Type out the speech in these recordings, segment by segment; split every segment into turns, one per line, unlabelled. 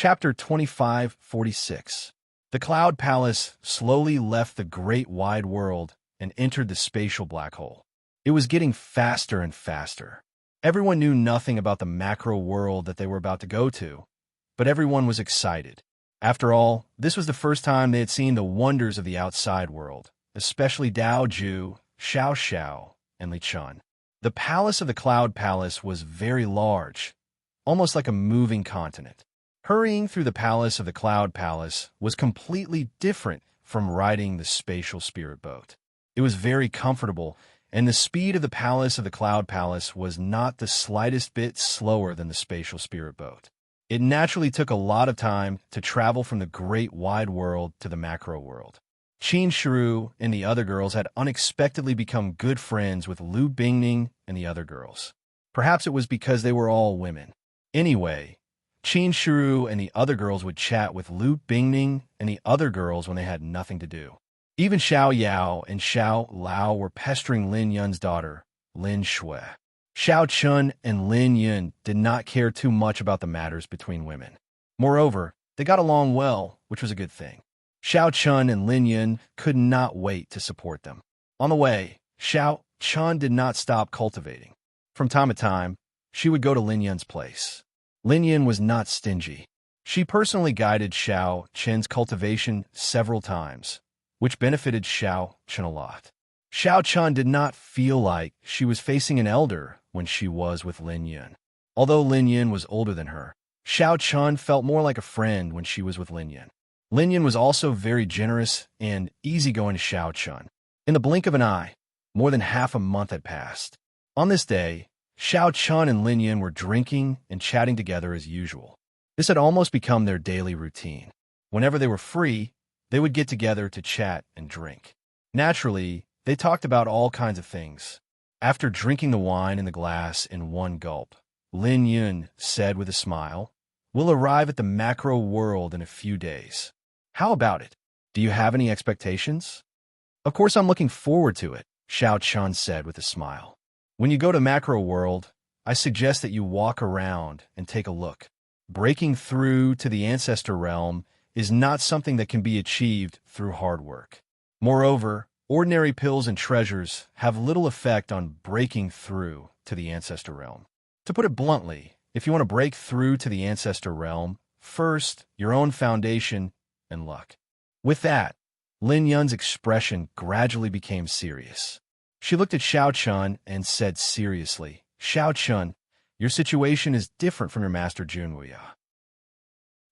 Chapter 2546. The Cloud Palace slowly left the great wide world and entered the spatial black hole. It was getting faster and faster. Everyone knew nothing about the macro world that they were about to go to, but everyone was excited. After all, this was the first time they had seen the wonders of the outside world, especially Dao Ju, Xiao Xiao, and Li Chun. The palace of the Cloud Palace was very large, almost like a moving continent. Hurrying through the palace of the Cloud Palace was completely different from riding the spatial spirit boat. It was very comfortable, and the speed of the palace of the Cloud Palace was not the slightest bit slower than the spatial spirit boat. It naturally took a lot of time to travel from the great wide world to the macro world. Qin Shiru and the other girls had unexpectedly become good friends with Lu Bingning and the other girls. Perhaps it was because they were all women. Anyway, Qin Shiru and the other girls would chat with Lu Bingning and the other girls when they had nothing to do. Even Xiao Yao and Xiao Lao were pestering Lin Yun's daughter, Lin Shui. Xiao Chun and Lin Yun did not care too much about the matters between women. Moreover, they got along well, which was a good thing. Xiao Chun and Lin Yun could not wait to support them. On the way, Xiao Chun did not stop cultivating. From time to time, she would go to Lin Yun's place. Lin Yun was not stingy. She personally guided Xiao Chen's cultivation several times, which benefited Xiao Chen a lot. Xiao Chun did not feel like she was facing an elder when she was with Lin Yun. Although Lin Yun was older than her, Xiao Chun felt more like a friend when she was with Lin Yun. Lin Yun was also very generous and easygoing to Xiao Chun. In the blink of an eye, more than half a month had passed. On this day, Xiao Chun and Lin Yun were drinking and chatting together as usual. This had almost become their daily routine. Whenever they were free, they would get together to chat and drink. Naturally, they talked about all kinds of things. After drinking the wine in the glass in one gulp, Lin Yun said with a smile, "We'll arrive at the macro world in a few days. How about it? Do you have any expectations?" "Of course I'm looking forward to it," Xiao Chun said with a smile. "When you go to macro world, I suggest that you walk around and take a look. Breaking through to the ancestor realm is not something that can be achieved through hard work. Moreover, ordinary pills and treasures have little effect on breaking through to the ancestor realm. To put it bluntly, if you want to break through to the ancestor realm, first, your own foundation and luck." With that, Lin Yun's expression gradually became serious. She looked at Xiao Chun and said seriously, "Xiao Chun, your situation is different from your master Junwuya.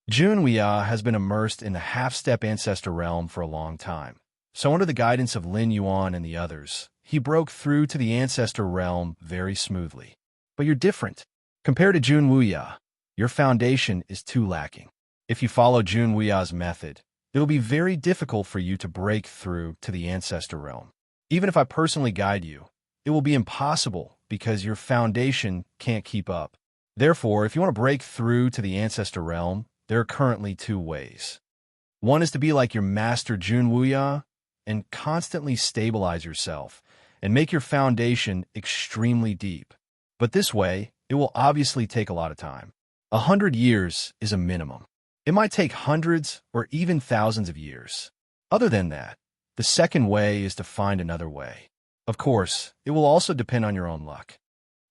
Junwuya has been immersed in the half-step ancestor realm for a long time. So under the guidance of Lin Yuan and the others, he broke through to the ancestor realm very smoothly. But you're different. Compared to Junwuya, your foundation is too lacking. If you follow Junwuya's method, it will be very difficult for you to break through to the ancestor realm. Even if I personally guide you, it will be impossible because your foundation can't keep up. Therefore, if you want to break through to the ancestor realm, there are currently two ways. One is to be like your master Junwuya and constantly stabilize yourself and make your foundation extremely deep. But this way, it will obviously take a lot of time. 100 years is a minimum. It might take hundreds or even thousands of years. Other than that, the second way is to find another way. Of course, it will also depend on your own luck."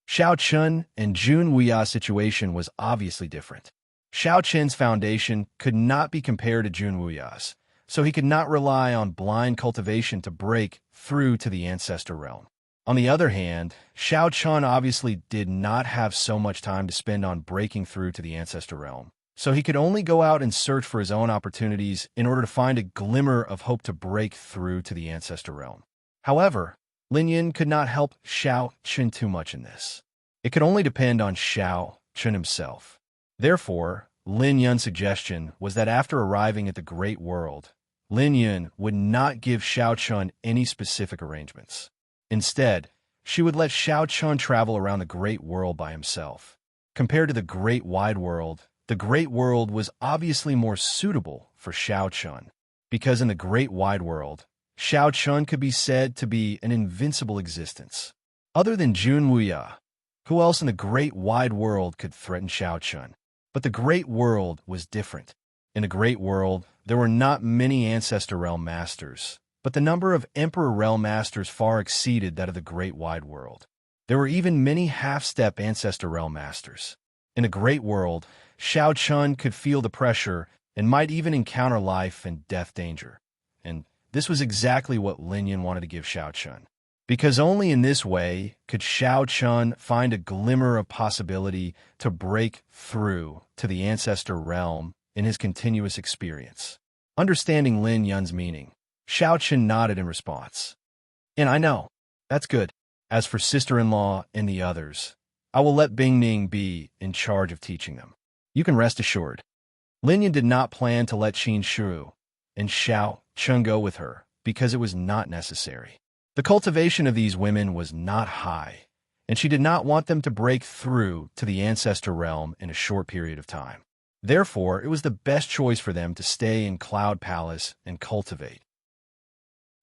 Xiao Chun and Junwuya's situation was obviously different. Xiao Chen's foundation could not be compared to Junwuya's, so he could not rely on blind cultivation to break through to the ancestor realm. On the other hand, Xiao Chun obviously did not have so much time to spend on breaking through to the ancestor realm, so he could only go out and search for his own opportunities in order to find a glimmer of hope to break through to the ancestor realm. However, Lin Yun could not help Xiao Chun too much in this. It could only depend on Xiao Chun himself. Therefore, Lin Yun's suggestion was that after arriving at the Great World, Lin Yun would not give Xiao Chun any specific arrangements. Instead, she would let Xiao Chun travel around the Great World by himself. Compared to the Great Wide World, the Great World was obviously more suitable for Xiao Chun, because in the Great Wide World, Xiao Chun could be said to be an invincible existence. Other than Junwuya, who else in the Great Wide World could threaten Xiao Chun? But the Great World was different. In the Great World, there were not many Ancestor Realm Masters, but the number of Emperor Realm Masters far exceeded that of the Great Wide World. There were even many half-step Ancestor Realm Masters. In the Great World, Xiao Chun could feel the pressure and might even encounter life and death danger. And this was exactly what Lin Yun wanted to give Xiao Chun. Because only in this way could Xiao Chun find a glimmer of possibility to break through to the Ancestor Realm in his continuous experience. Understanding Lin Yun's meaning, Xiao Chun nodded in response. And I know. That's good. As for sister-in-law and the others, I will let Bing Ning be in charge of teaching them. You can rest assured. Lin Yun did not plan to let Qin Shi and Xiao Chun go with her because it was not necessary. The cultivation of these women was not high, and she did not want them to break through to the Ancestor Realm in a short period of time. Therefore, it was the best choice for them to stay in Cloud Palace and cultivate.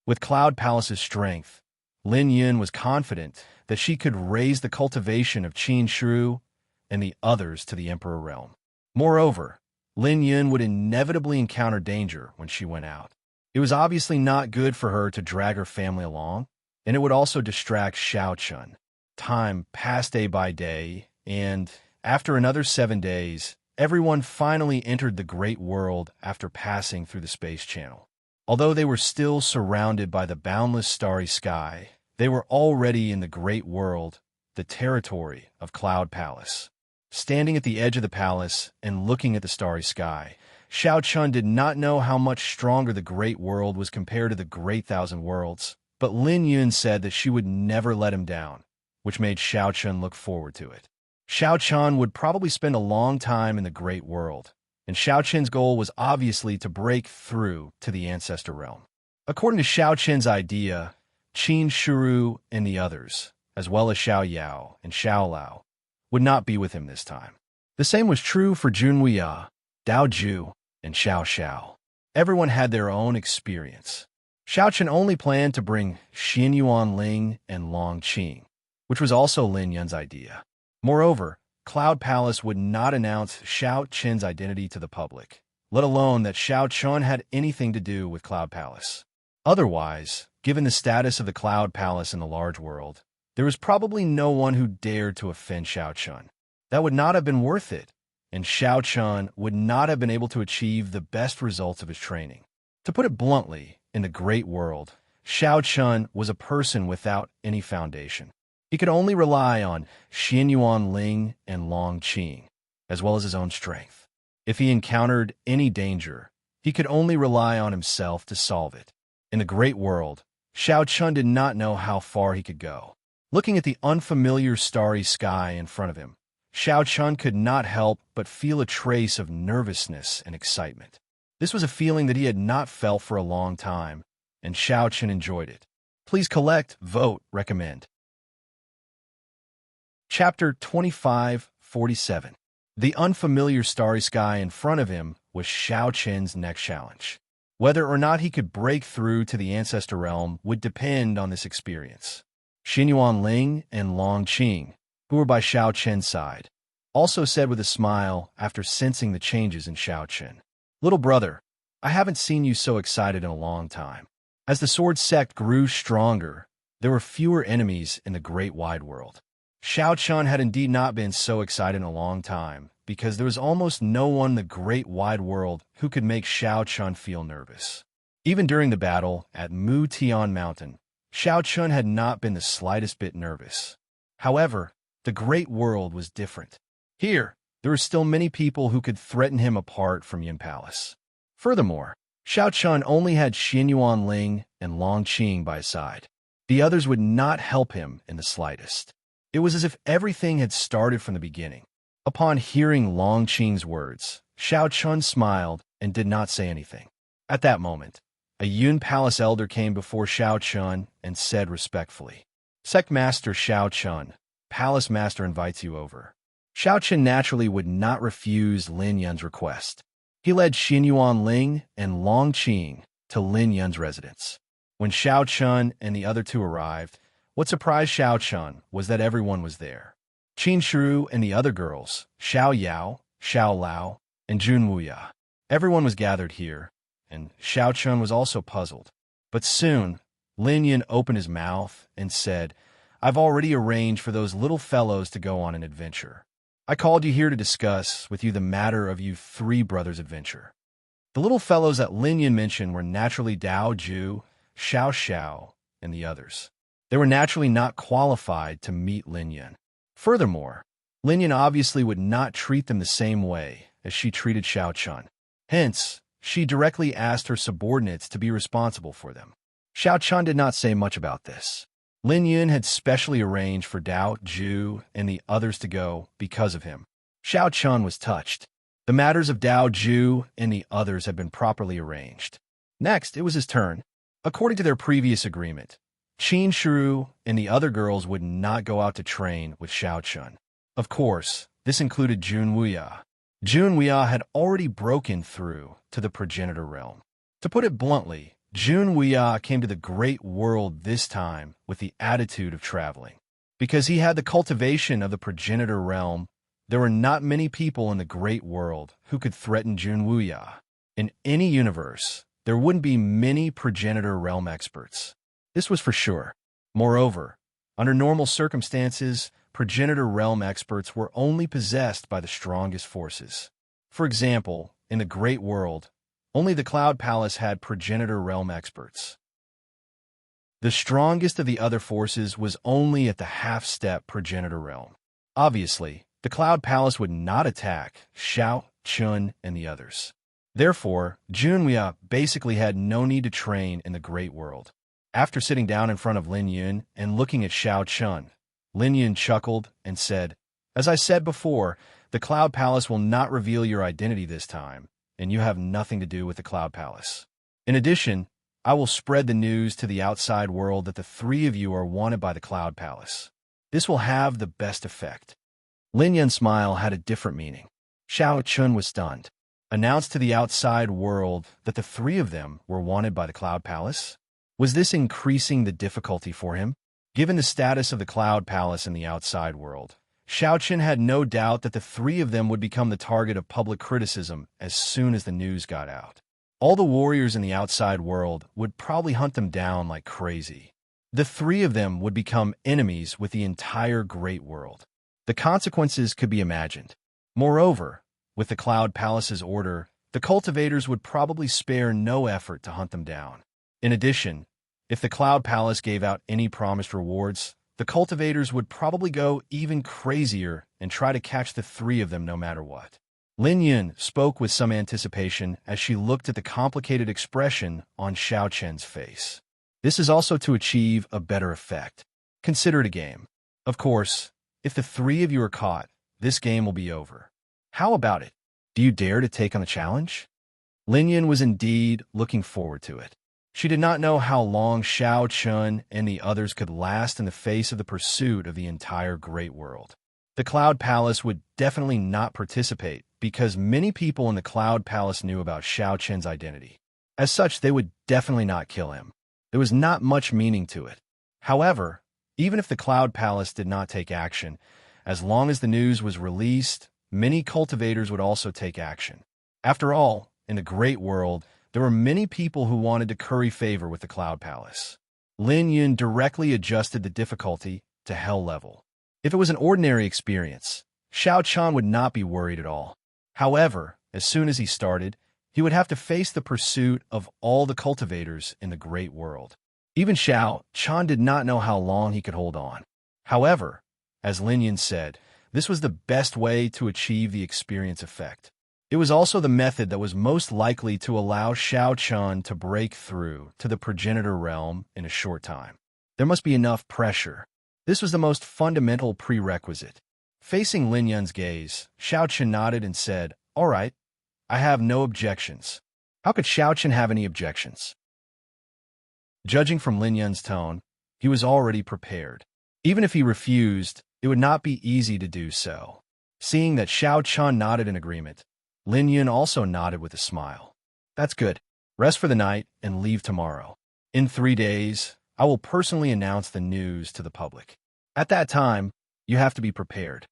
With Cloud Palace's strength, Lin Yun was confident that she could raise the cultivation of Qin Shi and the others to the Emperor Realm. Moreover, Lin Yun would inevitably encounter danger when she went out. It was obviously not good for her to drag her family along, and it would also distract Xiao Chun. Time passed day by day, and after another 7 days, everyone finally entered the Great World after passing through the space channel. Although they were still surrounded by the boundless starry sky, they were already in the Great World, the territory of Cloud Palace. Standing at the edge of the palace and looking at the starry sky, Xiao Chun did not know how much stronger the Great World was compared to the Great Thousand Worlds, but Lin Yun said that she would never let him down, which made Xiao Chun look forward to it. Xiao Chun would probably spend a long time in the Great World, and Xiao Chen's goal was obviously to break through to the Ancestor Realm. According to Xiao Chen's idea, Qin Shi and the others, as well as Xiao Yao and Xiao Lao, would not be with him this time. The same was true for Junhuia, Dao Ju, and Xiao Xiao. Everyone had their own experience. Xiao Chen only planned to bring Xin Yuan Ling and Long Qing, which was also Lin Yun's idea. Moreover, Cloud Palace would not announce Xiao Chen's identity to the public, let alone that Xiao Chun had anything to do with Cloud Palace. Otherwise, given the status of the Cloud Palace in the large world, there was probably no one who dared to offend Xiao Chun. That would not have been worth it, and Xiao Chun would not have been able to achieve the best results of his training. To put it bluntly, in the Great World, Xiao Chun was a person without any foundation. He could only rely on Xin Yuan Ling and Long Qing, as well as his own strength. If he encountered any danger, he could only rely on himself to solve it. In the Great World, Xiao Chun did not know how far he could go. Looking at the unfamiliar starry sky in front of him, Xiao Chun could not help but feel a trace of nervousness and excitement. This was a feeling that he had not felt for a long time, and Xiao Chun enjoyed it. Please collect, vote, recommend. Chapter 2547. The unfamiliar starry sky in front of him was Xiao Chen's next challenge. Whether or not he could break through to the Ancestor Realm would depend on this experience. Xin Yuan Ling and Long Qing, who were by Xiao Chen's side, also said with a smile after sensing the changes in Xiao Chen, "Little brother, I haven't seen you so excited in a long time." As the sword sect grew stronger, there were fewer enemies in the Great Wide World. Xiao Chun had indeed not been so excited in a long time, because there was almost no one in the Great Wide World who could make Xiao Chun feel nervous. Even during the battle at Mu Tian Mountain, Xiao Chun had not been the slightest bit nervous. However, the Great World was different. Here, there were still many people who could threaten him apart from Yin Palace. Furthermore, Xiao Chun only had Xin Yuan Ling and Long Qing by his side. The others would not help him in the slightest. It was as if everything had started from the beginning. Upon hearing Long Qing's words, Xiao Chun smiled and did not say anything. At that moment, a Yun Palace elder came before Xiao Chun and said respectfully, "Sect Master Xiao Chun, Palace Master invites you over." Xiao Chun naturally would not refuse Lin Yun's request. He led Xin Yuan Ling and Long Qing to Lin Yun's residence. When Xiao Chun and the other two arrived, what surprised Xiao Chun was that everyone was there. Qin Shi and the other girls, Xiao Yao Xiao Lao, and Jun Wuya. Everyone was gathered here, and Xiao Chun was also puzzled. But soon, Lin Yin opened his mouth and said, "I've already arranged for those little fellows to go on an adventure. I called you here to discuss with you the matter of you three brothers' adventure." The little fellows that Lin Yin mentioned were naturally Dao Ju, Xiao Xiao, and the others. They were naturally not qualified to meet Lin Yin. Furthermore, Lin Yin obviously would not treat them the same way as she treated Xiao Chun. Hence, she directly asked her subordinates to be responsible for them. Xiao Chun did not say much about this. Lin Yin had specially arranged for Dao Ju and the others to go because of him. Xiao Chun was touched. The matters of Dao Ju and the others had been properly arranged. Next, it was his turn. According to their previous agreement, Qin Shiru and the other girls would not go out to train with Xiao Chun. Of course, this included Jun Wuya. Jun Wuya had already broken through to the progenitor realm. To put it bluntly, Jun Wuya came to the great world this time with the attitude of traveling. Because he had the cultivation of the progenitor realm, there were not many people in the great world who could threaten Jun Wuya. In any universe, there wouldn't be many progenitor realm experts. This was for sure. Moreover, under normal circumstances, progenitor realm experts were only possessed by the strongest forces. For example, in the great world, only the Cloud Palace had progenitor realm experts. The strongest of the other forces was only at the half-step progenitor realm. Obviously, the Cloud Palace would not attack Xiao, Chun, and the others. Therefore, Junwei basically had no need to train in the great world. After sitting down in front of Lin Yun and looking at Xiao Chun, Lin Yun chuckled and said, "As I said before, the Cloud Palace will not reveal your identity this time, and you have nothing to do with the Cloud Palace. In addition, I will spread the news to the outside world that the three of you are wanted by the Cloud Palace. This will have the best effect." Lin Yun's smile had a different meaning. Xiao Chun was stunned. Announced to the outside world that the three of them were wanted by the Cloud Palace? Was this increasing the difficulty for him? Given the status of the Cloud Palace in the outside world, Xiao Chun had no doubt that the three of them would become the target of public criticism as soon as the news got out. All the warriors in the outside world would probably hunt them down like crazy. The three of them would become enemies with the entire great world. The consequences could be imagined. Moreover, with the Cloud Palace's order, the cultivators would probably spare no effort to hunt them down. In addition, if the Cloud Palace gave out any promised rewards, the cultivators would probably go even crazier and try to catch the three of them no matter what. Lin Yun spoke with some anticipation as she looked at the complicated expression on Xiao Chen's face. This is also to achieve a better effect. Consider it a game. Of course, if the three of you are caught, this game will be over. How about it? Do you dare to take on the challenge? Lin Yun was indeed looking forward to it. She did not know how long Xiao Chun and the others could last in the face of the pursuit of the entire great world. The Cloud Palace would definitely not participate because many people in the Cloud Palace knew about Xiao Chen's identity. As such, they would definitely not kill him. There was not much meaning to it. However, even if the Cloud Palace did not take action, as long as the news was released, many cultivators would also take action. After all, in the great world, there were many people who wanted to curry favor with the Cloud Palace. Lin Yun directly adjusted the difficulty to hell level. If it was an ordinary experience, Xiao Chun would not be worried at all. However, as soon as he started, he would have to face the pursuit of all the cultivators in the great world. Even Xiao Chun did not know how long he could hold on. However, as Lin Yun said, this was the best way to achieve the experience effect. It was also the method that was most likely to allow Xiao Chun to break through to the progenitor realm in a short time. There must be enough pressure. This was the most fundamental prerequisite. Facing Lin Yun's gaze, Xiao Chun nodded and said, "All right, I have no objections." How could Xiao Chun have any objections? Judging from Lin Yun's tone, he was already prepared. Even if he refused, it would not be easy to do so. Seeing that Xiao Chun nodded in agreement, Lin Yun also nodded with a smile. "That's good. Rest for the night and leave tomorrow. In 3 days, I will personally announce the news to the public. At that time, you have to be prepared."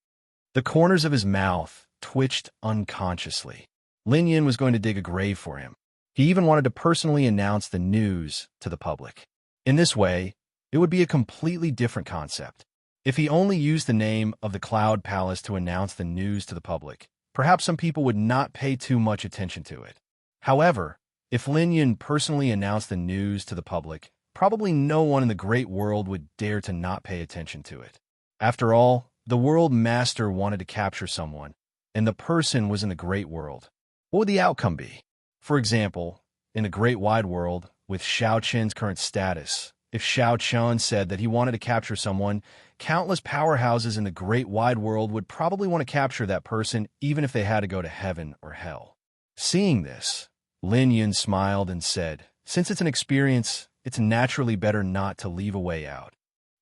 The corners of his mouth twitched unconsciously. Lin Yun was going to dig a grave for him. He even wanted to personally announce the news to the public. In this way, it would be a completely different concept. If he only used the name of the Cloud Palace to announce the news to the public, perhaps some people would not pay too much attention to it. However, if Lin Yun personally announced the news to the public, probably no one in the great world would dare to not pay attention to it. After all, the world master wanted to capture someone, and the person was in the great world. What would the outcome be? For example, in the great wide world, with Xiao Qin's current status, if Xiao Qin said that he wanted to capture someone, countless powerhouses in the great wide world would probably want to capture that person even if they had to go to heaven or hell. Seeing this, Lin Yun smiled and said, "Since it's an experience, it's naturally better not to leave a way out."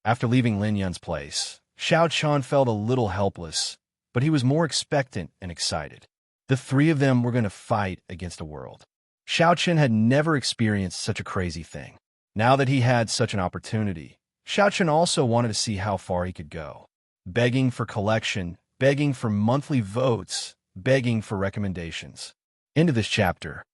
After leaving Lin Yun's place, Xiao Qin felt a little helpless, but he was more expectant and excited. The three of them were going to fight against a world. Xiao Qin had never experienced such a crazy thing. Now that he had such an opportunity, Xiao Qin also wanted to see how far he could go. Begging for collection, begging for monthly votes, begging for recommendations. End of this chapter.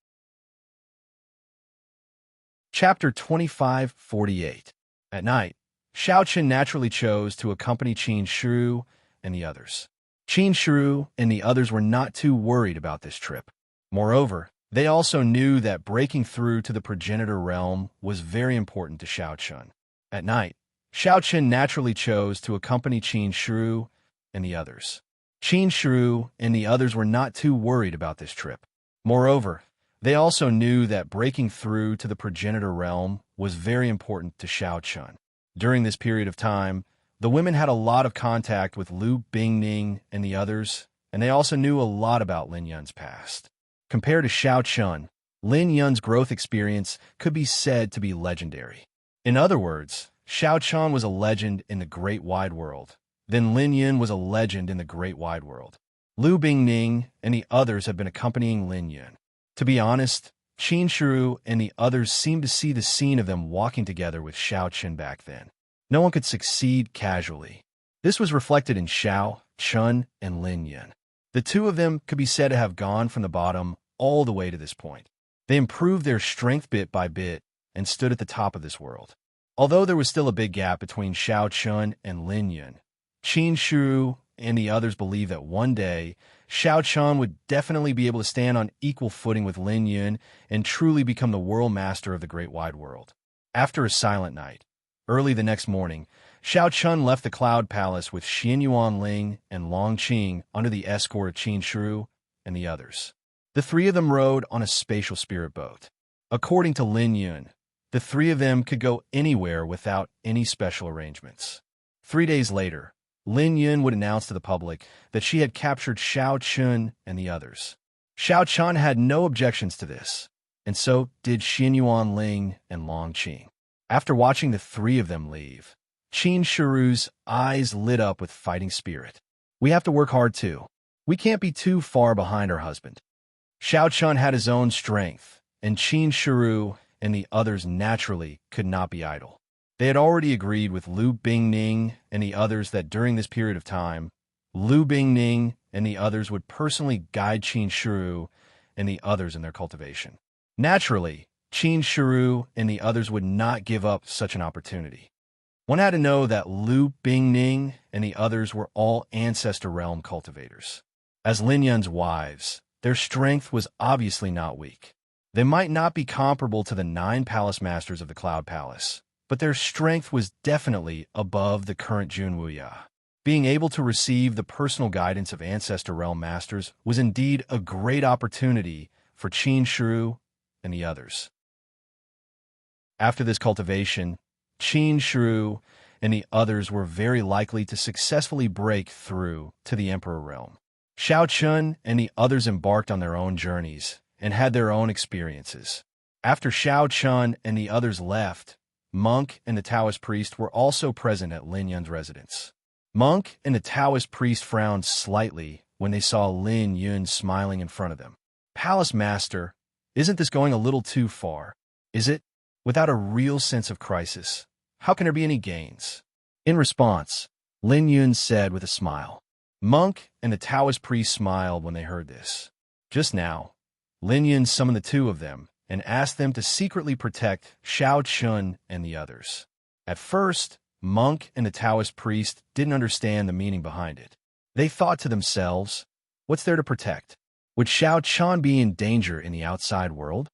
Chapter 2548. At night, Xiao Qin naturally chose to accompany Qin Shi and the others. Qin Shi and the others were not too worried about this trip. Moreover, they also knew that breaking through to the progenitor realm was very important to Xiao Qin. At night, Xiao Qin naturally chose to accompany Qin Shi and the others. Qin Shi and the others were not too worried about this trip. Moreover, they also knew that breaking through to the progenitor realm was very important to Xiao Qin. During this period of time, the women had a lot of contact with Lu Bingning and the others, and they also knew a lot about Lin Yun's past. Compared to Xiao Qin, Lin Yun's growth experience could be said to be legendary. In other words, Xiao Qin was a legend in the great wide world. Then Lin Yun was a legend in the great wide world. Lu Bingning and the others have been accompanying Lin Yun. To be honest, Qin Shi and the others seemed to see the scene of them walking together with Xiao Qin back then. No one could succeed casually. This was reflected in Xiao Qin and Lin Yun. The two of them could be said to have gone from the bottom all the way to this point. They improved their strength bit by bit and stood at the top of this world. Although there was still a big gap between Xiao Qin and Lin Yun, Qin Shi and the others believed that one day, Xiao Qin would definitely be able to stand on equal footing with Lin Yun and truly become the world master of the great wide world. After a silent night, early the next morning, Xiao Qin left the Cloud Palace with Xin Yuanling and Long Qing under the escort of Qin Shi and the others. The three of them rode on a spatial spirit boat. According to Lin Yun, the three of them could go anywhere without any special arrangements. 3 days later, Lin Yun would announce to the public that she had captured Xiao Qin and the others. Xiao Qin had no objections to this, and so did Xin Yuanling and Long Qing. After watching the three of them leave, Qin Shi's eyes lit up with fighting spirit. "We have to work hard too. We can't be too far behind our husband." Xiao Qin had his own strength, and Qin Shi and the others naturally could not be idle. They had already agreed with Lu Bingning and the others that during this period of time, Lu Bingning and the others would personally guide Qin Shi and the others in their cultivation. Naturally, Qin Shi and the others would not give up such an opportunity. One had to know that Lu Bingning and the others were all Ancestor Realm cultivators. As Lin Yun's wives, their strength was obviously not weak. They might not be comparable to the 9 palace masters of the Cloud Palace, but their strength was definitely above the current Junwuya. Being able to receive the personal guidance of Ancestor Realm masters was indeed a great opportunity for Qin Shi and the others. After this cultivation, Qin Shi and the others were very likely to successfully break through to the Emperor Realm. Xiao Qin and the others embarked on their own journeys and had their own experiences. After Xiao Qin and the others left, Monk and the Taoist priest were also present at Lin Yun's residence. Monk and the Taoist priest frowned slightly when they saw Lin Yun smiling in front of them. "Palace Master, isn't this going a little too far? Is it? Without a real sense of crisis, how can there be any gains?" In response, Lin Yun said with a smile, Monk and the Taoist priest smiled when they heard this. Just now, Lin Yun summoned the two of them and asked them to secretly protect Xiao Chun and the others. At first, Monk and the Taoist priest didn't understand the meaning behind it. They thought to themselves, what's there to protect? Would Xiao Chun be in danger in the outside world?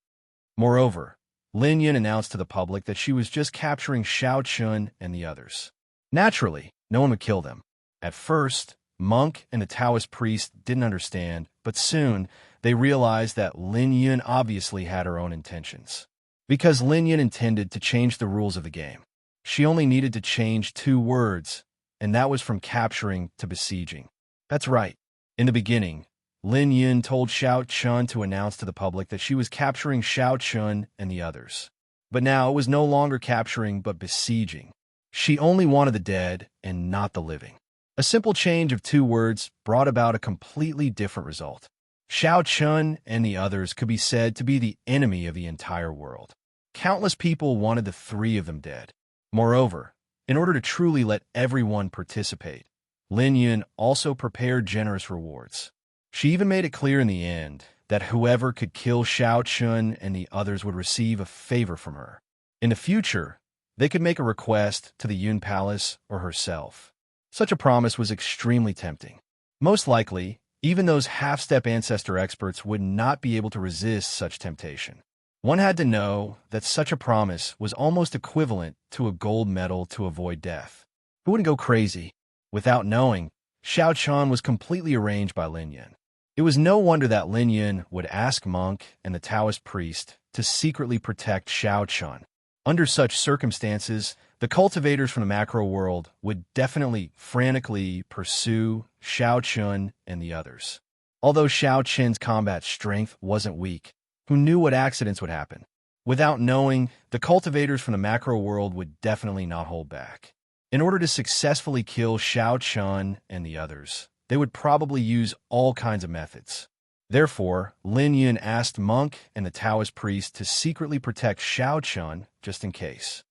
Moreover, Lin Yun announced to the public that she was just capturing Xiao Chun and the others. Naturally, no one would kill them. At first, Monk and the Taoist priest didn't understand, but soon they realized that Lin Yun obviously had her own intentions. Because Lin Yun intended to change the rules of the game. She only needed to change 2 words, and that was from capturing to besieging. That's right. In the beginning, Lin Yun told Xiao Chun to announce to the public that she was capturing Xiao Chun and the others. But now it was no longer capturing but besieging. She only wanted the dead and not the living. A simple change of 2 words brought about a completely different result. Xiao Chun and the others could be said to be the enemy of the entire world. Countless people wanted the 3 of them dead. Moreover, in order to truly let everyone participate, Lin Yun also prepared generous rewards. She even made it clear in the end that whoever could kill Xiao Chun and the others would receive a favor from her. In the future, they could make a request to the Yun Palace or herself. Such a promise was extremely tempting. Most likely, even those half-step ancestor experts would not be able to resist such temptation. One had to know that such a promise was almost equivalent to a gold medal to avoid death. Who wouldn't go crazy? Without knowing, Xiao Chun was completely arranged by Lin Yun. It was no wonder that Lin Yun would ask Monk and the Taoist priest to secretly protect Xiao Chun. Under such circumstances, the cultivators from the macro world would definitely frantically pursue Xiao Chun and the others. Although Xiao Chun's combat strength wasn't weak, who knew what accidents would happen? Without knowing, the cultivators from the macro world would definitely not hold back. In order to successfully kill Xiao Chun and the others, they would probably use all kinds of methods. Therefore, Lin Yun asked Monk and the Taoist priest to secretly protect Xiao Chun just in case.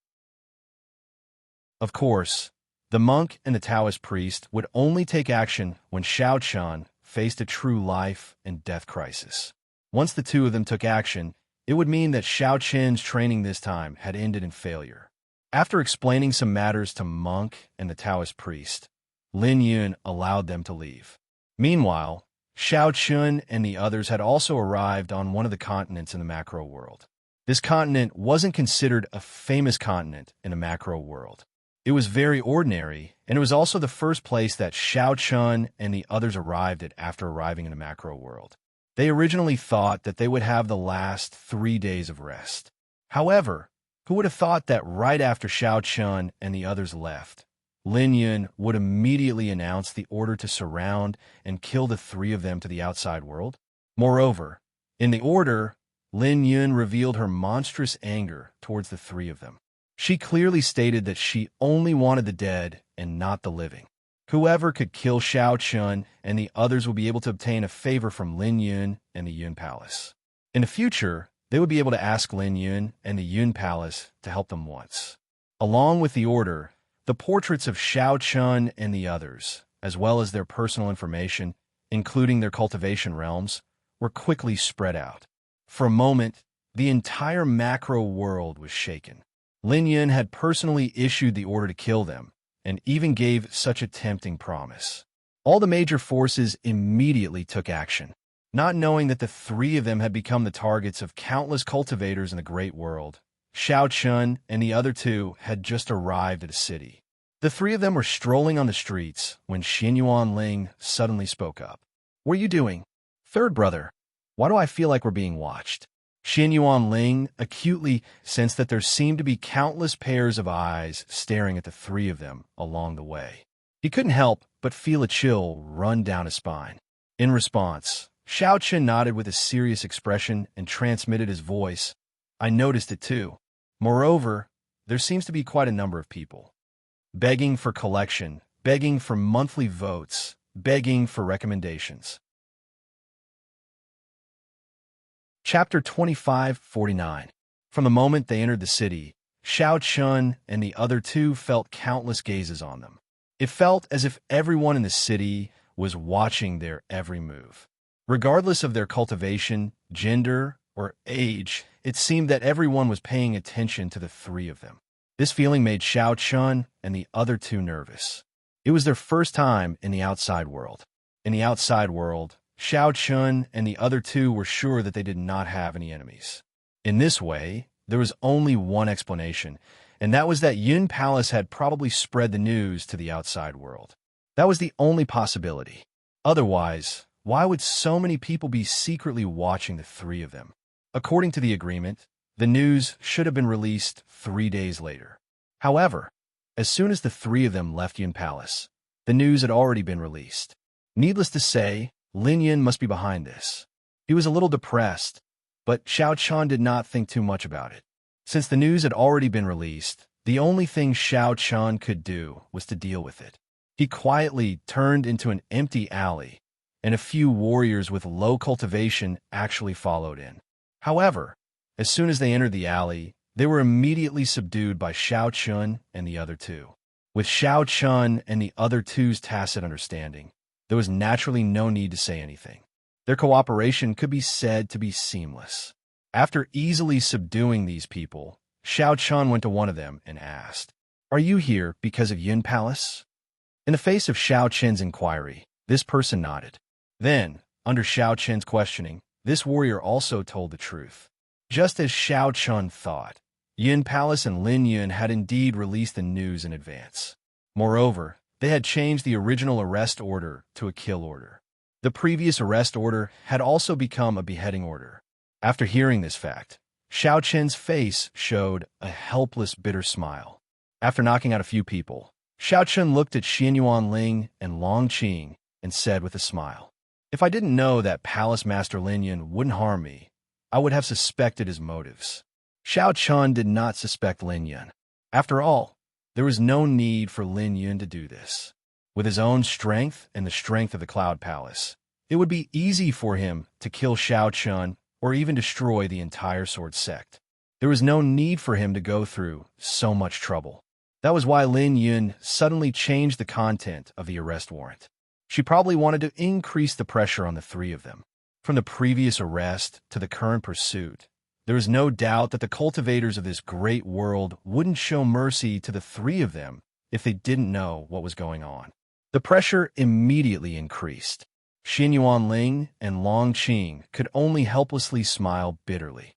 Of course, the monk and the Taoist priest would only take action when Xiao Chun faced a true life and death crisis. Once the 2 of them took action, it would mean that Xiao Chun's training this time had ended in failure. After explaining some matters to Monk and the Taoist priest, Lin Yun allowed them to leave. Meanwhile, Xiao Chun and the others had also arrived on one of the continents in the macro world. This continent wasn't considered a famous continent in the macro world. It was very ordinary, and it was also the first place that Xiao Chun and the others arrived at after arriving in the macro world. They originally thought that they would have the last 3 days of rest. However, who would have thought that right after Xiao Chun and the others left, Lin Yun would immediately announce the order to surround and kill the 3 of them to the outside world? Moreover, in the order, Lin Yun revealed her monstrous anger towards the 3 of them. She clearly stated that she only wanted the dead and not the living. Whoever could kill Xiao Chun and the others would be able to obtain a favor from Lin Yun and the Yun Palace. In the future, they would be able to ask Lin Yun and the Yun Palace to help them once. Along with the order, the portraits of Xiao Chun and the others, as well as their personal information, including their cultivation realms, were quickly spread out. For a moment, the entire macro world was shaken. Lin Yun had personally issued the order to kill them, and even gave such a tempting promise. All the major forces immediately took action, not knowing that the 3 of them had become the targets of countless cultivators in the great world. Xiao Chun and the other 2 had just arrived at a city. The 3 of them were strolling on the streets when Xinyuan Ling suddenly spoke up. "What are you doing?" "Third brother, why do I feel like we're being watched?" Xinyuan Ling acutely sensed that there seemed to be countless pairs of eyes staring at the 3 of them along the way. He couldn't help but feel a chill run down his spine. In response, Xiao Chun nodded with a serious expression and transmitted his voice. "I noticed it too. Moreover, there seems to be quite a number of people begging for collection, begging for monthly votes, begging for recommendations." Chapter 25:49. From the moment they entered the city, Xiao Chun and the other 2 felt countless gazes on them. It felt as if everyone in the city was watching their every move. Regardless of their cultivation, gender, or age, it seemed that everyone was paying attention to the three of them. This feeling made Xiao Chun and the other two nervous. It was their first time in the outside world. In the outside world, Xiao Chun and the other two were sure that they did not have any enemies. In this way, there was only one explanation, and that was that Yun Palace had probably spread the news to the outside world. That was the only possibility. Otherwise, why would so many people be secretly watching the three of them? According to the agreement, the news should have been released 3 days later. However, as soon as the three of them left Yun Palace, the news had already been released. Needless to say, Lin Yun must be behind this. He was a little depressed, but Xiao Chun did not think too much about it. Since the news had already been released, the only thing Xiao Chun could do was to deal with it. He quietly turned into an empty alley, and a few warriors with low cultivation actually followed in. However, as soon as they entered the alley, they were immediately subdued by Xiao Chun and the other two. With Xiao Chun and the other two's tacit understanding, there was naturally no need to say anything. Their cooperation could be said to be seamless. After easily subduing these people, Xiao Chun went to one of them and asked, "Are you here because of Yun Palace?" In the face of Xiao Chen's inquiry, this person nodded. Then, under Xiao Chen's questioning, this warrior also told the truth. Just as Xiao Chun thought, Yun Palace and Lin Yun had indeed released the news in advance. Moreover, they had changed the original arrest order to a kill order. The previous arrest order had also become a beheading order. After hearing this fact, Xiao Chen's face showed a helpless, bitter smile. After knocking out a few people, Xiao Chen looked at Xianyuan Ling and Long Qing and said with a smile, "If I didn't know that Palace Master Lin Yun wouldn't harm me, I would have suspected his motives." Xiao Chun did not suspect Lin Yun. After all, there was no need for Lin Yun to do this. With his own strength and the strength of the Cloud Palace, it would be easy for him to kill Xiao Chun or even destroy the entire sword sect. There was no need for him to go through so much trouble. That was why Lin Yun suddenly changed the content of the arrest warrant. She probably wanted to increase the pressure on the three of them. From the previous arrest to the current pursuit, there was no doubt that the cultivators of this great world wouldn't show mercy to the three of them if they didn't know what was going on. The pressure immediately increased. Xianyuan Ling and Long Qing could only helplessly smile bitterly.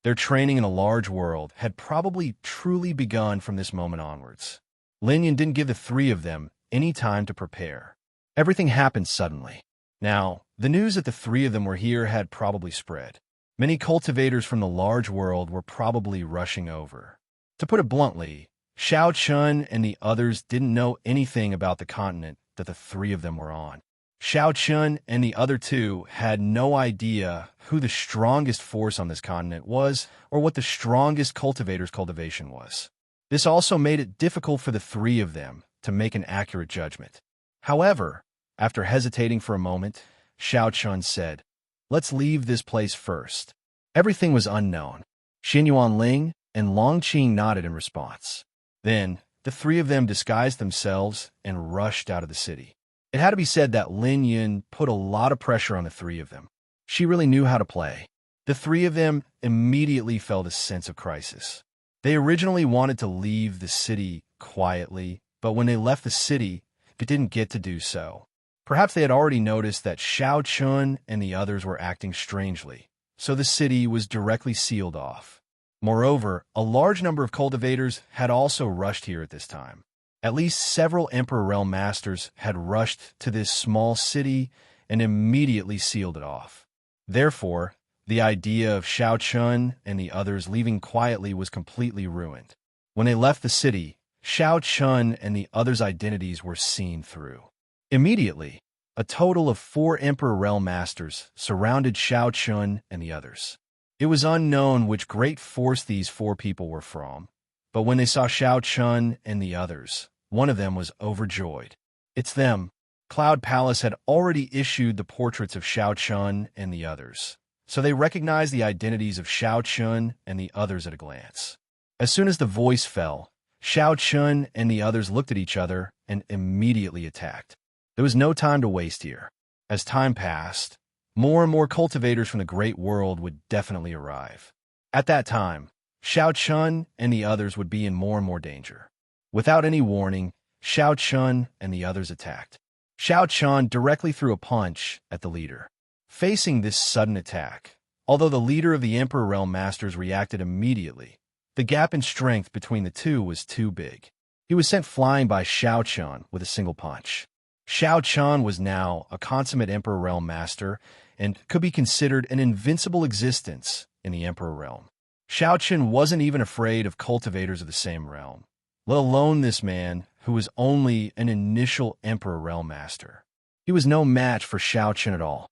Their training in a large world had probably truly begun from this moment onwards. Lin Yun didn't give the three of them any time to prepare. Everything happened suddenly. Now, the news that the three of them were here had probably spread. Many cultivators from the large world were probably rushing over. To put it bluntly, Xiao Chun and the others didn't know anything about the continent that the three of them were on. Xiao Chun and the other two had no idea who the strongest force on this continent was or what the strongest cultivator's cultivation was. This also made it difficult for the three of them to make an accurate judgment. However, after hesitating for a moment, Xiao Chun said, "Let's leave this place first." Everything was unknown. Xianyuan Ling and Long Qing nodded in response. Then, the three of them disguised themselves and rushed out of the city. It had to be said that Lin Yun put a lot of pressure on the three of them. She really knew how to play. The three of them immediately felt a sense of crisis. They originally wanted to leave the city quietly, but when they left the city, they didn't get to do so. Perhaps they had already noticed that Xiao Chun and the others were acting strangely, so the city was directly sealed off. Moreover, a large number of cultivators had also rushed here at this time. At least several Emperor Realm Masters had rushed to this small city and immediately sealed it off. Therefore, the idea of Xiao Chun and the others leaving quietly was completely ruined. When they left the city, Xiao Chun and the others' identities were seen through. Immediately, a total of 4 Emperor Realm Masters surrounded Xiao Chun and the others. It was unknown which great force these 4 people were from, but when they saw Xiao Chun and the others, one of them was overjoyed. "It's them." Cloud Palace had already issued the portraits of Xiao Chun and the others, so they recognized the identities of Xiao Chun and the others at a glance. As soon as the voice fell, Xiao Chun and the others looked at each other and immediately attacked. There was no time to waste here. As time passed, more and more cultivators from the great world would definitely arrive. At that time, Xiao Chun and the others would be in more and more danger. Without any warning, Xiao Chun and the others attacked. Xiao Chun directly threw a punch at the leader. Facing this sudden attack, although the leader of the Emperor Realm Masters reacted immediately, the gap in strength between the two was too big. He was sent flying by Xiao Chun with a single punch. Xiao Chun was now a consummate Emperor Realm Master and could be considered an invincible existence in the Emperor Realm. Xiao Chun wasn't even afraid of cultivators of the same realm, let alone this man who was only an initial Emperor Realm Master. He was no match for Xiao Chun at all.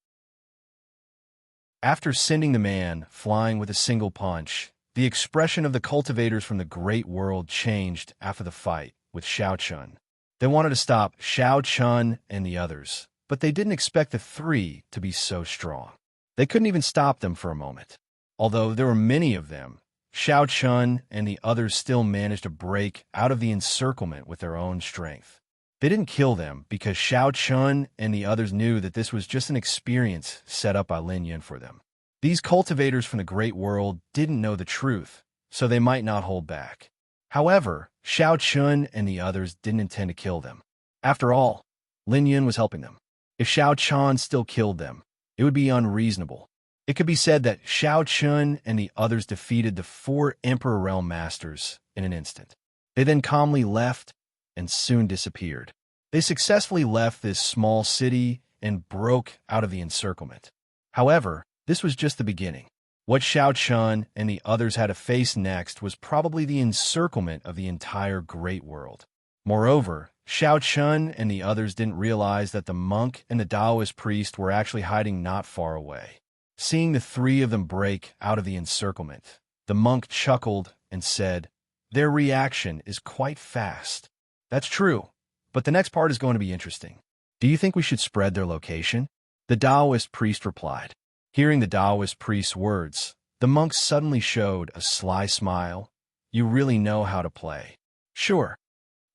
After sending the man flying with a single punch, the expression of the cultivators from the great world changed after the fight with Xiao Chun. They wanted to stop Xiao Chun and the others, but they didn't expect the three to be so strong. They couldn't even stop them for a moment. Although there were many of them, Xiao Chun and the others still managed to break out of the encirclement with their own strength. They didn't kill them because Xiao Chun and the others knew that this was just an experience set up by Lin Yun for them. These cultivators from the great world didn't know the truth, so they might not hold back. However, Xiao Chun and the others didn't intend to kill them. After all, Lin Yun was helping them. If Xiao Chun still killed them, it would be unreasonable. It could be said that Xiao Chun and the others defeated the 4 Emperor Realm Masters in an instant. They then calmly left and soon disappeared. They successfully left this small city and broke out of the encirclement. However, this was just the beginning. What Xiao Chun and the others had to face next was probably the encirclement of the entire great world. Moreover, Xiao Chun and the others didn't realize that the monk and the Taoist priest were actually hiding not far away. Seeing the 3 of them break out of the encirclement, the monk chuckled and said, "Their reaction is quite fast." That's true, but the next part is going to be interesting. Do you think we should spread their location? The Taoist priest replied. Hearing the Taoist priest's words, the monk suddenly showed a sly smile. You really know how to play. Sure.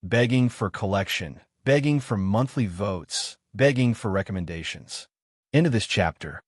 Begging for collection, begging for monthly votes, begging for recommendations. End of this chapter.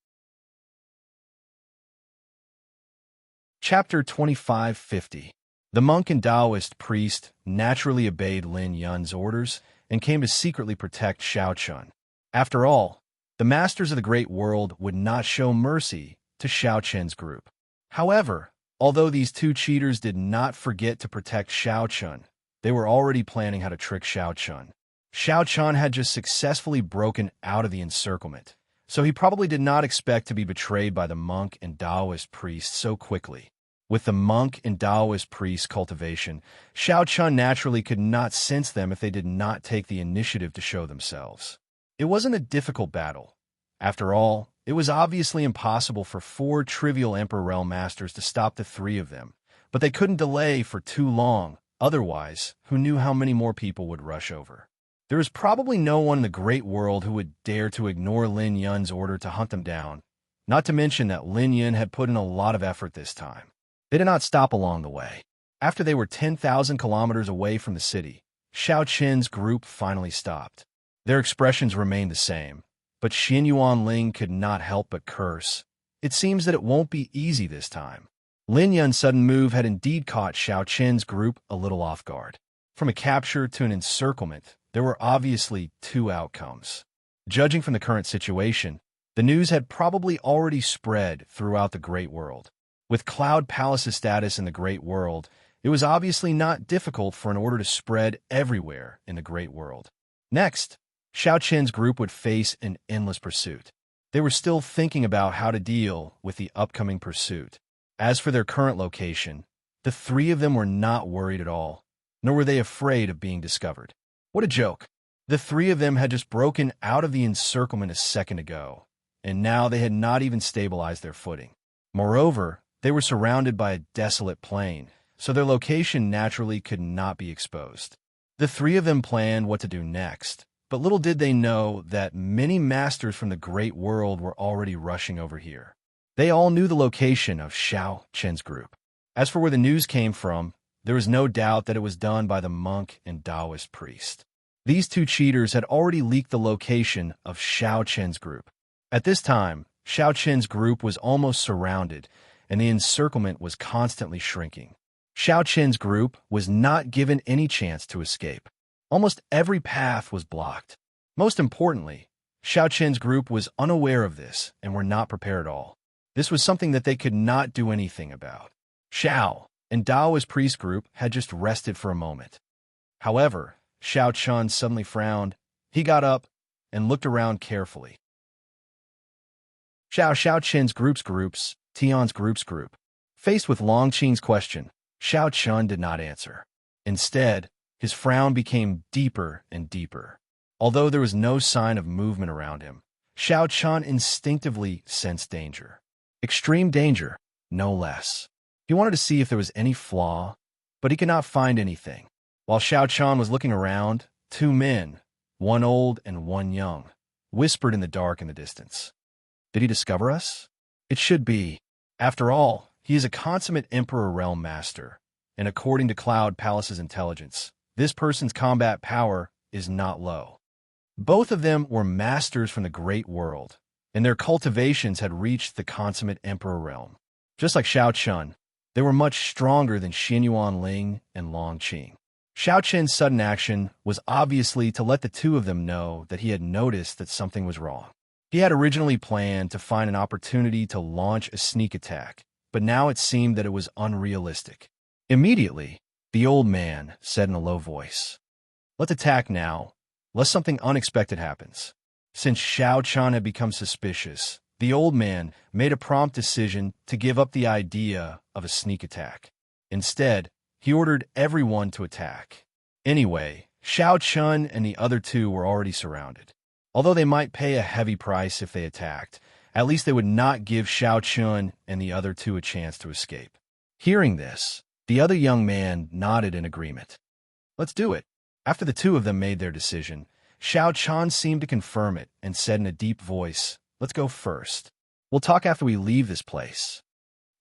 Chapter 2550. The monk and Taoist priest naturally obeyed Lin Yun's orders and came to secretly protect Xiao Chun. After all, the masters of the great world would not show mercy to Xiao Chun's group. However, although these 2 cheaters did not forget to protect Xiao Chun, they were already planning how to trick Xiao Chun. Xiao Chun had just successfully broken out of the encirclement, so he probably did not expect to be betrayed by the monk and Taoist priest so quickly. With the monk and Taoist priest cultivation, Xiao Chun naturally could not sense them if they did not take the initiative to show themselves. It wasn't a difficult battle. After all, it was obviously impossible for 4 trivial Emperor Realm Masters to stop the 3 of them, but they couldn't delay for too long, otherwise, who knew how many more people would rush over? There is probably no one in the great world who would dare to ignore Lin Yun's order to hunt them down, not to mention that Lin Yun had put in a lot of effort this time. They did not stop along the way. After they were 10,000 kilometers away from the city, Xiao Chun's group finally stopped. Their expressions remained the same, but Xin Yuanling could not help but curse. It seems that it won't be easy this time. Lin Yun's sudden move had indeed caught Xiao Chun's group a little off guard. From a capture to an encirclement, there were obviously 2 outcomes. Judging from the current situation, the news had probably already spread throughout the great world. With Cloud Palace's status in the great world, it was obviously not difficult for an order to spread everywhere in the great world. Next, Xiao Chun's group would face an endless pursuit. They were still thinking about how to deal with the upcoming pursuit. As for their current location, the 3 of them were not worried at all, nor were they afraid of being discovered. What a joke. The 3 of them had just broken out of the encirclement a second ago, and now they had not even stabilized their footing. Moreover, they were surrounded by a desolate plain, so their location naturally could not be exposed. The 3 of them planned what to do next, but little did they know that many masters from the great world were already rushing over here. They all knew the location of Xiao Chun's group. As for where the news came from, there was no doubt that it was done by the monk and Taoist priest. These two cheaters had already leaked the location of Xiao Chen's group. At this time, Xiao Chen's group was almost surrounded, and the encirclement was constantly shrinking. Xiao Chen's group was not given any chance to escape. Almost every path was blocked. Most importantly, Xiao Chen's group was unaware of this and were not prepared at all. This was something that they could not do anything about. Xiao and Dao's priest group had just rested for a moment. However, Xiao Chun suddenly frowned. He got up and looked around carefully. Xiao Chen's groups, Tian's group. Faced with Long Qing's question, Xiao Chun did not answer. Instead, his frown became deeper and deeper. Although there was no sign of movement around him, Xiao Chun instinctively sensed danger. Extreme danger, no less. He wanted to see if there was any flaw, but he could not find anything. While Xiao Chun was looking around, two men, one old and one young, whispered in the dark in the distance. Did he discover us? It should be. After all, he is a consummate Emperor Realm Master, and according to Cloud Palace's intelligence, this person's combat power is not low. Both of them were masters from the Great World, and their cultivations had reached the consummate Emperor Realm. Just like Xiao Chun, they were much stronger than Xianyuan Ling and Long Qing. Xiao Chen's sudden action was obviously to let the two of them know that he had noticed that something was wrong. He had originally planned to find an opportunity to launch a sneak attack, but now it seemed that it was unrealistic. Immediately, the old man said in a low voice, "Let's attack now, lest something unexpected happens." Since Xiao Chun had become suspicious, the old man made a prompt decision to give up the idea of a sneak attack. Instead, he ordered everyone to attack. Anyway, Xiao Chun and the other two were already surrounded. Although they might pay a heavy price if they attacked, at least they would not give Xiao Chun and the other two a chance to escape. Hearing this, the other young man nodded in agreement. "Let's do it." After the two of them made their decision, Xiao Chun seemed to confirm it and said in a deep voice, "Let's go first. We'll talk after we leave this place."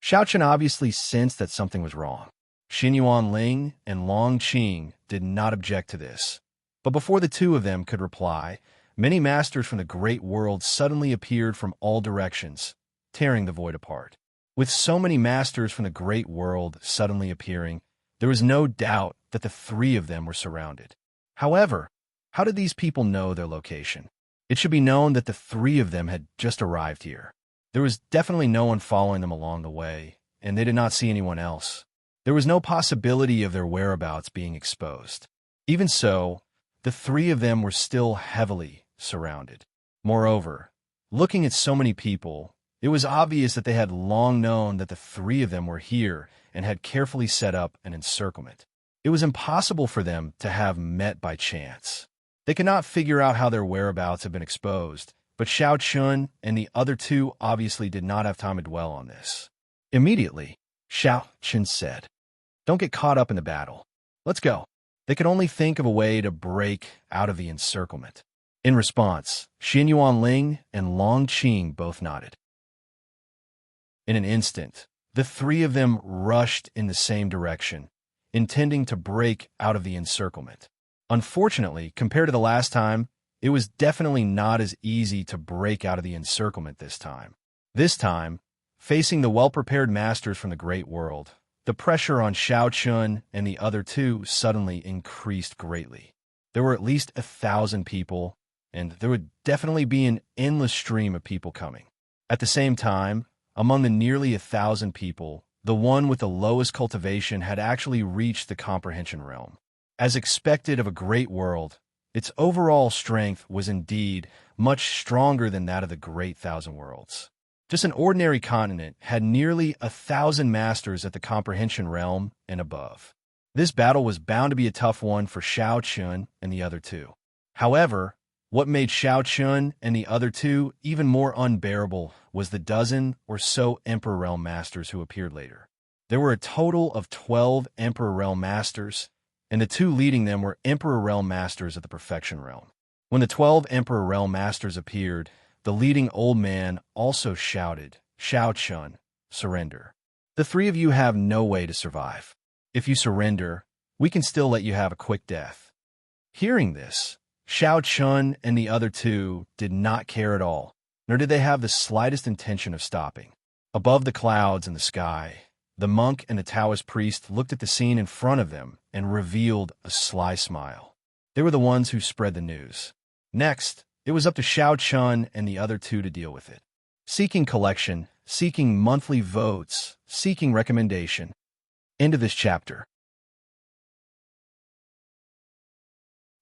Xiao Chun obviously sensed that something was wrong. Xianyuan Ling and Long Qing did not object to this. But before the two of them could reply, many masters from the Great World suddenly appeared from all directions, tearing the void apart. With so many masters from the Great World suddenly appearing, there was no doubt that the three of them were surrounded. However, how did these people know their location? It should be known that the three of them had just arrived here. There was definitely no one following them along the way, and they did not see anyone else. There was no possibility of their whereabouts being exposed. Even so, the three of them were still heavily surrounded. Moreover, looking at so many people, it was obvious that they had long known that the three of them were here and had carefully set up an encirclement. It was impossible for them to have met by chance. They could not figure out how their whereabouts had been exposed, but Xiao Chun and the other two obviously did not have time to dwell on this. Immediately, Xiao Chun said, "Don't get caught up in the battle. Let's go." They could only think of a way to break out of the encirclement. In response, Xianyuan Ling and Long Qing both nodded. In an instant, the three of them rushed in the same direction, intending to break out of the encirclement. Unfortunately, compared to the last time, it was definitely not as easy to break out of the encirclement this time. This time, facing the well-prepared masters from the Great World, the pressure on Xiao Chun and the other two suddenly increased greatly. There were at least 1,000 people, and there would definitely be an endless stream of people coming. At the same time, among the nearly 1,000 people, the one with the lowest cultivation had actually reached the comprehension realm. As expected of a great world, its overall strength was indeed much stronger than that of the Great Thousand Worlds. Just an ordinary continent had nearly 1,000 masters at the comprehension realm and above. This battle was bound to be a tough one for Xiao Chun and the other two. However, what made Xiao Chun and the other two even more unbearable was the dozen or so Emperor Realm Masters who appeared later. There were a total of 12 Emperor Realm Masters, and the two leading them were Emperor Realm Masters of the Perfection Realm. When the 12 Emperor Realm Masters appeared, the leading old man also shouted, "Xiao Chun, surrender. The three of you have no way to survive. If you surrender, we can still let you have a quick death." Hearing this, Xiao Chun and the other two did not care at all, nor did they have the slightest intention of stopping. Above the clouds in the sky, the monk and the Taoist priest looked at the scene in front of them and revealed a sly smile. They were the ones who spread the news. Next, it was up to Xiao Chun and the other two to deal with it. Seeking collection, seeking monthly votes, seeking recommendation. End of this chapter.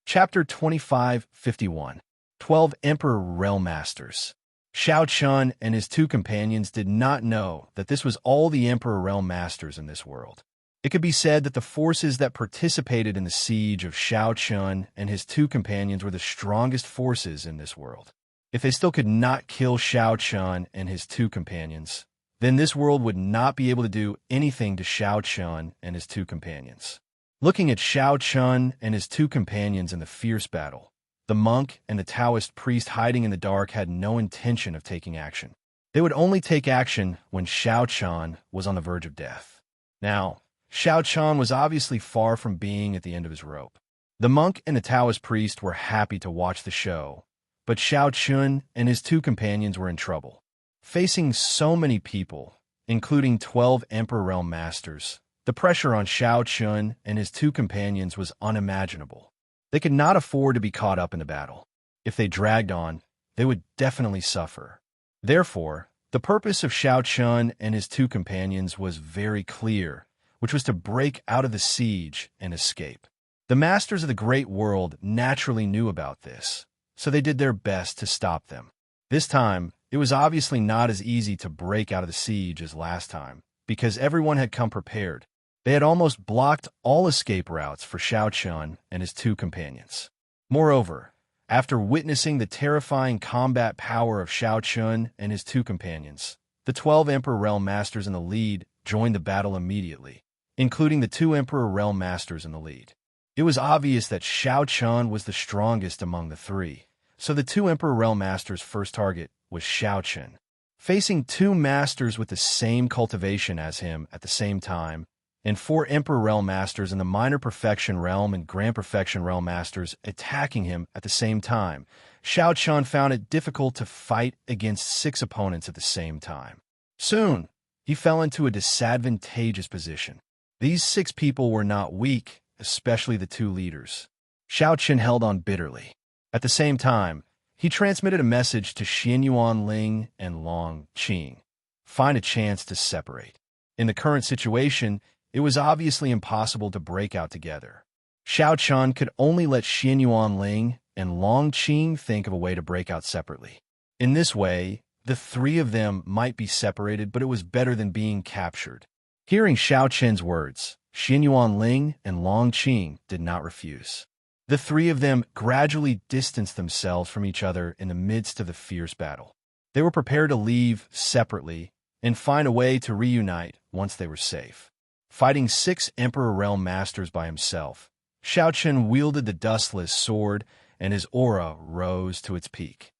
Chapter 2551. 12 Emperor Realm Masters. Xiao Chun and his two companions did not know that this was all the Emperor Realm Masters in this world. It could be said that the forces that participated in the siege of Xiao Chun and his two companions were the strongest forces in this world. If they still could not kill Xiao Chun and his two companions, then this world would not be able to do anything to Xiao Chun and his two companions. Looking at Xiao Chun and his two companions in the fierce battle, the monk and the Taoist priest hiding in the dark had no intention of taking action. They would only take action when Xiao Chun was on the verge of death. Now, Xiao Chun was obviously far from being at the end of his rope. The monk and the Taoist priest were happy to watch the show, but Xiao Chun and his two companions were in trouble. Facing so many people, including 12 Emperor Realm Masters, the pressure on Xiao Chun and his two companions was unimaginable. They could not afford to be caught up in the battle. If they dragged on, they would definitely suffer. Therefore, the purpose of Xiao Chun and his two companions was very clear, which was to break out of the siege and escape. The masters of the great world naturally knew about this, so they did their best to stop them. This time, it was obviously not as easy to break out of the siege as last time, because everyone had come prepared. They had almost blocked all escape routes for Xiao Chun and his two companions. Moreover, after witnessing the terrifying combat power of Xiao Chun and his two companions, the 12 Emperor Realm Masters in the lead joined the battle immediately, including the 2 Emperor Realm Masters in the lead. It was obvious that Xiao Chun was the strongest among the three, so the 2 Emperor Realm Masters' first target was Xiao Chun. Facing 2 masters with the same cultivation as him at the same time, and 4 Emperor Realm Masters in the Minor Perfection Realm and Grand Perfection Realm Masters attacking him at the same time, Xiao Chun found it difficult to fight against 6 opponents at the same time. Soon, he fell into a disadvantageous position. These 6 people were not weak, especially the 2 leaders. Xiao Chun held on bitterly. At the same time, he transmitted a message to Xianyuan Ling and Long Qing. Find a chance to separate. In the current situation, it was obviously impossible to break out together. Xiao Chun could only let Xianyuan Ling and Long Qing think of a way to break out separately. In this way, the 3 of them might be separated, but it was better than being captured. Hearing Xiao Chun's words, Xianyuan Ling and Long Qing did not refuse. The 3 of them gradually distanced themselves from each other in the midst of the fierce battle. They were prepared to leave separately and find a way to reunite once they were safe. Fighting 6 Emperor Realm Masters by himself, Xiao Chun wielded the dustless sword, and his aura rose to its peak.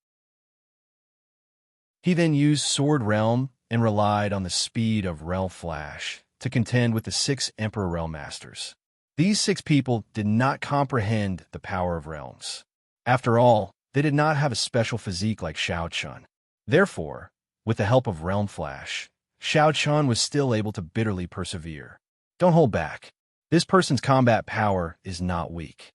He then used Sword Realm and relied on the speed of Realm Flash to contend with the 6 Emperor Realm Masters. These 6 people did not comprehend the power of realms. After all, they did not have a special physique like Xiao Chun. Therefore, with the help of Realm Flash, Xiao Chun was still able to bitterly persevere. Don't hold back. This person's combat power is not weak.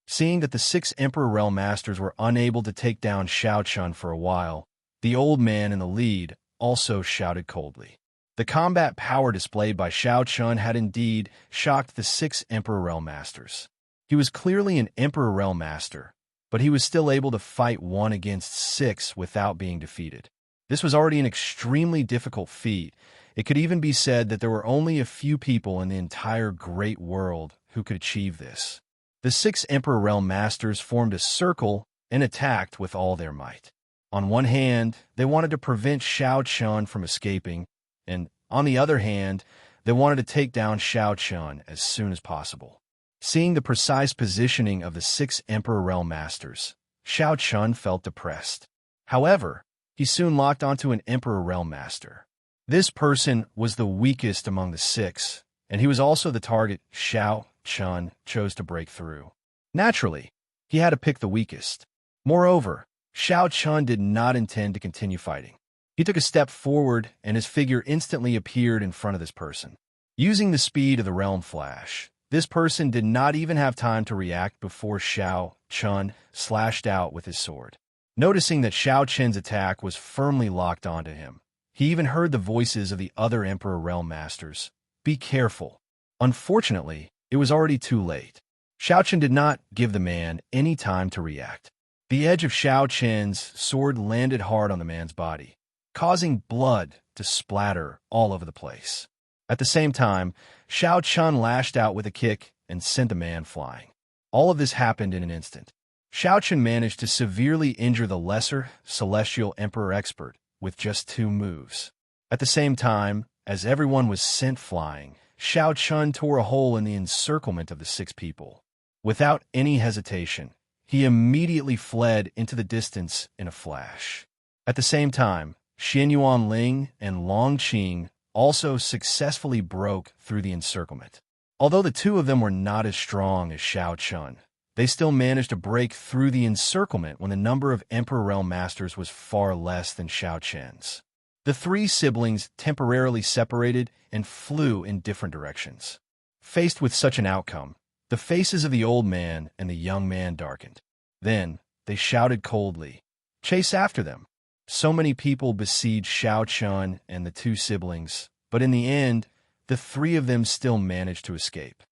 Seeing that the 6 Emperor Realm Masters were unable to take down Xiao Chun for a while, the old man in the lead also shouted coldly. The combat power displayed by Xiao Chun had indeed shocked the 6 Emperor Realm Masters. He was clearly an Emperor Realm Master, but he was still able to fight 1 against 6 without being defeated. This was already an extremely difficult feat. It could even be said that there were only a few people in the entire great world who could achieve this. The 6 Emperor Realm Masters formed a circle and attacked with all their might. On one hand, they wanted to prevent Xiao Chun from escaping, and on the other hand, they wanted to take down Xiao Chun as soon as possible. Seeing the precise positioning of the 6 Emperor Realm Masters, Xiao Chun felt depressed. However, he soon locked onto an Emperor Realm Master. This person was the weakest among the 6, and he was also the target Xiao Chun chose to break through. Naturally, He had to pick the weakest. Moreover, Xiao Chun did not intend to continue fighting. He took a step forward, and his figure instantly appeared in front of this person. Using the speed of the realm flash, this person did not even have time to react before Xiao Chun slashed out with his sword. Noticing that Xiao Chun's attack was firmly locked onto him, he even heard the voices of the other Emperor Realm Masters. Be careful. Unfortunately, it was already too late. Xiao Chun did not give the man any time to react. The edge of Xiao Chun's sword landed hard on the man's body, causing blood to splatter all over the place. At the same time, Xiao Chun lashed out with a kick and sent the man flying. All of this happened in an instant. Xiao Chun managed to severely injure the lesser celestial emperor expert with just 2 moves. At the same time, as everyone was sent flying, Xiao Chun tore a hole in the encirclement of the 6 people. Without any hesitation, he immediately fled into the distance in a flash. At the same time, Xian Yuan Ling and Long Qing also successfully broke through the encirclement. Although the 2 of them were not as strong as Xiao Chun, they still managed to break through the encirclement when the number of Emperor Realm Masters was far less than Xiao Chun's. The 3 siblings temporarily separated and flew in different directions. Faced with such an outcome, the faces of the old man and the young man darkened. Then, they shouted coldly, "Chase after them!" So many people besieged Xiao Chun and the 2 siblings, but in the end, the 3 of them still managed to escape.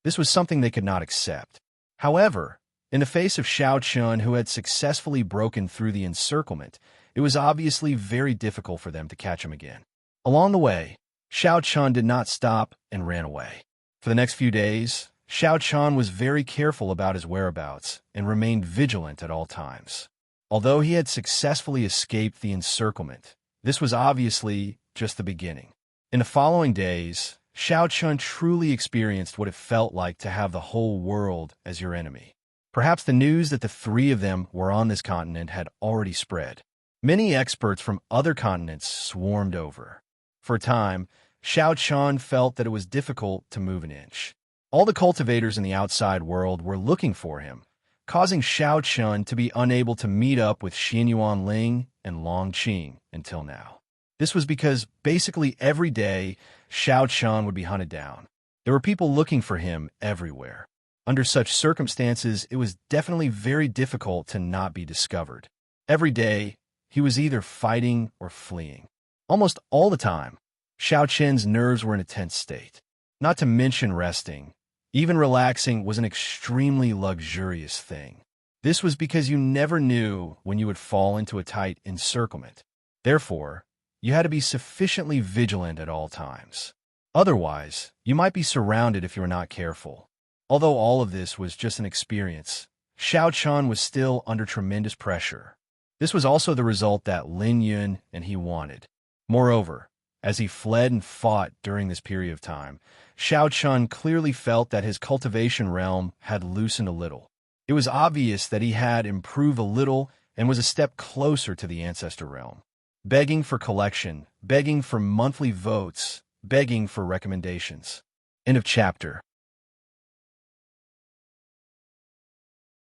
This was something they could not accept. However, in the face of Xiao Chun, who had successfully broken through the encirclement, it was obviously very difficult for them to catch him again. Along the way, Xiao Chun did not stop and ran away. For the next few days, Xiao Chun was very careful about his whereabouts and remained vigilant at all times. Although he had successfully escaped the encirclement, this was obviously just the beginning. In the following days, Xiao Chun truly experienced what it felt like to have the whole world as your enemy. Perhaps the news that the 3 of them were on this continent had already spread. Many experts from other continents swarmed over. For a time, Xiao Chun felt that it was difficult to move an inch. All the cultivators in the outside world were looking for him, causing Xiao Chun to be unable to meet up with Xian Yuan Ling and Long Qing until now. This was because basically every day, Xiao Chun would be hunted down. There were people looking for him everywhere. Under such circumstances, it was definitely very difficult to not be discovered. Every day, he was either fighting or fleeing. Almost all the time, Xiao Chun's nerves were in a tense state. Not to mention resting. Even relaxing was an extremely luxurious thing. This was because you never knew when you would fall into a tight encirclement. Therefore, you had to be sufficiently vigilant at all times. Otherwise, you might be surrounded if you were not careful. Although all of this was just an experience, Xiao Chun was still under tremendous pressure. This was also the result that Lin Yun and he wanted. Moreover, as he fled and fought during this period of time, Xiao Chun clearly felt that his cultivation realm had loosened a little. It was obvious that he had improved a little and was a step closer to the ancestor realm. Begging for collection, begging for monthly votes, begging for recommendations. End of chapter.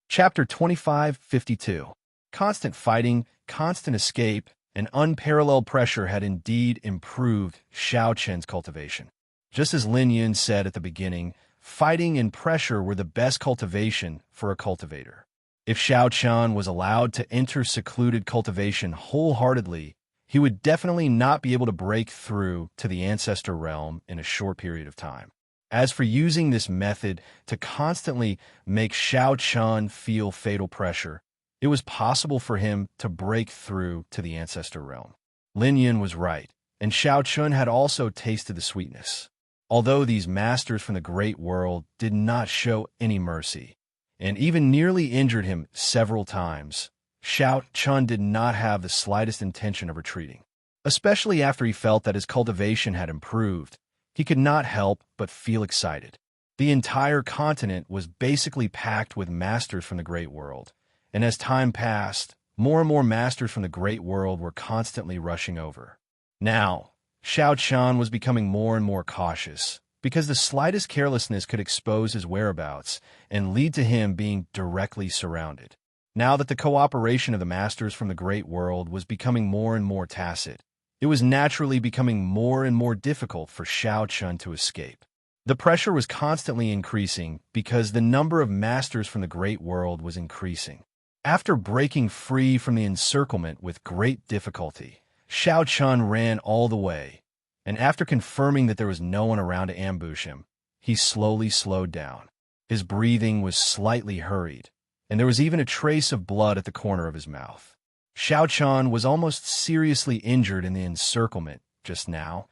Chapter 2552. Constant fighting, constant escape, and unparalleled pressure had indeed improved Xiao Chun's cultivation. Just as Lin Yun said at the beginning, fighting and pressure were the best cultivation for a cultivator. If Xiao Chun was allowed to enter secluded cultivation wholeheartedly, he would definitely not be able to break through to the ancestor realm in a short period of time. As for using this method to constantly make Xiao Chun feel fatal pressure, it was possible for him to break through to the ancestor realm. Lin Yun was right, and Xiao Chun had also tasted the sweetness. Although these masters from the great world did not show any mercy, and even nearly injured him several times, Xiao Chun did not have the slightest intention of retreating. Especially after he felt that his cultivation had improved, he could not help but feel excited. The entire continent was basically packed with masters from the great world, and as time passed, more and more masters from the great world were constantly rushing over. Now, Xiao Chun was becoming more and more cautious, because the slightest carelessness could expose his whereabouts and lead to him being directly surrounded. Now that the cooperation of the masters from the great world was becoming more and more tacit, it was naturally becoming more and more difficult for Shao Chun to escape. The pressure was constantly increasing because the number of masters from the great world was increasing. After breaking free from the encirclement with great difficulty, Shao Chun ran all the way, and after confirming that there was no one around to ambush him, he slowly slowed down. His breathing was slightly hurried, and there was even a trace of blood at the corner of his mouth. Shao Chun was almost seriously injured in the encirclement just now,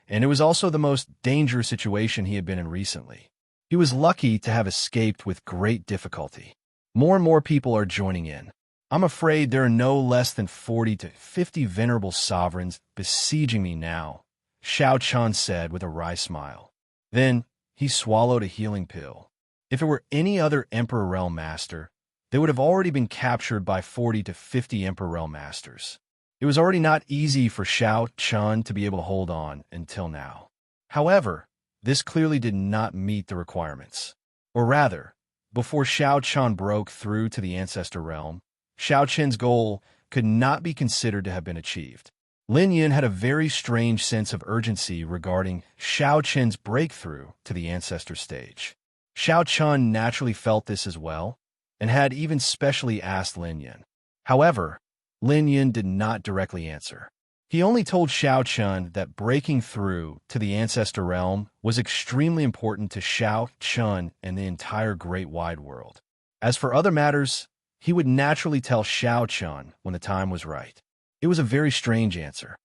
and it was also the most dangerous situation he had been in recently. He was lucky to have escaped with great difficulty. More and more people are joining in. I'm afraid there are no less than 40 to 50 venerable sovereigns besieging me now, Shao Chun said with a wry smile. Then he swallowed a healing pill. If it were any other Emperor Realm Master, they would have already been captured by 40 to 50 Emperor Realm Masters. It was already not easy for Shao Chun to be able to hold on until now. However, this clearly did not meet the requirements. Or rather, before Shao Chun broke through to the Ancestor Realm, Shao Chun's goal could not be considered to have been achieved. Lin Yun had a very strange sense of urgency regarding Shao Chun's breakthrough to the Ancestor stage. Shao Chun naturally felt this as well, and had even specially asked Lin Yun. However, Lin Yun did not directly answer. He only told Shao Chun that breaking through to the Ancestor Realm was extremely important to Shao Chun and the entire great wide world. As for other matters, he would naturally tell Shao Chun when the time was right. It was a very strange answer.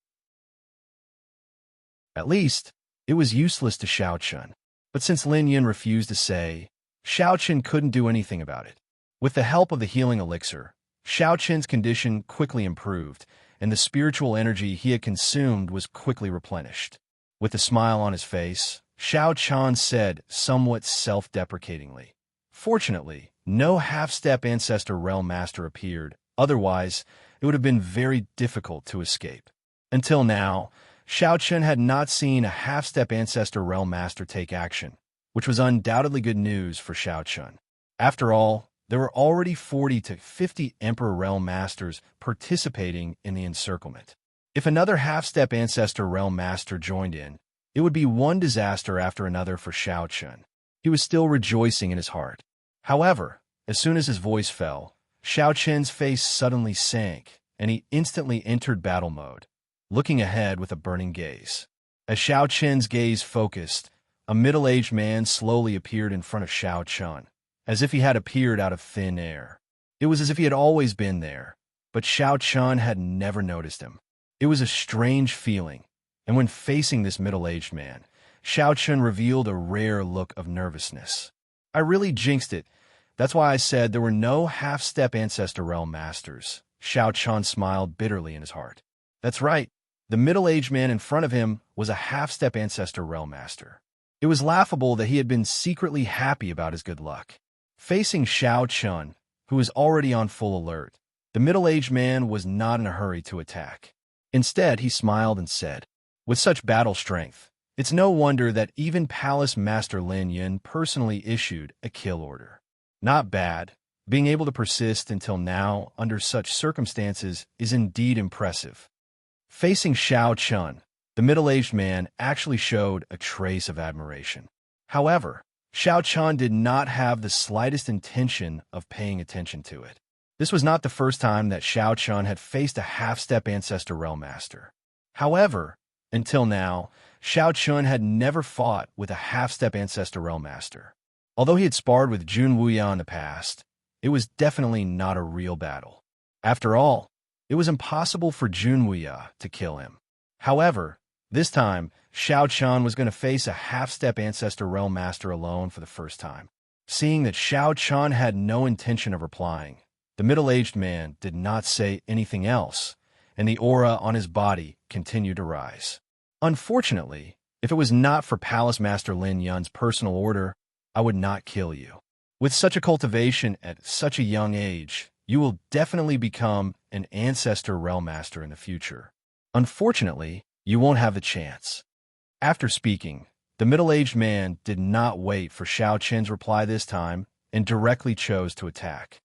At least, it was useless to Shao Chun. But since Lin Yun refused to say, Shao Chun couldn't do anything about it. With the help of the healing elixir, Shao Chun's condition quickly improved, and the spiritual energy he had consumed was quickly replenished. With a smile on his face, Shao Chun said somewhat self-deprecatingly, "Fortunately, no half-step Ancestor Realm Master appeared, otherwise it would have been very difficult to escape." Until now, Shao Chun had not seen a half-step Ancestor Realm Master take action, which was undoubtedly good news for Shao Chun. After all, there were already 40 to 50 Emperor Realm Masters participating in the encirclement. If another half-step Ancestor Realm Master joined in, it would be one disaster after another for Shao Chun. He was still rejoicing in his heart. However, as soon as his voice fell, Shao Chun's face suddenly sank, and he instantly entered battle mode, looking ahead with a burning gaze. As Shao Chun's gaze focused, a middle-aged man slowly appeared in front of Shao Chun, as if he had appeared out of thin air. It was as if he had always been there, but Shao Chun had never noticed him. It was a strange feeling, and when facing this middle-aged man, Shao Chun revealed a rare look of nervousness. "I really jinxed it. That's why I said there were no half-step Ancestor Realm Masters." Shao Chun smiled bitterly in his heart. That's right. The middle-aged man in front of him was a half-step Ancestor Realm Master. It was laughable that he had been secretly happy about his good luck. Facing Shao Chun, who was already on full alert, the middle-aged man was not in a hurry to attack. Instead, he smiled and said, "With such battle strength, it's no wonder that even Palace Master Lin Yun personally issued a kill order. Not bad. Being able to persist until now under such circumstances is indeed impressive." Facing Shao Chun, the middle-aged man actually showed a trace of admiration. However, Shao Chun did not have the slightest intention of paying attention to it. This was not the first time that Shao Chun had faced a half-step Ancestor Realm Master. However, until now, Shao Chun had never fought with a half-step Ancestor Realm Master. Although he had sparred with Jun Wuya in the past, it was definitely not a real battle. After all, it was impossible for Jun Wuya to kill him. However, this time, Shao Chun was going to face a half-step Ancestor Realm Master alone for the first time. Seeing that Shao Chun had no intention of replying, the middle-aged man did not say anything else, and the aura on his body continued to rise. "Unfortunately, if it was not for Palace Master Lin Yun's personal order, I would not kill you. With such a cultivation at such a young age, you will definitely become an Ancestor Realm Master in the future. Unfortunately, you won't have the chance." After speaking, The middle-aged man did not wait for Xiao Qin's reply this time and directly chose to attack.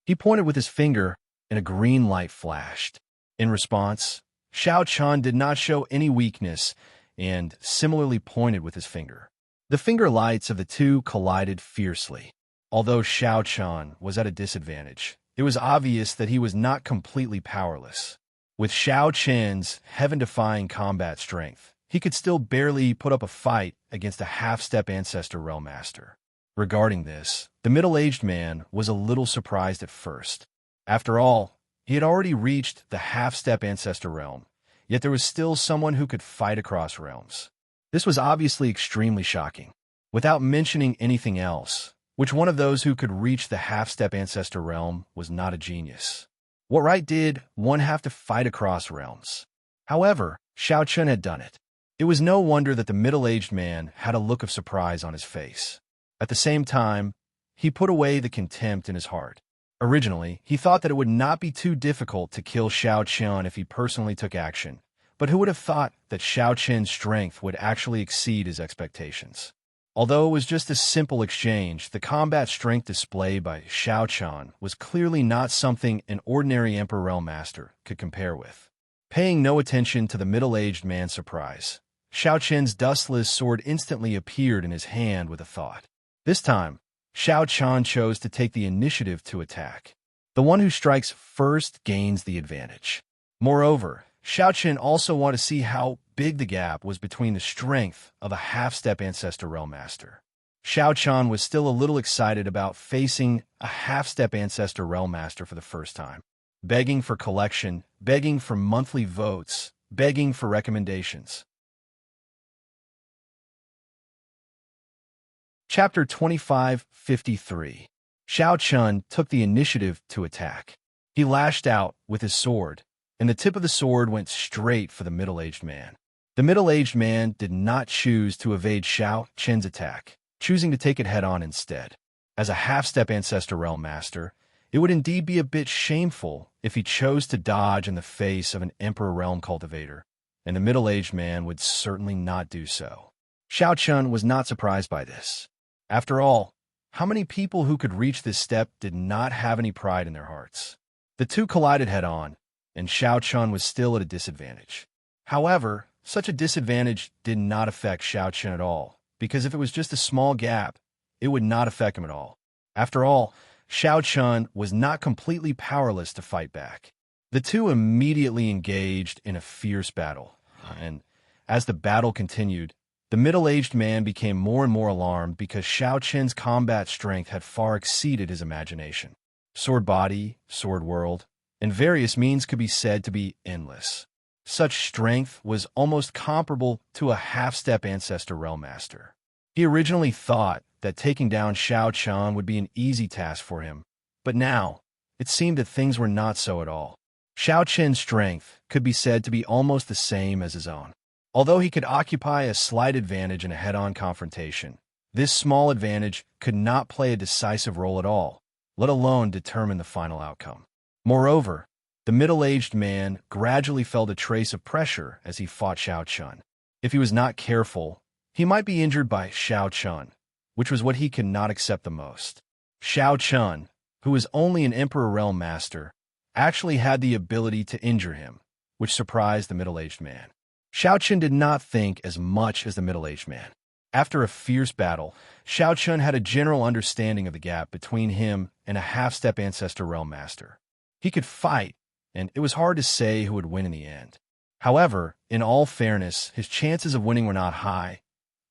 He pointed with his finger, and a green light flashed. In response, Xiao Qian did not show any weakness and similarly pointed with his finger. The finger lights of the two collided fiercely. Although Xiao Qian was at a disadvantage, it was obvious that he was not completely powerless. With Xiao Qin's heaven-defying combat strength, he could still barely put up a fight against a half-step Ancestor Realm Master. Regarding this, the middle-aged man was a little surprised at first. After all, he had already reached the half-step Ancestor Realm, yet there was still someone who could fight across realms. This was obviously extremely shocking. Without mentioning anything else, which one of those who could reach the half-step Ancestor Realm was not a genius? What right did one have to fight across realms? However, Xiao Qin had done it. It was no wonder that the middle-aged man had a look of surprise on his face. At the same time, he put away the contempt in his heart. Originally, he thought that it would not be too difficult to kill Xiao Qin if he personally took action, but who would have thought that Xiao Qin's strength would actually exceed his expectations? Although it was just a simple exchange, the combat strength displayed by Xiao Qin was clearly not something an ordinary Emperor Realm Master could compare with. Paying no attention to the middle-aged man's surprise, Xiao Qin's dustless sword instantly appeared in his hand with a thought. This time, Xiao Qin chose to take the initiative to attack. The one who strikes first gains the advantage. Moreover, Xiao Qin also wanted to see how big the gap was between the strength of a half-step Ancestor Realm Master. Xiao Qin was still a little excited about facing a half-step Ancestor Realm Master for the first time. Begging for collection, begging for monthly votes, begging for recommendations. Chapter 2553. Xiao Qin took the initiative to attack. He lashed out with his sword, and the tip of the sword went straight for the middle-aged man. The middle-aged man did not choose to evade Xiao Qin's attack, choosing to take it head-on instead. As a half-step Ancestor Realm Master, it would indeed be a bit shameful if he chose to dodge in the face of an Emperor Realm Cultivator, and the middle-aged man would certainly not do so. Xiao Qin was not surprised by this. After all, how many people who could reach this step did not have any pride in their hearts? The two collided head-on, and Xiao Qin was still at a disadvantage. However, such a disadvantage did not affect Xiao Qin at all, because if it was just a small gap, it would not affect him at all. After all, Xiao Qin was not completely powerless to fight back. The two immediately engaged in a fierce battle, and as the battle continued, the middle-aged man became more and more alarmed because Xiao Qin's combat strength had far exceeded his imagination. Sword body, sword world, and various means could be said to be endless. Such strength was almost comparable to a half-step Ancestor Realm Master. He originally thought that taking down Xiao Qin would be an easy task for him, but now it seemed that things were not so at all. Xiao Qin's strength could be said to be almost the same as his own. Although he could occupy a slight advantage in a head-on confrontation, this small advantage could not play a decisive role at all, let alone determine the final outcome. Moreover, the middle-aged man gradually felt a trace of pressure as he fought Xiao Qin. If he was not careful, he might be injured by Xiao Qin, which was what he could not accept the most. Xiao Qin, who was only an Emperor Realm Master, actually had the ability to injure him, which surprised the middle-aged man. Xiao Qin did not think as much as the middle-aged man. After a fierce battle, Xiao Qin had a general understanding of the gap between him and a half-step Ancestor Realm Master. He could fight, and it was hard to say who would win in the end. However, in all fairness, his chances of winning were not high,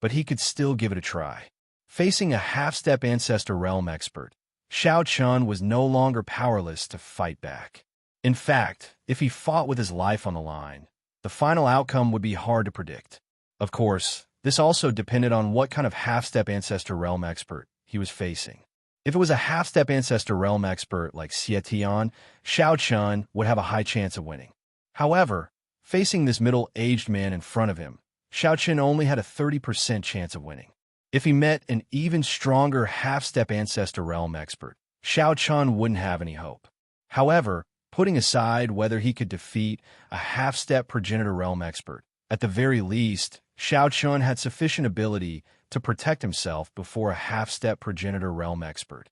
but he could still give it a try. Facing a half-step Ancestor Realm expert, Xiao Qin was no longer powerless to fight back. In fact, if he fought with his life on the line, the final outcome would be hard to predict. Of course, this also depended on what kind of half-step Ancestor Realm expert he was facing. If it was a half-step Ancestor Realm expert like Xie Tian, Xiao Qin would have a high chance of winning. However, facing this middle-aged man in front of him, Xiao Qin only had a 30% chance of winning. If he met an even stronger half-step Ancestor Realm expert, Xiao Qin wouldn't have any hope. However, putting aside whether he could defeat a half-step Progenitor Realm expert, at the very least, Shao Chun had sufficient ability to protect himself before a half-step progenitor realm expert.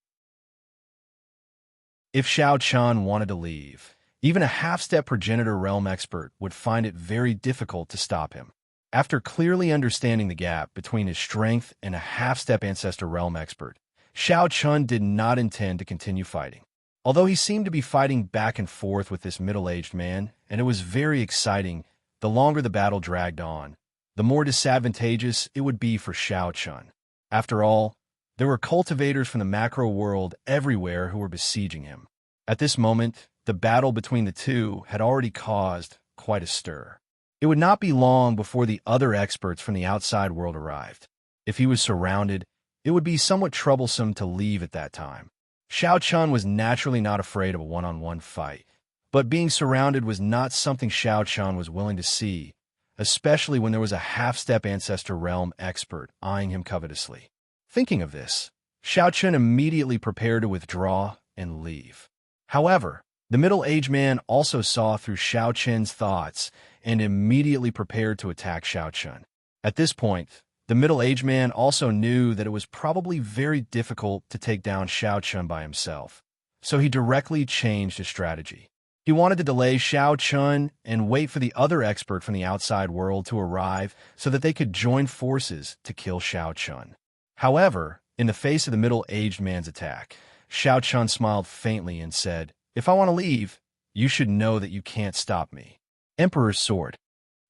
If Shao Chun wanted to leave, even a half-step progenitor realm expert would find it very difficult to stop him. After clearly understanding the gap between his strength and a half-step ancestor realm expert, Shao Chun did not intend to continue fighting. Although he seemed to be fighting back and forth with this middle-aged man, and it was very exciting, the longer the battle dragged on, the more disadvantageous it would be for Shao Chun. After all, there were cultivators from the macro world everywhere who were besieging him. At this moment, the battle between the two had already caused quite a stir. It would not be long before the other experts from the outside world arrived. If he was surrounded, it would be somewhat troublesome to leave at that time. Shao Chun was naturally not afraid of a one-on-one fight, but being surrounded was not something Shao Chun was willing to see, especially when there was a half-step ancestor realm expert eyeing him covetously. Thinking of this, Shao Chun immediately prepared to withdraw and leave. However, the middle-aged man also saw through Shao Chun's thoughts and immediately prepared to attack Shao Chun. At this point, the middle-aged man also knew that it was probably very difficult to take down Shao Chun by himself, so he directly changed his strategy. He wanted to delay Shao Chun and wait for the other expert from the outside world to arrive so that they could join forces to kill Shao Chun. However, in the face of the middle-aged man's attack, Shao Chun smiled faintly and said, "If I want to leave, you should know that you can't stop me." Emperor's Sword.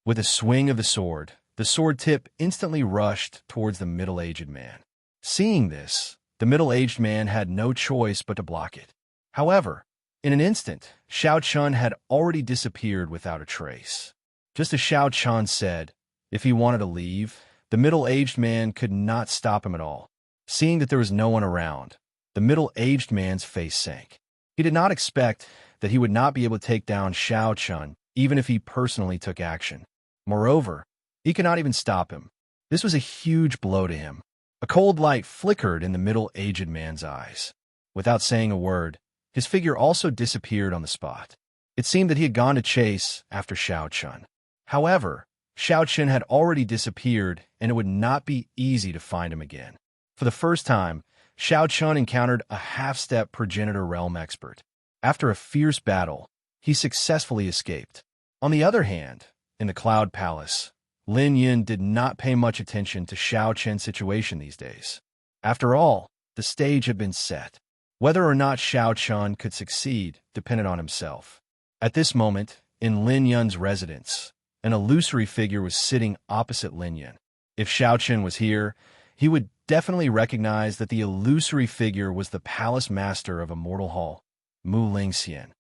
With a swing of the sword tip instantly rushed towards the middle-aged man. Seeing this, the middle-aged man had no choice but to block it. However, in an instant, Shao Chun had already disappeared without a trace. Just as Shao Chun said, if he wanted to leave, the middle-aged man could not stop him at all. Seeing that there was no one around, the middle-aged man's face sank. He did not expect that he would not be able to take down Shao Chun, even if he personally took action. Moreover, he could not even stop him. This was a huge blow to him. A cold light flickered in the middle-aged man's eyes. Without saying a word, his figure also disappeared on the spot. It seemed that he had gone to chase after Shao Chun. However, Shao Chun had already disappeared, and it would not be easy to find him again. For the first time, Shao Chun encountered a half-step progenitor realm expert. After a fierce battle, he successfully escaped. On the other hand, in the Cloud Palace, Lin Yun did not pay much attention to Shao Chun's situation these days. After all, the stage had been set. Whether or not Shao Chun could succeed depended on himself. At this moment, in Lin Yun's residence, an illusory figure was sitting opposite Lin Yun. If Shao Chun was here, he would definitely recognize that the illusory figure was the palace master of Immortal Hall, Mu Lingxian.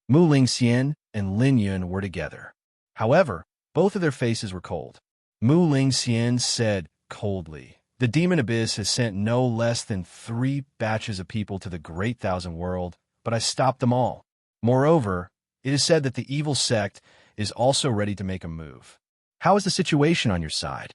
Mu Lingxian and Lin Yun were together. However, both of their faces were cold. Mu Lingxian said coldly, "The Demon Abyss has sent no less than 3 batches of people to the Great Thousand World, but I stopped them all. Moreover, it is said that the evil sect is also ready to make a move. How is the situation on your side?"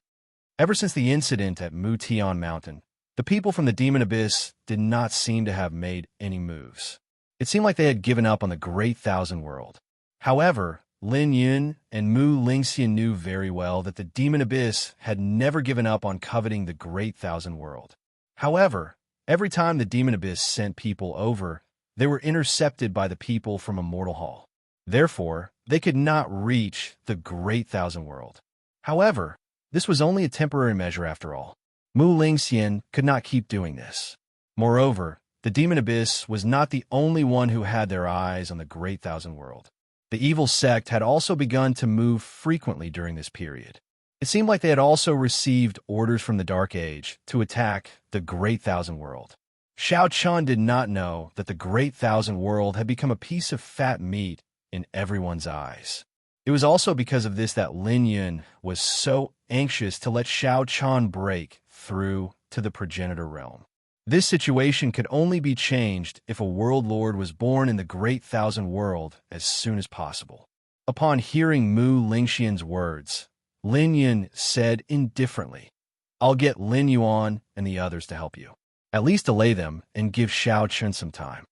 Ever since the incident at Mu Tian Mountain, the people from the Demon Abyss did not seem to have made any moves. It seemed like they had given up on the Great Thousand World. However, Lin Yun and Mu Lingxian knew very well that the Demon Abyss had never given up on coveting the Great Thousand World. However, every time the Demon Abyss sent people over, they were intercepted by the people from Immortal Hall. Therefore, they could not reach the Great Thousand World. However, this was only a temporary measure after all. Mu Lingxian could not keep doing this. Moreover, the Demon Abyss was not the only one who had their eyes on the Great Thousand World. The evil sect had also begun to move frequently during this period. It seemed like they had also received orders from the Dark Age to attack the Great Thousand World. Shao Chun did not know that the Great Thousand World had become a piece of fat meat in everyone's eyes. It was also because of this that Lin Yun was so anxious to let Shao Chun break through to the progenitor realm. This situation could only be changed if a world lord was born in the Great Thousand World as soon as possible. Upon hearing Mu Lingxian's words, Lin Yun said indifferently, "I'll get Lin Yuan and the others to help you. At least delay them and give Shao Chun some time."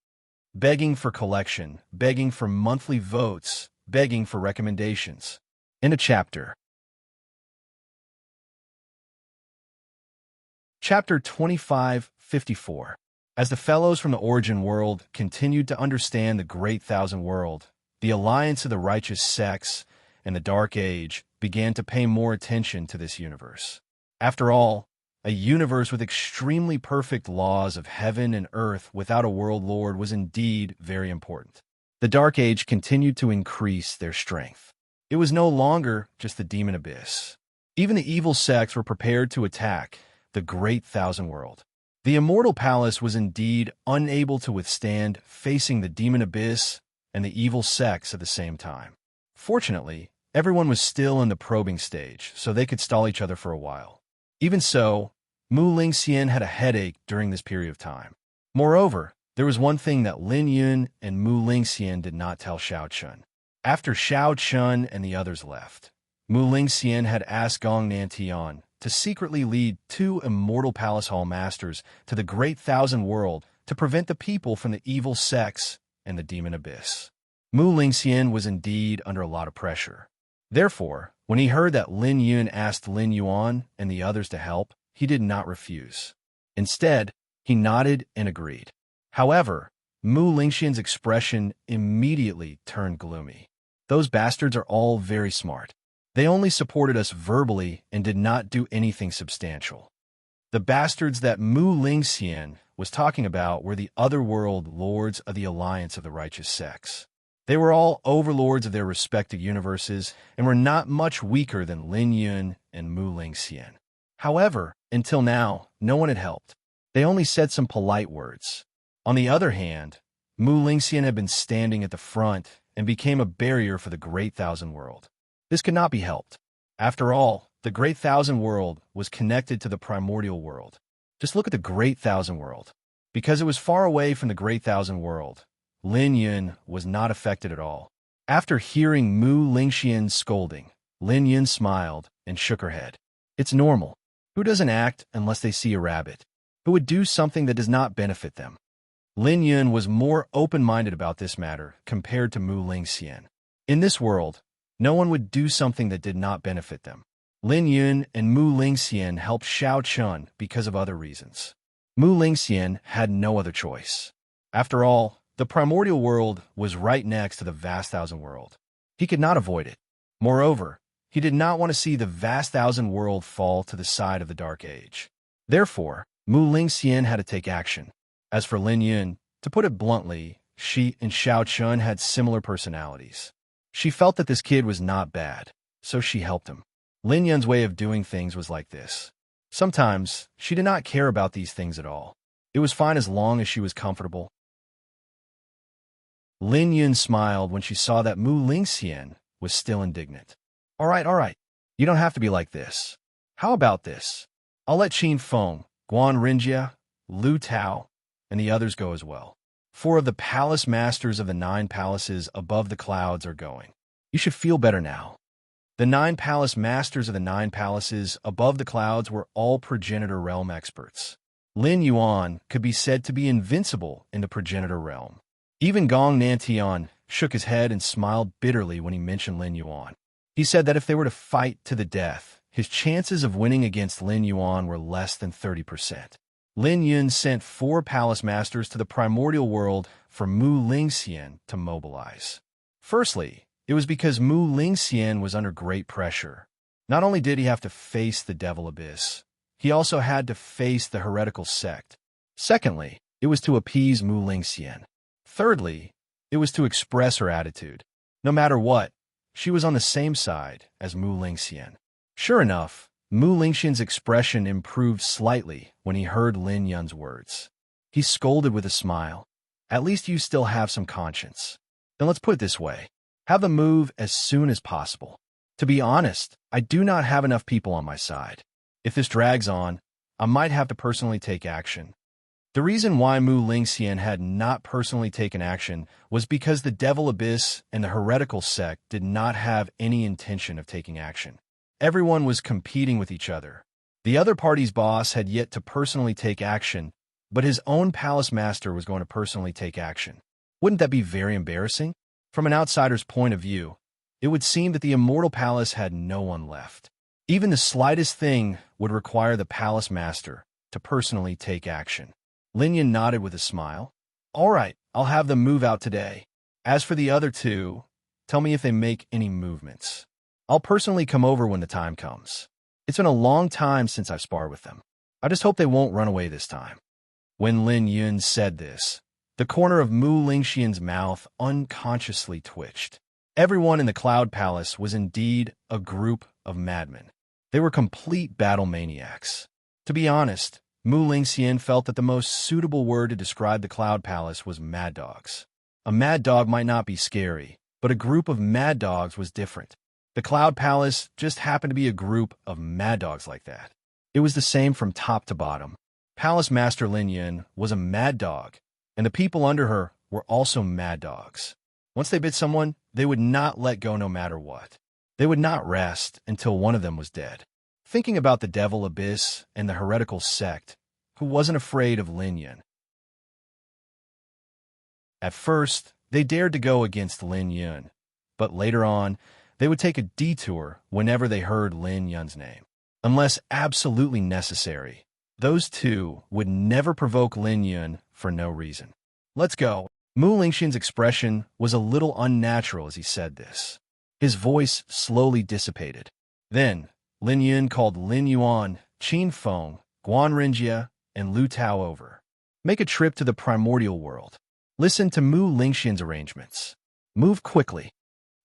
Begging for collection, begging for monthly votes, begging for recommendations. In a chapter. Chapter 2554. As the fellows from the origin world continued to understand the Great Thousand World, the alliance of the righteous sects and the Dark Age began to pay more attention to this universe. After all, a universe with extremely perfect laws of heaven and earth without a world lord was indeed very important. The Dark Age continued to increase their strength. It was no longer just the demon abyss. Even the evil sects were prepared to attack the Great Thousand World. The Immortal Palace was indeed unable to withstand facing the demon abyss and the evil sects at the same time. Fortunately, everyone was still in the probing stage, so they could stall each other for a while. Even so, Mu Lingxian had a headache during this period of time. Moreover, there was one thing that Lin Yun and Mu Lingxian did not tell Xiao Chun. After Xiao Chun and the others left, Mu Lingxian had asked Gong Nantian to secretly lead 2 Immortal Palace Hall Masters to the Great Thousand World to prevent the people from the evil sects and the demon abyss. Mu Lingxian was indeed under a lot of pressure. Therefore, when he heard that Lin Yun asked Lin Yuan and the others to help, he did not refuse. Instead, he nodded and agreed. However, Mu Lingxian's expression immediately turned gloomy. Those bastards are all very smart. They only supported us verbally and did not do anything substantial. The bastards that Mu Lingxian was talking about were the otherworld lords of the Alliance of the Righteous Sects. They were all overlords of their respective universes and were not much weaker than Lin Yun and Mu Lingxian. However, until now, no one had helped. They only said some polite words. On the other hand, Mu Lingxian had been standing at the front and became a barrier for the Great Thousand World. This could not be helped. After all, the Great Thousand World was connected to the primordial world. Just look at the Great Thousand World. Because it was far away from the Great Thousand World, Lin Yun was not affected at all. After hearing Mu Lingxian's scolding, Lin Yun smiled and shook her head. It's normal. Who doesn't act unless they see a rabbit? Who would do something that does not benefit them? Lin Yun was more open-minded about this matter compared to Mu Lingxian. In this world, no one would do something that did not benefit them. Lin Yun and Mu Lingxian helped Xiao Chun because of other reasons. Mu Lingxian had no other choice. After all, the primordial world was right next to the vast thousand world. He could not avoid it. Moreover, he did not want to see the vast thousand world fall to the side of the Dark Age. Therefore, Mu Lingxian had to take action. As for Lin Yun, to put it bluntly, she and Xiao Chun had similar personalities. She felt that this kid was not bad, so she helped him. Lin Yun's way of doing things was like this. Sometimes, she did not care about these things at all. It was fine as long as she was comfortable. Lin Yun smiled when she saw that Mu Lingxian was still indignant. All right. You don't have to be like this. How about this? I'll let Qin Feng, Guan Rinjia, Lu Tao, and the others go as well. 4 of the palace masters of the 9 palaces above the clouds are going. You should feel better now. The 9 palace masters of the 9 palaces above the clouds were all progenitor realm experts. Lin Yuan could be said to be invincible in the progenitor realm. Even Gong Nantian shook his head and smiled bitterly when he mentioned Lin Yuan. He said that if they were to fight to the death, his chances of winning against Lin Yuan were less than 30%. Lin Yun sent 4 palace masters to the primordial world for Mu Lingxian to mobilize. Firstly, it was because Mu Lingxian was under great pressure. Not only did he have to face the devil abyss, he also had to face the heretical sect. Secondly, it was to appease Mu Lingxian. Thirdly, it was to express her attitude. No matter what, she was on the same side as Mu Lingxian. Sure enough, Mu Lingxian's expression improved slightly when he heard Lin Yun's words. He scolded with a smile. At least you still have some conscience. Then let's put it this way. Have them move as soon as possible. To be honest, I do not have enough people on my side. If this drags on, I might have to personally take action. The reason why Mu Lingxian had not personally taken action was because the Devil Abyss and the heretical sect did not have any intention of taking action. Everyone was competing with each other. The other party's boss had yet to personally take action, but his own palace master was going to personally take action. Wouldn't that be very embarrassing? From an outsider's point of view, it would seem that the Immortal Palace had no one left. Even the slightest thing would require the palace master, to personally take action. Lin Yun nodded with a smile. All right, I'll have them move out today. As for the other two, tell me if they make any movements. I'll personally come over when the time comes. It's been a long time since I've sparred with them. I just hope they won't run away this time. When Lin Yun said this, the corner of Mu Lingxian's mouth unconsciously twitched. Everyone in the Cloud Palace was indeed a group of madmen. They were complete battle maniacs. To be honest, Mu Lingxian felt that the most suitable word to describe the Cloud Palace was mad dogs. A mad dog might not be scary, but a group of mad dogs was different. The Cloud Palace just happened to be a group of mad dogs like that. It was the same from top to bottom. Palace Master Lin Yun was a mad dog, and the people under her were also mad dogs. Once they bit someone, they would not let go no matter what. They would not rest until one of them was dead. Thinking about the Devil Abyss and the heretical sect, who wasn't afraid of Lin Yun. At first, they dared to go against Lin Yun, but later on, they would take a detour whenever they heard Lin Yun's name. Unless absolutely necessary, those two would never provoke Lin Yun for no reason. Let's go. Mu Lingxian's expression was a little unnatural as he said this. His voice slowly dissipated. Then, Lin Yun called Lin Yuan, Qin Feng, Guan Rinjia, and Lu Tao over. Make a trip to the primordial world. Listen to Mu Lingxian's arrangements. Move quickly.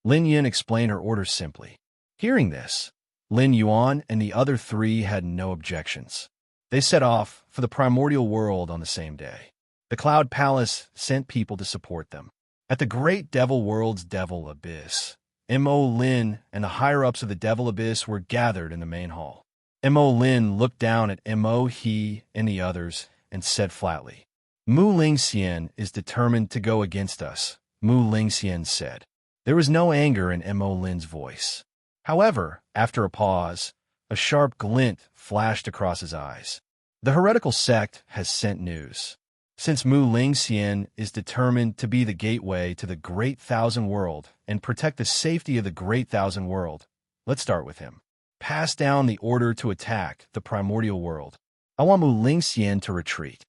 Lin Yun explained her orders simply. Hearing this, Lin Yuan and the other three had no objections. They set off for the primordial world on the same day. The Cloud Palace sent people to support them. At the Great Devil World's Devil Abyss, M.O. Lin and the higher-ups of the Devil Abyss were gathered in the main hall. M.O. Lin looked down at M.O. He and the others and said flatly, Mu Lingxian is determined to go against us, Mu Lingxian said. There was no anger in M.O. Lin's voice. However, after a pause, a sharp glint flashed across his eyes. The heretical sect has sent news. Since Mu Lingxian is determined to be the gateway to the Great Thousand World and protect the safety of the Great Thousand World, let's start with him. Pass down the order to attack the primordial world. I want Mu Lingxian to retreat.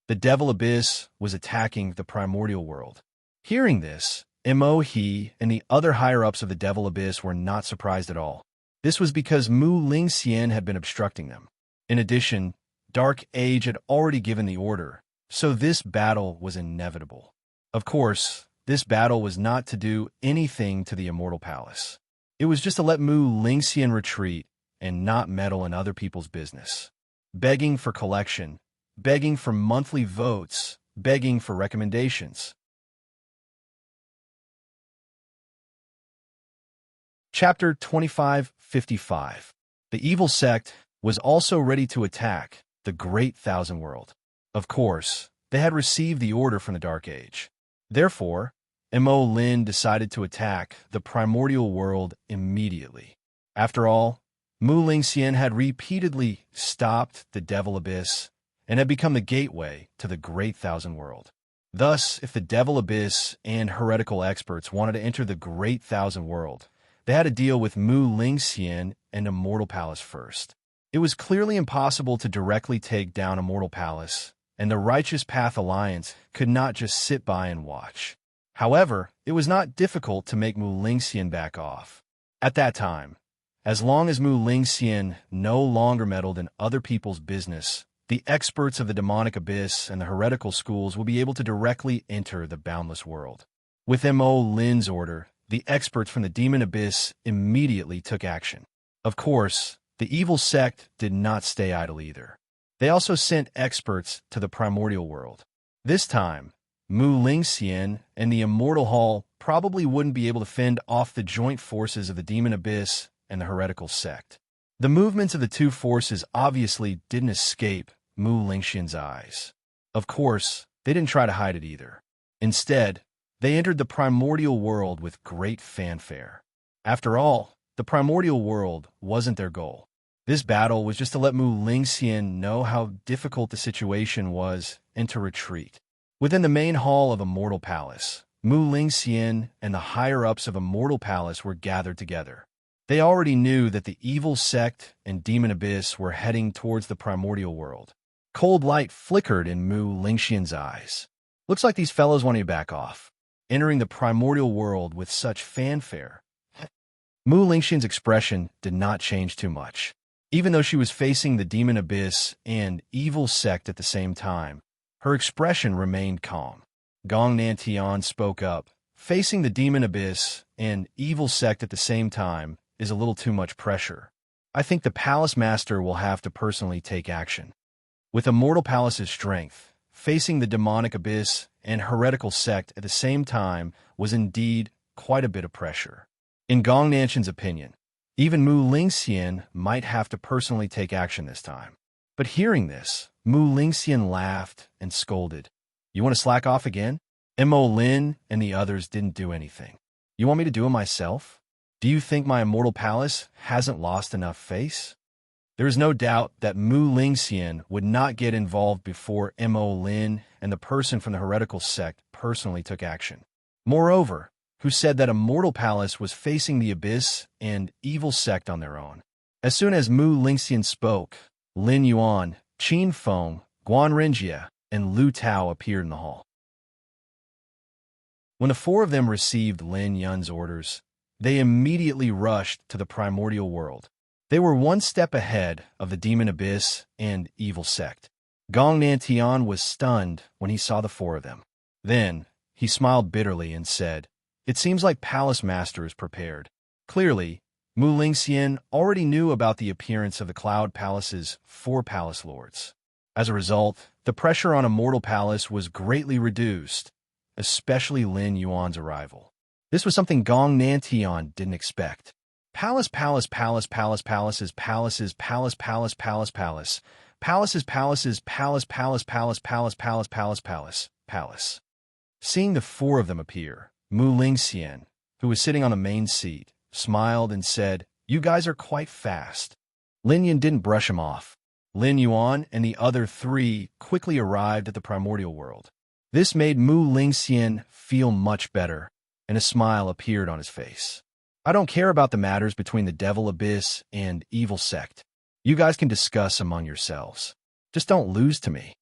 The Devil Abyss was attacking the primordial world. Hearing this, M.O. He and the other higher-ups of the Devil Abyss were not surprised at all. This was because Mu Lingxian had been obstructing them. In addition, Dark Age had already given the order, so this battle was inevitable. Of course, this battle was not to do anything to the Immortal Palace. It was just to let Mu Lingxian retreat and not meddle in other people's business. Begging for collection, begging for monthly votes, begging for recommendations. Chapter 2555. The evil sect was also ready to attack the Great Thousand World. Of course, they had received the order from the Dark Age. Therefore, M.O. Lin decided to attack the primordial world immediately. After all, Mu Lingxian had repeatedly stopped the Devil Abyss and had become the gateway to the Great Thousand World. Thus, if the Devil Abyss and heretical experts wanted to enter the Great Thousand World, they had to deal with Mu Lingxian and Immortal Palace first. It was clearly impossible to directly take down Immortal Palace, and the Righteous Path Alliance could not just sit by and watch. However, it was not difficult to make Mu Lingxian back off. At that time, as long as Mu Lingxian no longer meddled in other people's business, the experts of the Demonic Abyss and the heretical schools will be able to directly enter the boundless world. With M.O. Lin's order, the experts from the Demon Abyss immediately took action. Of course, the evil sect did not stay idle either. They also sent experts to the primordial world. This time, Mu Lingxian and the Immortal Hall probably wouldn't be able to fend off the joint forces of the Demon Abyss and the heretical sect. The movements of the two forces obviously didn't escape Mu Lingxian's eyes. Of course, they didn't try to hide it either. Instead, they entered the primordial world with great fanfare. After all, the primordial world wasn't their goal. This battle was just to let Mu Lingxian know how difficult the situation was and to retreat. Within the main hall of Immortal Palace, Mu Lingxian and the higher-ups of Immortal Palace were gathered together. They already knew that the evil sect and Demon Abyss were heading towards the primordial world. Cold light flickered in Mu Lingxian's eyes. Looks like these fellows want you back off. Entering the primordial world with such fanfare. Mu Lingxian's expression did not change too much. Even though she was facing the demon abyss and evil sect at the same time, her expression remained calm. Gong Nantian spoke up. Facing the demon abyss and evil sect at the same time is a little too much pressure. I think the palace master will have to personally take action. With Immortal Palace's strength, facing the demonic abyss and heretical sect at the same time was indeed quite a bit of pressure. In Gong Nantian's opinion, even Mu Lingxian might have to personally take action this time. But hearing this, Mu Lingxian laughed and scolded. You want to slack off again? Mo Lin and the others didn't do anything. You want me to do it myself? Do you think my Immortal Palace hasn't lost enough face? There is no doubt that Mu Lingxian would not get involved before Mo Lin and the person from the heretical sect personally took action. Moreover, who said that Immortal Palace was facing the abyss and evil sect on their own. As soon as Mu Lingxian spoke, Lin Yuan, Qin Feng, Guan Renjie, and Lu Tao appeared in the hall. When the four of them received Lin Yun's orders, they immediately rushed to the primordial world. They were one step ahead of the demon abyss and evil sect. Gong Nantian was stunned when he saw the four of them. Then, he smiled bitterly and said, It seems like Palace Master is prepared. Clearly, Mu Lingxian already knew about the appearance of the Cloud Palace's four palace lords. As a result, the pressure on Immortal Palace was greatly reduced, especially Lin Yuan's arrival. This was something Gong Nantian didn't expect. Palace, palace, palace, palace, palaces, palaces, palace, palace, palace, palace, palaces, palaces, palace, palace, palace, palace, palace, palace, palace, palace. Seeing the four of them appear, Mu Lingxian, who was sitting on the main seat, smiled and said, You guys are quite fast. Lin Yun didn't brush him off. Lin Yuan and the other three quickly arrived at the primordial world. This made Mu Lingxian feel much better, and a smile appeared on his face. I don't care about the matters between the Devil Abyss and Evil Sect. You guys can discuss among yourselves. Just don't lose to me.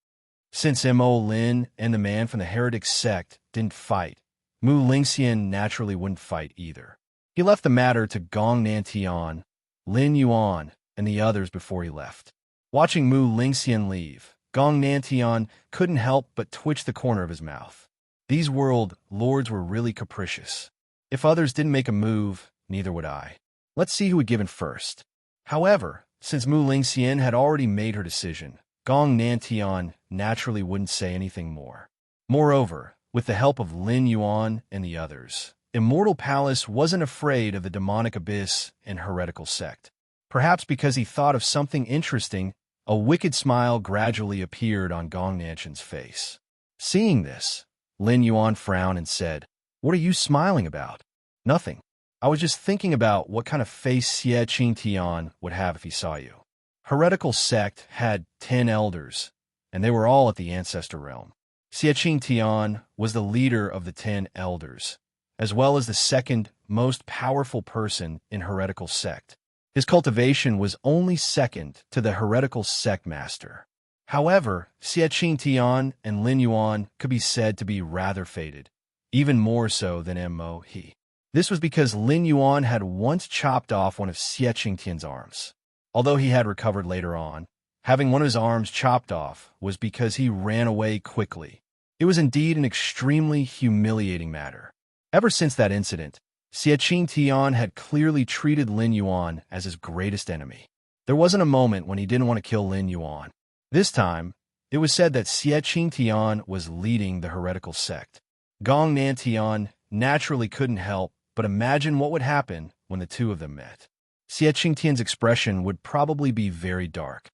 Since Mo Lin and the man from the Heretic Sect didn't fight, Mu Lingxian naturally wouldn't fight either. He left the matter to Gong Nantian, Lin Yuan, and the others before he left. Watching Mu Lingxian leave, Gong Nantian couldn't help but twitch the corner of his mouth. These world lords were really capricious. If others didn't make a move, neither would I. Let's see who would give in first. However, since Mu Lingxian had already made her decision, Gong Nantian naturally wouldn't say anything more. Moreover, with the help of Lin Yuan and the others, Immortal Palace wasn't afraid of the demonic abyss and heretical sect. Perhaps because he thought of something interesting, a wicked smile gradually appeared on Gong Nantian's face. Seeing this, Lin Yuan frowned and said, What are you smiling about? Nothing. I was just thinking about what kind of face Xie Qingtian would have if he saw you. Heretical sect had 10 elders, and they were all at the ancestor realm. Xie Qingtian was the leader of the 10 elders, as well as the second most powerful person in heretical sect. His cultivation was only second to the heretical sect master. However, Xie Qingtian and Lin Yuan could be said to be rather fated, even more so than Mo He. This was because Lin Yuan had once chopped off one of Xie Qingtian's arms. Although he had recovered later on, having one of his arms chopped off was because he ran away quickly. It was indeed an extremely humiliating matter. Ever since that incident, Xie Qingtian had clearly treated Lin Yuan as his greatest enemy. There wasn't a moment when he didn't want to kill Lin Yuan. This time, it was said that Xie Qingtian was leading the heretical sect. Gong Nantian naturally couldn't help but imagine what would happen when the two of them met. Xie Qingtian's expression would probably be very dark.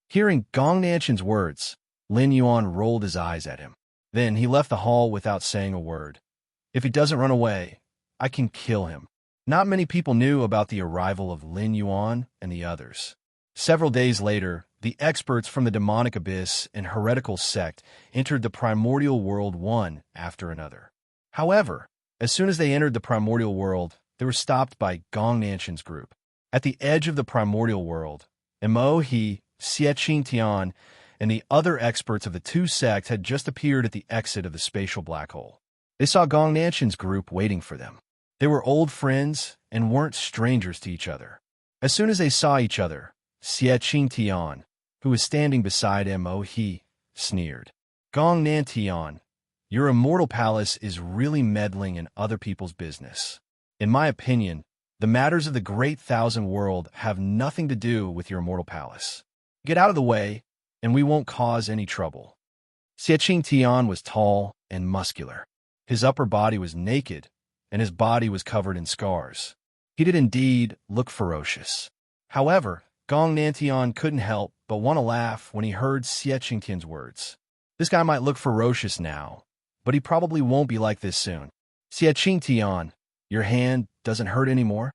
Hearing Gong Nantian's words, Lin Yuan rolled his eyes at him. Then he left the hall without saying a word. If he doesn't run away, I can kill him. Not many people knew about the arrival of Lin Yuan and the others. Several days later, the experts from the demonic abyss and heretical sect entered the primordial world one after another. However, as soon as they entered the primordial world, they were stopped by Gong Nantian's group. At the edge of the primordial world, Mo He Xie Tian, and the other experts of the two sects had just appeared at the exit of the spatial black hole. They saw Gong Nanshan's group waiting for them. They were old friends and weren't strangers to each other. As soon as they saw each other, Xie Tian, who was standing beside Mo, he sneered. Gong Nantian, your immortal palace is really meddling in other people's business. In my opinion, the matters of the great thousand world have nothing to do with your immortal palace. Get out of the way, and we won't cause any trouble. Xie Tian was tall and muscular. His upper body was naked, and his body was covered in scars. He did indeed look ferocious. However, Gong Nantian couldn't help but want to laugh when he heard Xie Tian's words. This guy might look ferocious now, but he probably won't be like this soon. Xie Tian, your hand doesn't hurt anymore?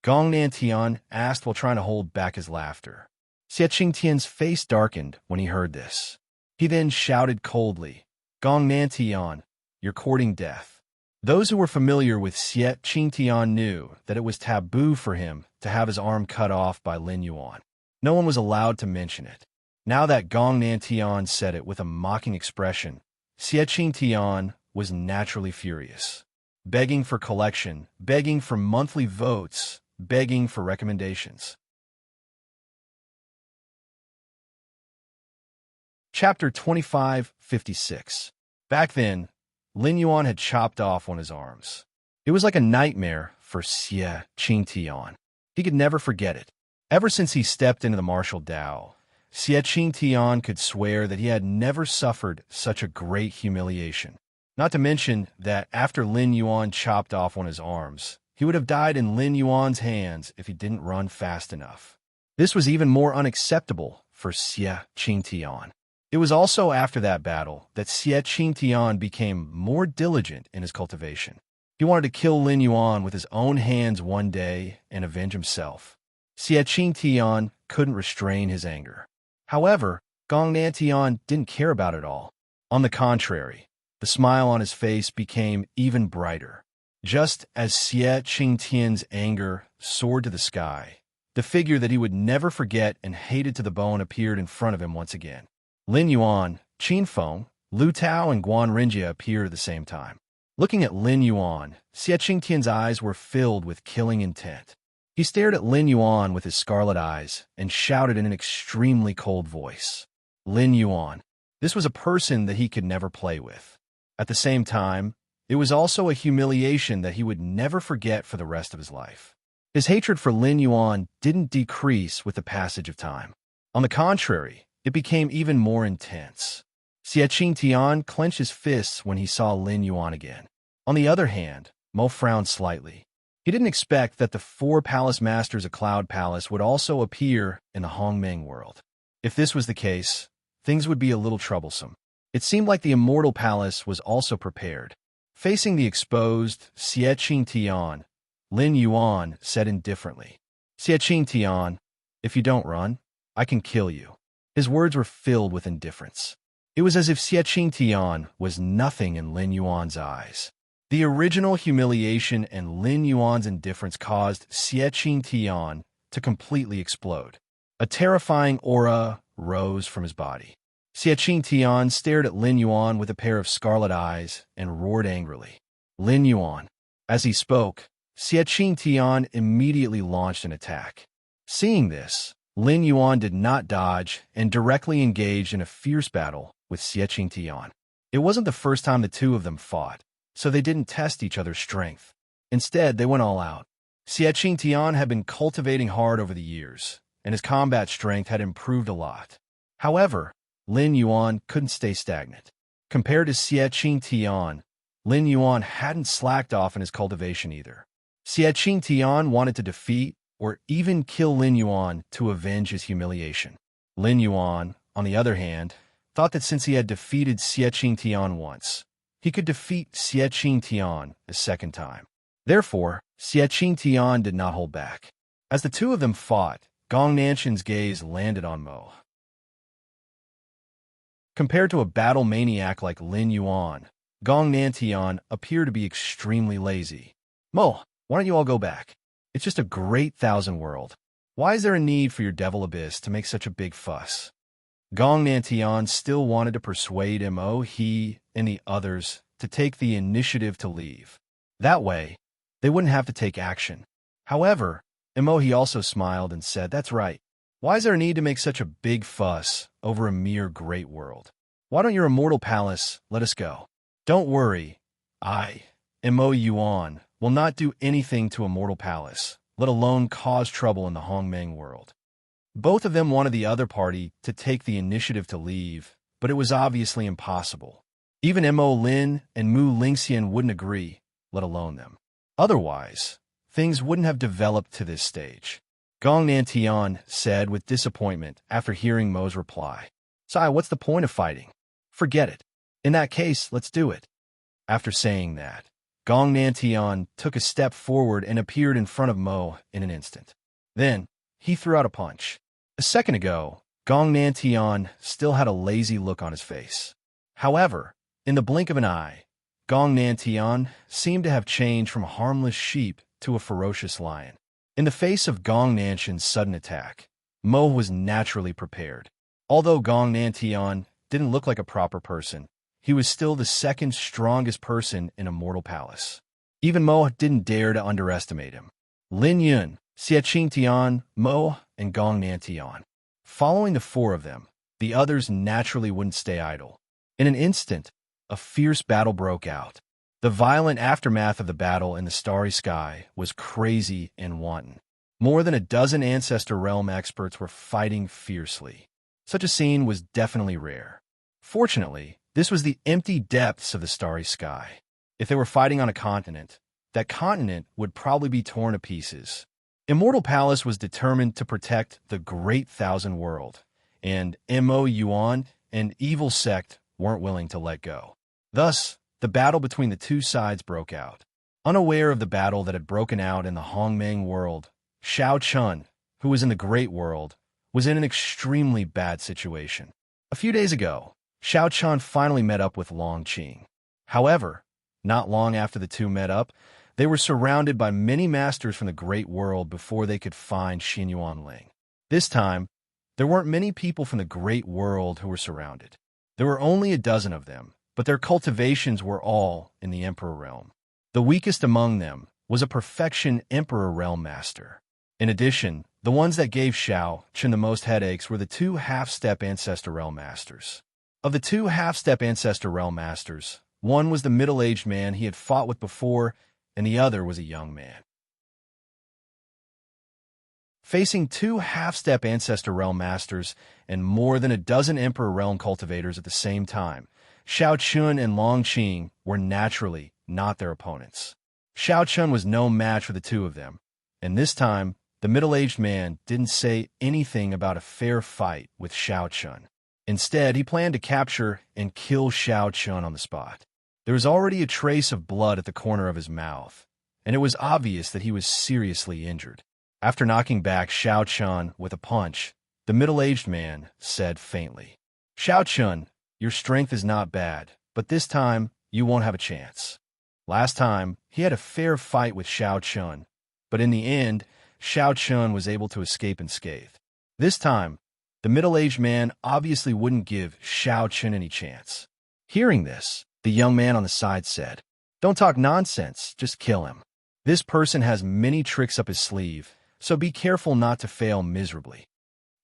Gong Nantian asked while trying to hold back his laughter. Xie Tian's face darkened when he heard this. He then shouted coldly, Gong Nantian, you're courting death. Those who were familiar with Xie Tian knew that it was taboo for him to have his arm cut off by Lin Yuan. No one was allowed to mention it. Now that Gong Nantian said it with a mocking expression, Xie Tian was naturally furious. Begging for collection, begging for monthly votes, begging for recommendations. Chapter 2556. Back then, Lin Yuan had chopped off one of his arms. It was like a nightmare for Xie Tian. He could never forget it. Ever since he stepped into the martial Tao, Xie Tian could swear that he had never suffered such a great humiliation. Not to mention that after Lin Yuan chopped off one of his arms, he would have died in Lin Yuan's hands if he didn't run fast enough. This was even more unacceptable for Xie Tian. It was also after that battle that Xie Tian became more diligent in his cultivation. He wanted to kill Lin Yuan with his own hands one day and avenge himself. Xie Tian couldn't restrain his anger. However, Gong Nantian didn't care about it all. On the contrary, the smile on his face became even brighter. Just as Xie Tian's anger soared to the sky, the figure that he would never forget and hated to the bone appeared in front of him once again. Lin Yuan, Qin Feng, Lu Tao, and Guan Rinjia appeared at the same time. Looking at Lin Yuan, Xie Tian's eyes were filled with killing intent. He stared at Lin Yuan with his scarlet eyes and shouted in an extremely cold voice. Lin Yuan. This was a person that he could never play with. At the same time, it was also a humiliation that he would never forget for the rest of his life. His hatred for Lin Yuan didn't decrease with the passage of time. On the contrary, it became even more intense. Xie Tian clenched his fists when he saw Lin Yuan again. On the other hand, Mo frowned slightly. He didn't expect that the 4 palace masters of Cloud Palace would also appear in the Hongmeng world. If this was the case, things would be a little troublesome. It seemed like the Immortal Palace was also prepared. Facing the exposed Xie Tian, Lin Yuan said indifferently, Xie Tian, if you don't run, I can kill you. His words were filled with indifference. It was as if Xie Tian was nothing in Lin Yuan's eyes. The original humiliation and Lin Yuan's indifference caused Xie Tian to completely explode. A terrifying aura rose from his body. Xie Tian stared at Lin Yuan with a pair of scarlet eyes and roared angrily. Lin Yuan. As he spoke, Xie Tian immediately launched an attack. Seeing this, Lin Yuan did not dodge and directly engaged in a fierce battle with Xie Tian. It wasn't the first time the two of them fought, so they didn't test each other's strength. Instead, they went all out. Xie Tian had been cultivating hard over the years, and his combat strength had improved a lot. However, Lin Yuan couldn't stay stagnant. Compared to Xie Tian, Lin Yuan hadn't slacked off in his cultivation either. Xie Tian wanted to defeat or even kill Lin Yuan to avenge his humiliation. Lin Yuan, on the other hand, thought that since he had defeated Xie Tian once, he could defeat Xie Tian a second time. Therefore, Xie Tian did not hold back. As the two of them fought, Gong Nanshan's gaze landed on Mo. Compared to a battle maniac like Lin Yuan, Gong Nantian appeared to be extremely lazy. Mo, why don't you all go back? It's just a great thousand world. Why is there a need for your devil abyss to make such a big fuss? Gong Nantian still wanted to persuade he and the others to take the initiative to leave. That way, they wouldn't have to take action. However, he also smiled and said, "That's right. Why is there a need to make such a big fuss over a mere great world? Why don't your immortal palace let us go? Don't worry, I, Yuan, will not do anything to immortal palace, let alone cause trouble in the Hongmeng world." Both of them wanted the other party to take the initiative to leave, but it was obviously impossible. Even Mo Lin and Mu Lingxian wouldn't agree, let alone them. Otherwise, things wouldn't have developed to this stage. Gong Nantian said with disappointment after hearing Mo's reply. "Sai, what's the point of fighting? Forget it. In that case, let's do it." After saying that, Gong Nantian took a step forward and appeared in front of Mo in an instant. Then, he threw out a punch. A second ago, Gong Nantian still had a lazy look on his face. However, in the blink of an eye, Gong Nantian seemed to have changed from a harmless sheep to a ferocious lion. In the face of Gong Nanshan's sudden attack, Mo was naturally prepared. Although Gong Nantian didn't look like a proper person, he was still the second strongest person in Immortal Palace. Even Mo didn't dare to underestimate him. Lin Yun, Xie Qingtian, Mo, and Gong Nantian. Following the four of them, the others naturally wouldn't stay idle. In an instant, a fierce battle broke out. The violent aftermath of the battle in the starry sky was crazy and wanton. More than a dozen Ancestor Realm experts were fighting fiercely. Such a scene was definitely rare. Fortunately, this was the empty depths of the starry sky. If they were fighting on a continent, that continent would probably be torn to pieces. Immortal Palace was determined to protect the Great Thousand World, and Mo Yuan and Evil Sect weren't willing to let go. Thus, the battle between the two sides broke out. Unaware of the battle that had broken out in the Hongmeng world, Xiao Chun, who was in the Great World, was in an extremely bad situation. A few days ago, Xiao Chun finally met up with Long Qing. However, not long after the two met up, they were surrounded by many masters from the Great World before they could find Xinyuan Ling. This time, there weren't many people from the Great World who were surrounded. There were only a dozen of them, but their cultivations were all in the Emperor Realm. The weakest among them was a perfection Emperor Realm master. In addition, the ones that gave Xiao Chun the most headaches were the two half-step Ancestor Realm masters. Of the two half-step Ancestor Realm masters, one was the middle-aged man he had fought with before, and the other was a young man. Facing two half-step Ancestor Realm masters and more than a dozen Emperor Realm cultivators at the same time, Xiao Chun and Long Qing were naturally not their opponents. Xiao Chun was no match for the two of them, and this time, the middle-aged man didn't say anything about a fair fight with Xiao Chun. Instead, he planned to capture and kill Xiao Chun on the spot. There was already a trace of blood at the corner of his mouth, and it was obvious that he was seriously injured. After knocking back Xiao Chun with a punch, the middle-aged man said faintly, "Xiao Chun, your strength is not bad, but this time you won't have a chance. Last time, he had a fair fight with Xiao Chun, but in the end, Xiao Chun was able to escape unscathed. This time, the middle-aged man obviously wouldn't give Xiao Chun any chance." Hearing this, the young man on the side said, "Don't talk nonsense, just kill him. This person has many tricks up his sleeve, so be careful not to fail miserably."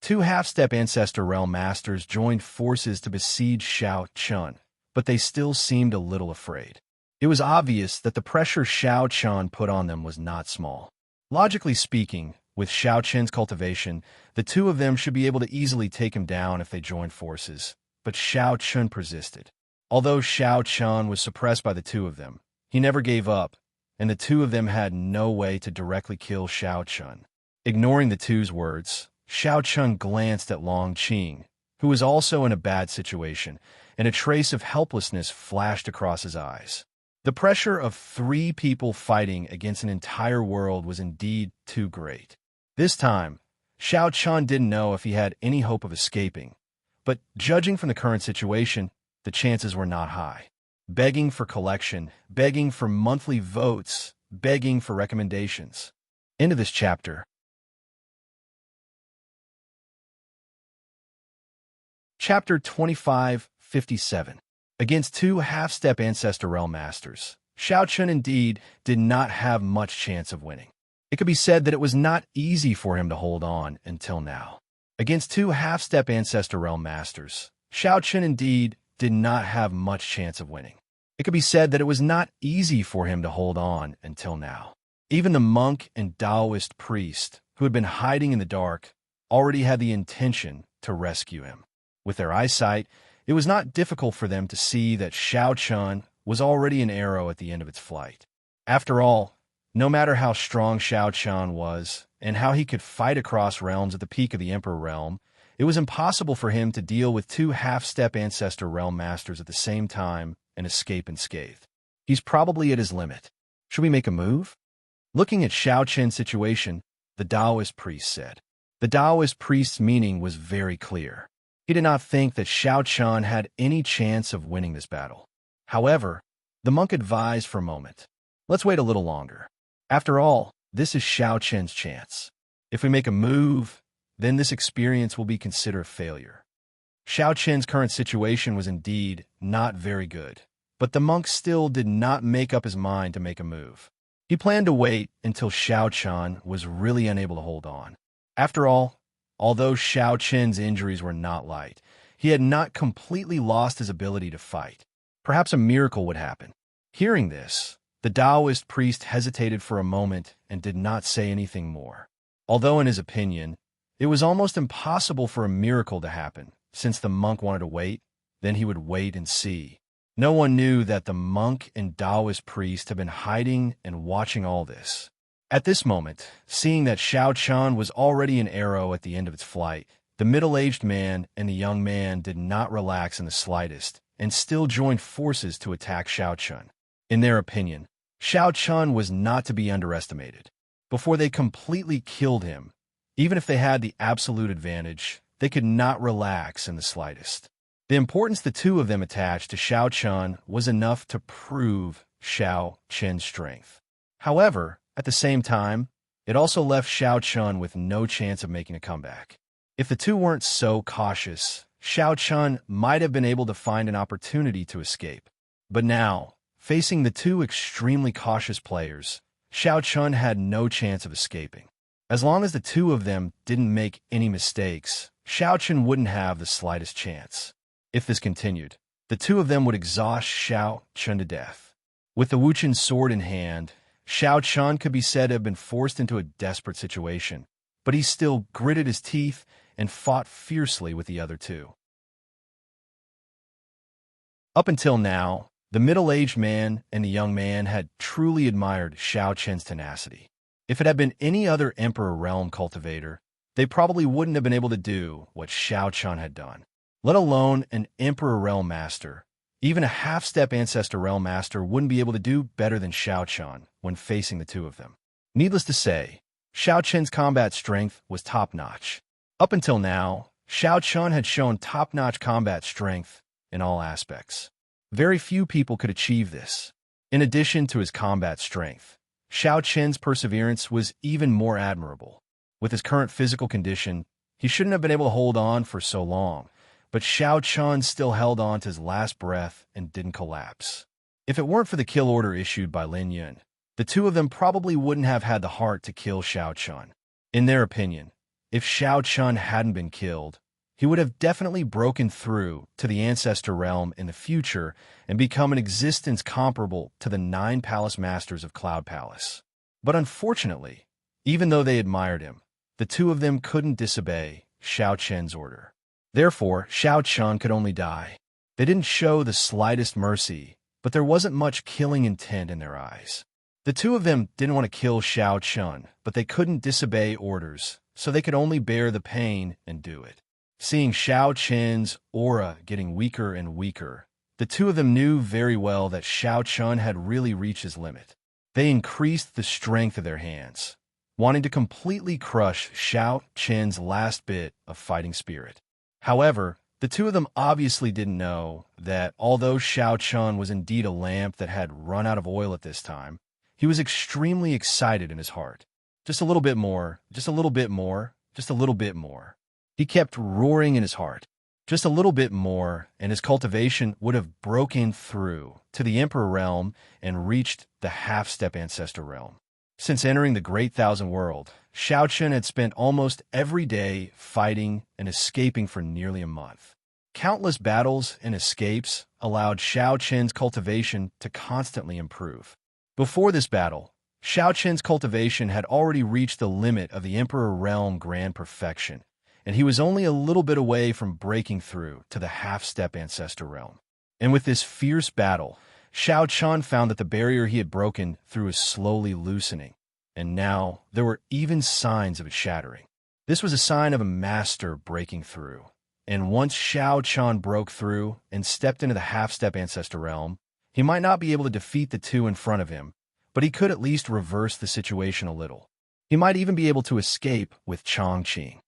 Two half-step Ancestor Realm masters joined forces to besiege Xiao Chun, but they still seemed a little afraid. It was obvious that the pressure Xiao Chun put on them was not small. Logically speaking, with Xiao Chun's cultivation, the two of them should be able to easily take him down if they joined forces, but Xiao Chun persisted. Although Xiao Chun was suppressed by the two of them, he never gave up, and the two of them had no way to directly kill Xiao Chun. Ignoring the two's words, Xiao Chun glanced at Long Qing, who was also in a bad situation, and a trace of helplessness flashed across his eyes. The pressure of three people fighting against an entire world was indeed too great. This time, Xiao Chun didn't know if he had any hope of escaping, but judging from the current situation, the chances were not high. Begging for collection, begging for monthly votes, begging for recommendations. End of this chapter. Chapter 2557. Against two half-step Ancestor Realm Masters, Xiao Chun indeed did not have much chance of winning. It could be said that it was not easy for him to hold on until now. Against two half-step Ancestor Realm Masters, Xiao Chun indeed did not have much chance of winning. It could be said that it was not easy for him to hold on until now. Even the monk and Taoist priest, who had been hiding in the dark, already had the intention to rescue him. With their eyesight, it was not difficult for them to see that Xiao Chun was already an arrow at the end of its flight. After all, no matter how strong Xiao Chun was and how he could fight across realms at the peak of the Emperor Realm, it was impossible for him to deal with two half-step Ancestor Realm Masters at the same time and escape unscathed. He's probably at his limit. Should we make a move? Looking at Xiao Chun's situation, the Taoist priest said. The Taoist priest's meaning was very clear. He did not think that Xiao Chun had any chance of winning this battle. However, the monk advised for a moment. Let's wait a little longer. After all, this is Xiao Chun's chance. If we make a move, then this experience will be considered a failure. Xiao Chun's current situation was indeed not very good, but the monk still did not make up his mind to make a move. He planned to wait until Xiao Chun was really unable to hold on. After all, although Xiao Chun's injuries were not light, he had not completely lost his ability to fight. Perhaps a miracle would happen. Hearing this, the Taoist priest hesitated for a moment and did not say anything more. Although in his opinion, it was almost impossible for a miracle to happen, since the monk wanted to wait, then he would wait and see. No one knew that the monk and Taoist priest had been hiding and watching all this. At this moment, seeing that Xiao Chun was already an arrow at the end of its flight, the middle-aged man and the young man did not relax in the slightest and still joined forces to attack Xiao Chun. In their opinion, Xiao Chun was not to be underestimated. Before they completely killed him, even if they had the absolute advantage, they could not relax in the slightest. The importance the two of them attached to Xiao Chun was enough to prove Xiao Chun's strength. However, at the same time, it also left Xiao Chun with no chance of making a comeback. If the two weren't so cautious, Xiao Chun might have been able to find an opportunity to escape. But now, facing the two extremely cautious players, Xiao Chun had no chance of escaping. As long as the two of them didn't make any mistakes, Xiao Chun wouldn't have the slightest chance. If this continued, the two of them would exhaust Xiao Chun to death. With the Wuchen sword in hand, Xiao Chun could be said to have been forced into a desperate situation, but he still gritted his teeth and fought fiercely with the other two. Up until now, the middle-aged man and the young man had truly admired Xiao Chun's tenacity. If it had been any other Emperor Realm cultivator, they probably wouldn't have been able to do what Xiao Chun had done. Let alone an Emperor Realm Master. Even a half-step Ancestor Realm Master wouldn't be able to do better than Xiao Chun when facing the two of them. Needless to say, Xiao Chun's combat strength was top-notch. Up until now, Xiao Chun had shown top-notch combat strength in all aspects. Very few people could achieve this. In addition to his combat strength, Xiao Chun's perseverance was even more admirable. With his current physical condition, he shouldn't have been able to hold on for so long, but Xiao Chun still held on to his last breath and didn't collapse. If it weren't for the kill order issued by Lin Yun, the two of them probably wouldn't have had the heart to kill Xiao Chun. In their opinion, if Xiao Chun hadn't been killed, he would have definitely broken through to the Ancestor Realm in the future and become an existence comparable to the 9 Palace Masters of Cloud Palace. But unfortunately, even though they admired him, the two of them couldn't disobey Xiao Chun's order. Therefore, Xiao Chun could only die. They didn't show the slightest mercy, but there wasn't much killing intent in their eyes. The two of them didn't want to kill Xiao Chun, but they couldn't disobey orders, so they could only bear the pain and do it. Seeing Xiao Chun's aura getting weaker and weaker, the two of them knew very well that Xiao Chun had really reached his limit. They increased the strength of their hands, wanting to completely crush Xiao Chun's last bit of fighting spirit. However, the two of them obviously didn't know that although Xiao Chun was indeed a lamp that had run out of oil at this time, he was extremely excited in his heart. Just a little bit more, just a little bit more, just a little bit more. He kept roaring in his heart. Just a little bit more, and his cultivation would have broken through to the Emperor realm and reached the half-step ancestor realm. Since entering the Great Thousand World, Xiao Chen had spent almost every day fighting and escaping for nearly a month. Countless battles and escapes allowed Xiao Chen's cultivation to constantly improve. Before this battle, Xiao Chen's cultivation had already reached the limit of the Emperor Realm Grand Perfection, and he was only a little bit away from breaking through to the half-step Ancestor Realm. And with this fierce battle, Xiao Chen found that the barrier he had broken through was slowly loosening, and now there were even signs of it shattering. This was a sign of a master breaking through, and once Xiao Chen broke through and stepped into the half-step Ancestor Realm, he might not be able to defeat the two in front of him, but he could at least reverse the situation a little. He might even be able to escape with Chongqing.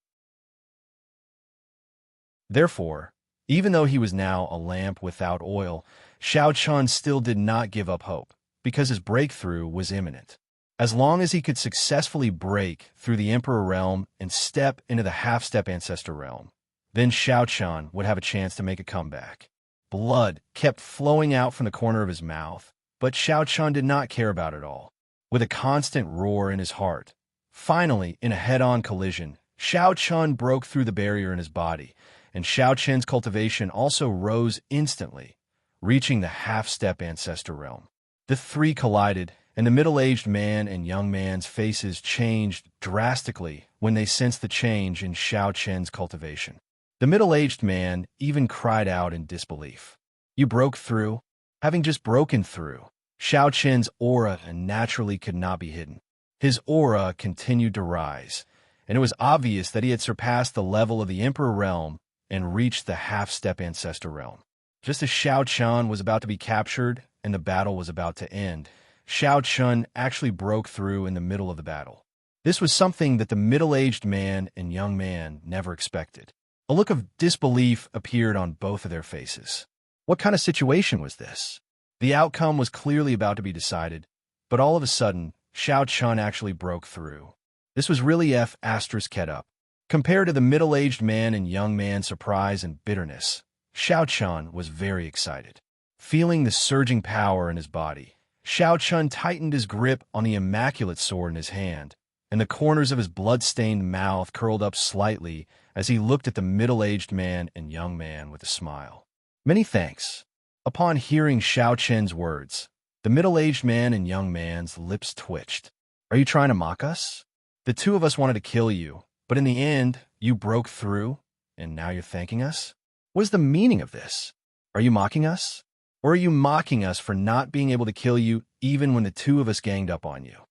Therefore, even though he was now a lamp without oil, Xiao Chen still did not give up hope, because his breakthrough was imminent. As long as he could successfully break through the Emperor Realm and step into the half-step Ancestor Realm, then Xiao Chen would have a chance to make a comeback. Blood kept flowing out from the corner of his mouth, but Xiao Chen did not care about it all. With a constant roar in his heart, finally, in a head-on collision, Xiao Chen broke through the barrier in his body, and Xiao Chen's cultivation also rose instantly, reaching the half-step Ancestor Realm. The three collided, and the middle-aged man and young man's faces changed drastically when they sensed the change in Xiao Chen's cultivation. The middle-aged man even cried out in disbelief. "You broke through?" Having just broken through, Xiao Chen's aura naturally could not be hidden. His aura continued to rise, and it was obvious that he had surpassed the level of the Emperor Realm and reached the half-step Ancestor Realm. Just as Xiao Chen was about to be captured and the battle was about to end, Xiao Chen actually broke through in the middle of the battle. This was something that the middle-aged man and young man never expected. A look of disbelief appeared on both of their faces. What kind of situation was this? The outcome was clearly about to be decided, but all of a sudden, Xiao Chen actually broke through. This was really F***ed up. Compared to the middle-aged man and young man's surprise and bitterness, Xiao Chen was very excited. Feeling the surging power in his body, Xiao Chen tightened his grip on the immaculate sword in his hand, and the corners of his blood-stained mouth curled up slightly as he looked at the middle-aged man and young man with a smile. "Many thanks." Upon hearing Xiao Chen's words, the middle-aged man and young man's lips twitched. "Are you trying to mock us? The two of us wanted to kill you, but in the end, you broke through, and now you're thanking us? What is the meaning of this? Are you mocking us? Or are you mocking us for not being able to kill you even when the two of us ganged up on you?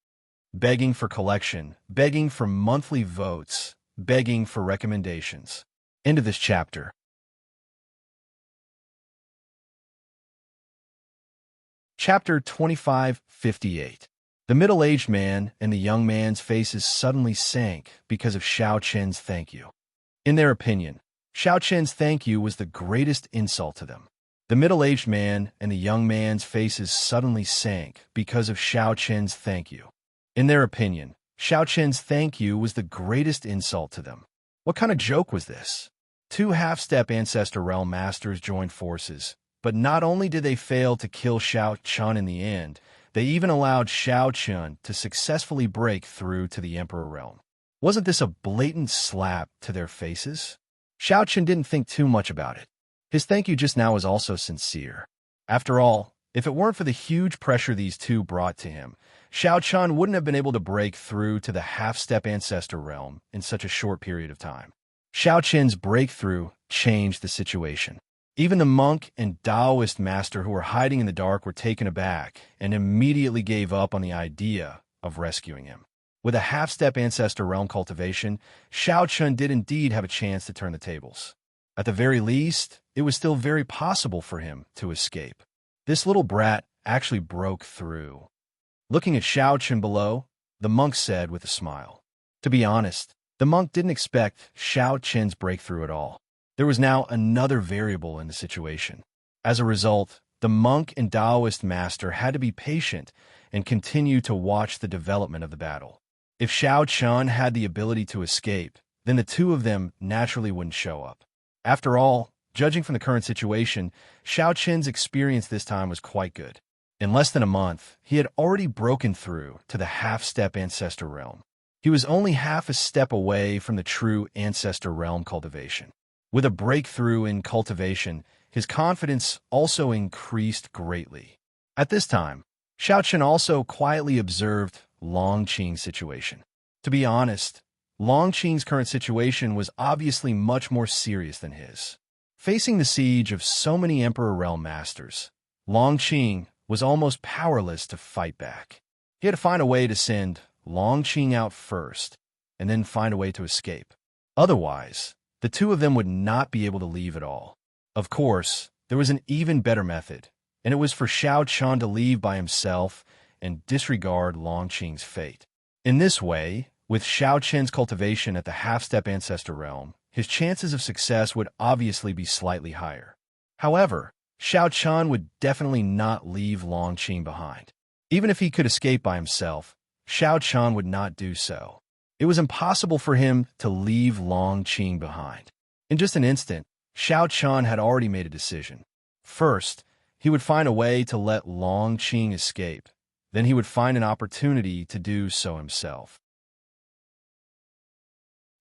Begging for collection, begging for monthly votes, begging for recommendations." End of this chapter. Chapter 2558. The middle-aged man and the young man's faces suddenly sank because of Xiao Chen's thank you. In their opinion, Xiao Chen's thank you was the greatest insult to them. The middle-aged man and the young man's faces suddenly sank because of Xiao Chen's thank you. In their opinion, Xiao Chen's thank you was the greatest insult to them. What kind of joke was this? Two half-step Ancestor Realm Masters joined forces, but not only did they fail to kill Xiao Chen in the end, they even allowed Xiao Chen to successfully break through to the Emperor Realm. Wasn't this a blatant slap to their faces? Xiao Chen didn't think too much about it. His thank you just now was also sincere. After all, if it weren't for the huge pressure these two brought to him, Xiao Chen wouldn't have been able to break through to the half-step Ancestor Realm in such a short period of time. Xiao Chen's breakthrough changed the situation. Even the monk and Taoist master who were hiding in the dark were taken aback and immediately gave up on the idea of rescuing him. With a half-step Ancestor Realm cultivation, Xiao Chen did indeed have a chance to turn the tables. At the very least, it was still very possible for him to escape. This little brat actually broke through. Looking at Xiao Chen below, the monk said with a smile. To be honest, the monk didn't expect Xiao Chen's breakthrough at all. There was now another variable in the situation. As a result, the monk and Taoist master had to be patient and continue to watch the development of the battle. If Xiao Chen had the ability to escape, then the two of them naturally wouldn't show up. After all, Judging from the current situation, Xiao Qin's experience this time was quite good. In less than a month, he had already broken through to the half-step ancestor realm. He was only half a step away from the true ancestor realm cultivation. With a breakthrough in cultivation, his confidence also increased greatly. At this time, Xiao Qin also quietly observed Long Qing's situation. To be honest, Long Qing's current situation was obviously much more serious than his. Facing the siege of so many Emperor Realm Masters, Long Qing was almost powerless to fight back. He had to find a way to send Long Qing out first, and then find a way to escape. Otherwise, the two of them would not be able to leave at all. Of course, there was an even better method, and it was for Xiao Qin to leave by himself and disregard Long Qing's fate. In this way, with Xiao Qin's cultivation at the half-step ancestor realm, his chances of success would obviously be slightly higher. However, Xiao Qin would definitely not leave Long Qing behind. Even if he could escape by himself, Xiao Qin would not do so. It was impossible for him to leave Long Qing behind. In just an instant, Xiao Qin had already made a decision. First, he would find a way to let Long Qing escape. Then he would find an opportunity to do so himself.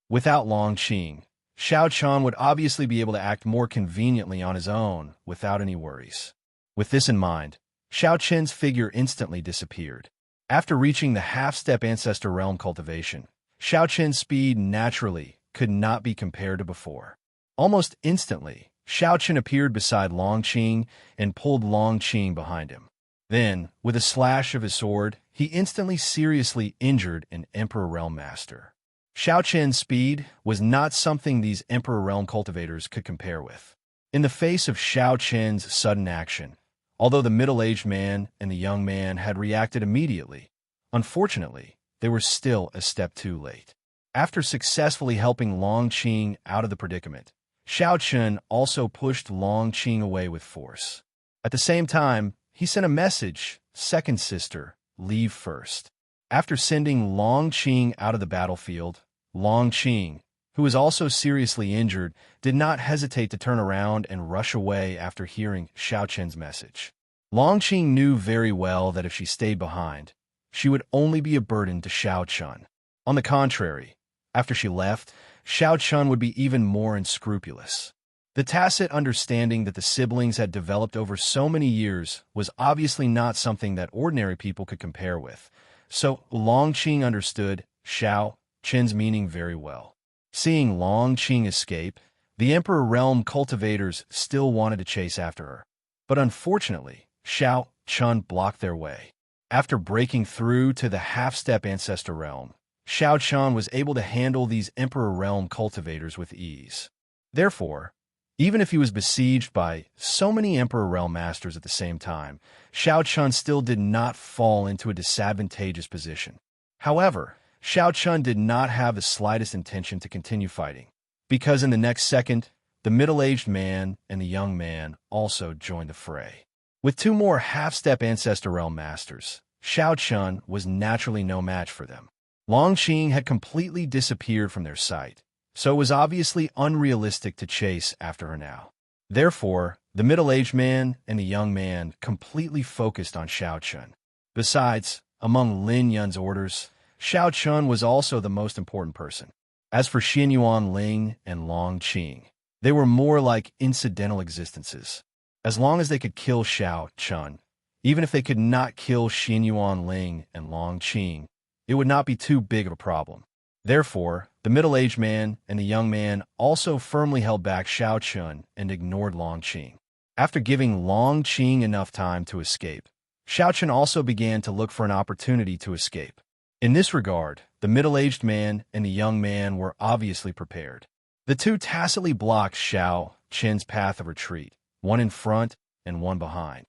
Without Long Qing, Xiao Qin would obviously be able to act more conveniently on his own without any worries. With this in mind, Xiao Qin's figure instantly disappeared. After reaching the half-step ancestor realm cultivation, Xiao Qin's speed naturally could not be compared to before. Almost instantly, Xiao Qin appeared beside Long Qing and pulled Long Qing behind him. Then, with a slash of his sword, he instantly seriously injured an Emperor Realm Master. Xiao Qin's speed was not something these Emperor Realm cultivators could compare with. In the face of Xiao Qin's sudden action, although the middle-aged man and the young man had reacted immediately, unfortunately, they were still a step too late. After successfully helping Long Qing out of the predicament, Xiao Qin also pushed Long Qing away with force. At the same time, he sent a message, "Second sister, leave first." After sending Long Qing out of the battlefield, Long Qing, who was also seriously injured, did not hesitate to turn around and rush away after hearing Xiao Qin's message. Long Qing knew very well that if she stayed behind, she would only be a burden to Xiao Qin. On the contrary, after she left, Xiao Qin would be even more unscrupulous. The tacit understanding that the siblings had developed over so many years was obviously not something that ordinary people could compare with, so Long Qing understood Xiao Qin's meaning very well. Seeing Long Qing escape, the Emperor Realm cultivators still wanted to chase after her. But unfortunately, Xiao Qin blocked their way. After breaking through to the half-step ancestor realm, Xiao Qin was able to handle these Emperor Realm cultivators with ease. Therefore, even if he was besieged by so many Emperor Realm Masters at the same time, Xiao Qin still did not fall into a disadvantageous position. However, Xiao Qin did not have the slightest intention to continue fighting, because in the next second, the middle-aged man and the young man also joined the fray. With two more half-step Ancestor Realm Masters, Xiao Qin was naturally no match for them. Long Qing had completely disappeared from their sight, so it was obviously unrealistic to chase after her now. Therefore, the middle-aged man and the young man completely focused on Xiao Qin. Besides, among Lin Yun's orders, Xiao Qin was also the most important person. As for Xinyuan Ling and Long Qing, they were more like incidental existences. As long as they could kill Xiao Qin, even if they could not kill Xinyuan Ling and Long Qing, it would not be too big of a problem. Therefore, the middle-aged man and the young man also firmly held back Xiao Qin and ignored Long Qing. After giving Long Qing enough time to escape, Xiao Qin also began to look for an opportunity to escape. In this regard, the middle-aged man and the young man were obviously prepared. The two tacitly blocked Xiao Qin's path of retreat, one in front and one behind.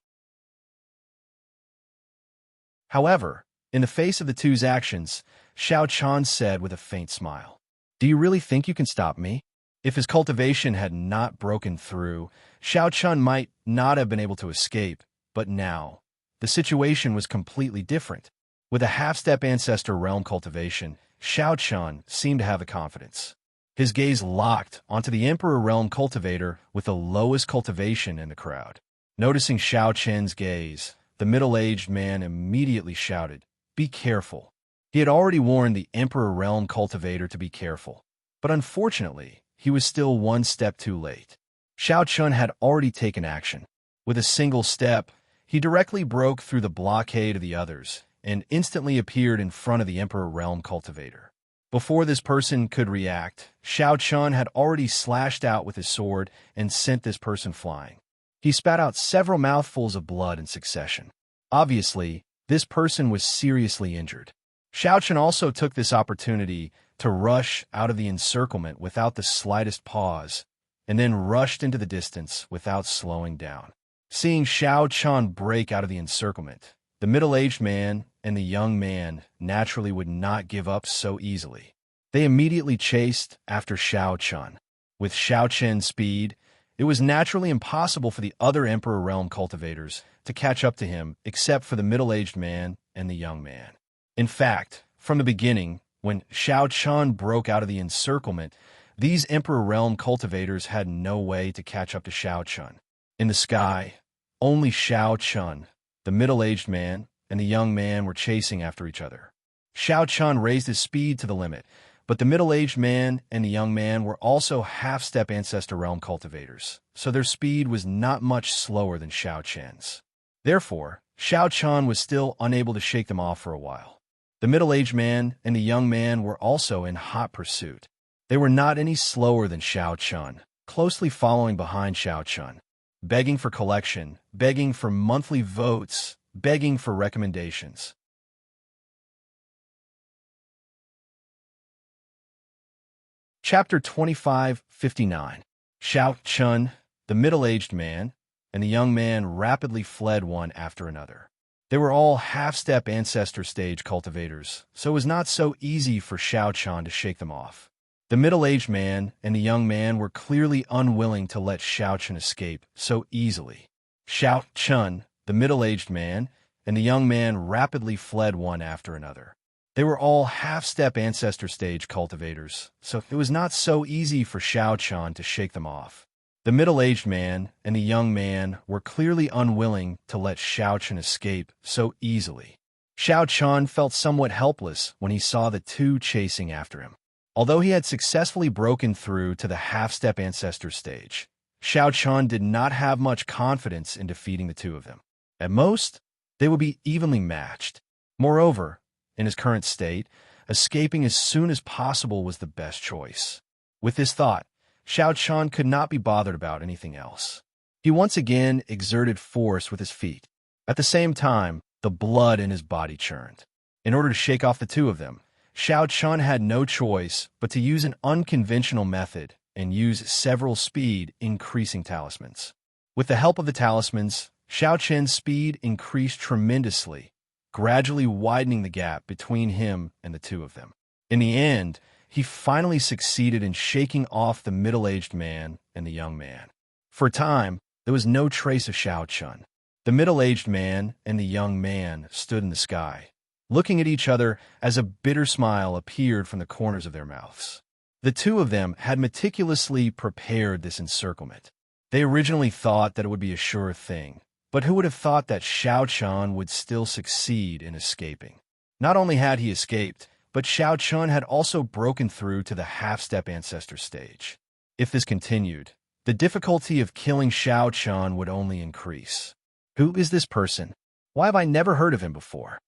However, in the face of the two's actions, Xiao Qin said with a faint smile, "Do you really think you can stop me?" If his cultivation had not broken through, Xiao Qin might not have been able to escape, but now, the situation was completely different. With a half-step Ancestor Realm cultivation, Xiao Qin seemed to have the confidence. His gaze locked onto the Emperor Realm cultivator with the lowest cultivation in the crowd. Noticing Xiao Chen's gaze, the middle-aged man immediately shouted, "Be careful." He had already warned the Emperor Realm cultivator to be careful, but unfortunately, he was still one step too late. Xiao Chun had already taken action. With a single step, he directly broke through the blockade of the others and instantly appeared in front of the Emperor Realm cultivator. Before this person could react, Xiao Chun had already slashed out with his sword and sent this person flying. He spat out several mouthfuls of blood in succession. Obviously, this person was seriously injured. Xiao Chun also took this opportunity to rush out of the encirclement without the slightest pause, and then rushed into the distance without slowing down. Seeing Xiao Chun break out of the encirclement, the middle-aged man and the young man naturally would not give up so easily. They immediately chased after Xiao Chun. With Xiao Chen's speed, it was naturally impossible for the other Emperor Realm cultivators to catch up to him except for the middle-aged man and the young man. In fact, from the beginning, when Xiao Chun broke out of the encirclement, these Emperor Realm cultivators had no way to catch up to Xiao Chun. In the sky, only Xiao Chun, the middle-aged man, and the young man were chasing after each other. Xiao Chun raised his speed to the limit, but the middle-aged man and the young man were also half-step Ancestor Realm cultivators, so their speed was not much slower than Xiao Chen's. Therefore, Xiao Chun was still unable to shake them off for a while. The middle-aged man and the young man were also in hot pursuit. They were not any slower than Xiao Chun, closely following behind Xiao Chun, begging for collection, begging for monthly votes, begging for recommendations. Chapter 25:59. Xiao Chun, the middle-aged man, and the young man rapidly fled one after another. They were all half-step ancestor stage cultivators, so it was not so easy for Xiao Chun to shake them off. The middle-aged man and the young man were clearly unwilling to let Xiao Chun escape so easily. Xiao Chun, the middle-aged man, and the young man rapidly fled one after another. They were all half-step ancestor stage cultivators, so it was not so easy for Xiao Chun to shake them off. The middle-aged man and the young man were clearly unwilling to let Xiao Chun escape so easily. Xiao Chun felt somewhat helpless when he saw the two chasing after him. Although he had successfully broken through to the half-step ancestor stage, Xiao Chun did not have much confidence in defeating the two of them. At most, they would be evenly matched. Moreover, in his current state, escaping as soon as possible was the best choice. With this thought, Xiao Chun could not be bothered about anything else. He once again exerted force with his feet. At the same time, the blood in his body churned. In order to shake off the two of them, Xiao Chun had no choice but to use an unconventional method and use several speed-increasing talismans. With the help of the talismans, Xiao Chen's speed increased tremendously, gradually widening the gap between him and the two of them. In the end, he finally succeeded in shaking off the middle-aged man and the young man. For a time, there was no trace of Xiao Chun. The middle-aged man and the young man stood in the sky, looking at each other as a bitter smile appeared from the corners of their mouths. The two of them had meticulously prepared this encirclement. They originally thought that it would be a sure thing, but who would have thought that Xiao Chun would still succeed in escaping? Not only had he escaped, but Xiao Chun had also broken through to the half-step ancestor stage. If this continued, the difficulty of killing Xiao Chun would only increase. Who is this person? Why have I never heard of him before?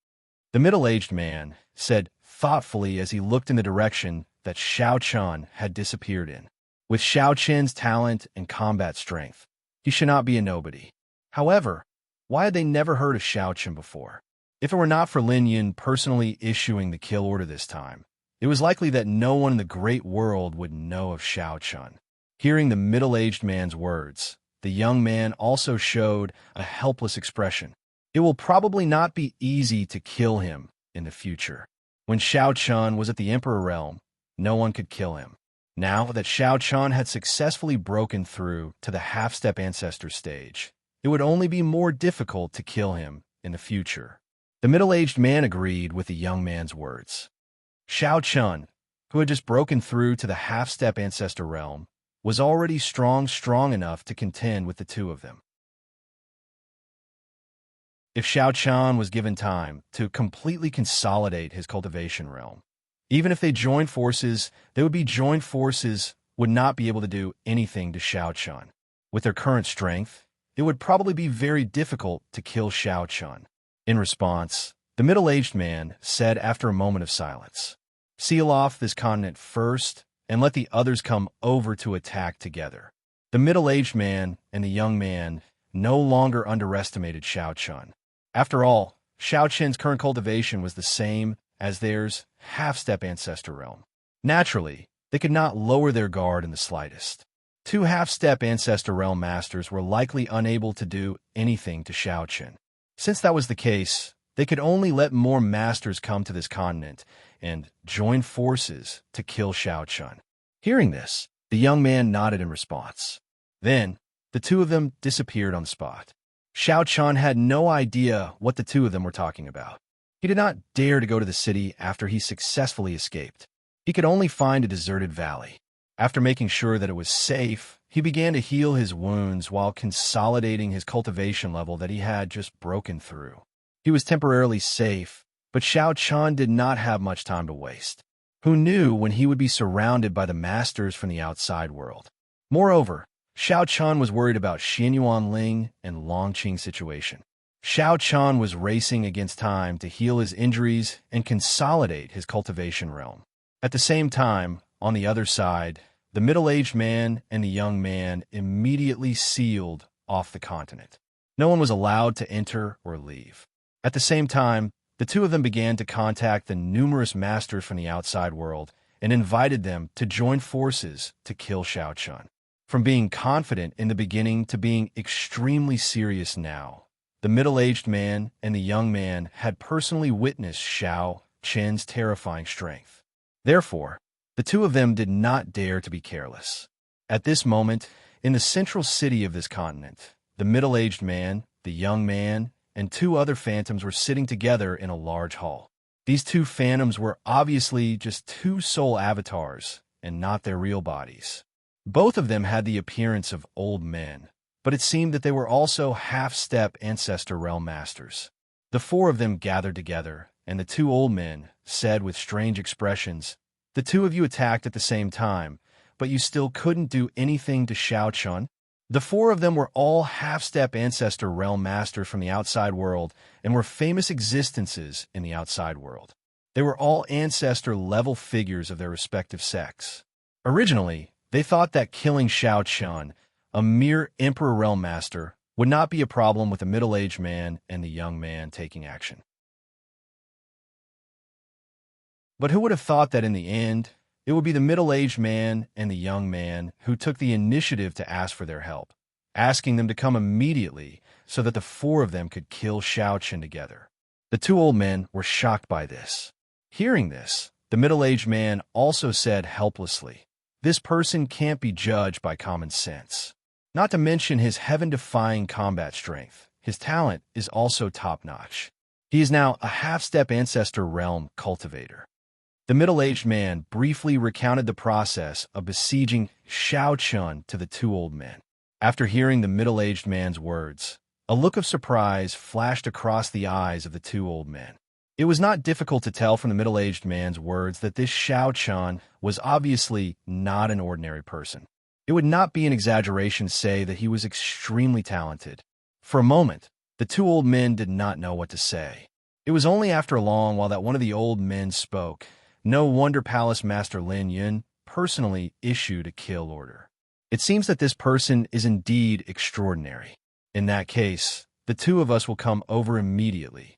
The middle-aged man said thoughtfully as he looked in the direction that Xiao Chun had disappeared in. With Xiao Chen's talent and combat strength, he should not be a nobody. However, why had they never heard of Xiao Chun before? If it were not for Lin Yun personally issuing the kill order this time, it was likely that no one in the great world would know of Xiao Chun. Hearing the middle-aged man's words, the young man also showed a helpless expression. It will probably not be easy to kill him in the future. When Xiao Chun was at the Emperor Realm, no one could kill him. Now that Xiao Chun had successfully broken through to the half-step ancestor stage, it would only be more difficult to kill him in the future. The middle-aged man agreed with the young man's words. Xiao Chun, who had just broken through to the half-step ancestor realm, was already strong enough to contend with the two of them. If Xiao Chan was given time to completely consolidate his cultivation realm, even if they joined forces, would not be able to do anything to Xiao Chan. With their current strength, it would probably be very difficult to kill Xiao Chan. In response, the middle-aged man said after a moment of silence, "Seal off this continent first and let the others come over to attack together." The middle-aged man and the young man no longer underestimated Xiao Chan. After all, Xiao Chen's current cultivation was the same as theirs, half-step ancestor realm. Naturally, they could not lower their guard in the slightest. Two half-step ancestor realm masters were likely unable to do anything to Xiao Chen. Since that was the case, they could only let more masters come to this continent and join forces to kill Xiao Chen. Hearing this, the young man nodded in response. Then, the two of them disappeared on the spot. Xiao Chen had no idea what the two of them were talking about. He did not dare to go to the city after he successfully escaped. He could only find a deserted valley. After making sure that it was safe, he began to heal his wounds while consolidating his cultivation level that he had just broken through. He was temporarily safe, but Xiao Chen did not have much time to waste. Who knew when he would be surrounded by the masters from the outside world? Moreover, Xiao Chen was worried about Xianyuan Ling and Longqing's situation. Xiao Chen was racing against time to heal his injuries and consolidate his cultivation realm. At the same time, on the other side, the middle-aged man and the young man immediately sealed off the continent. No one was allowed to enter or leave. At the same time, the two of them began to contact the numerous masters from the outside world and invited them to join forces to kill Xiao Chen. From being confident in the beginning to being extremely serious now, the middle-aged man and the young man had personally witnessed Xiao Chen's terrifying strength. Therefore, the two of them did not dare to be careless. At this moment, in the central city of this continent, the middle-aged man, the young man, and two other phantoms were sitting together in a large hall. These two phantoms were obviously just two soul avatars and not their real bodies. Both of them had the appearance of old men, but it seemed that they were also half-step ancestor realm masters. The four of them gathered together, and the two old men said with strange expressions, "The two of you attacked at the same time, but you still couldn't do anything to Xiao Chen?" The four of them were all half-step ancestor realm masters from the outside world and were famous existences in the outside world. They were all ancestor-level figures of their respective sects. Originally, they thought that killing Xiao Chen, a mere Emperor Realm Master, would not be a problem with the middle-aged man and the young man taking action. But who would have thought that in the end, it would be the middle-aged man and the young man who took the initiative to ask for their help, asking them to come immediately so that the four of them could kill Xiao Chen together. The two old men were shocked by this. Hearing this, the middle-aged man also said helplessly, "This person can't be judged by common sense. Not to mention his heaven-defying combat strength, his talent is also top-notch. He is now a half-step ancestor realm cultivator." The middle-aged man briefly recounted the process of besieging Xiao Chen to the two old men. After hearing the middle-aged man's words, a look of surprise flashed across the eyes of the two old men. It was not difficult to tell from the middle-aged man's words that this Xiao Chen was obviously not an ordinary person. It would not be an exaggeration to say that he was extremely talented. For a moment, the two old men did not know what to say. It was only after a long while that one of the old men spoke. No wonder Palace Master Lin Yun personally issued a kill order. It seems that this person is indeed extraordinary. In that case, the two of us will come over immediately.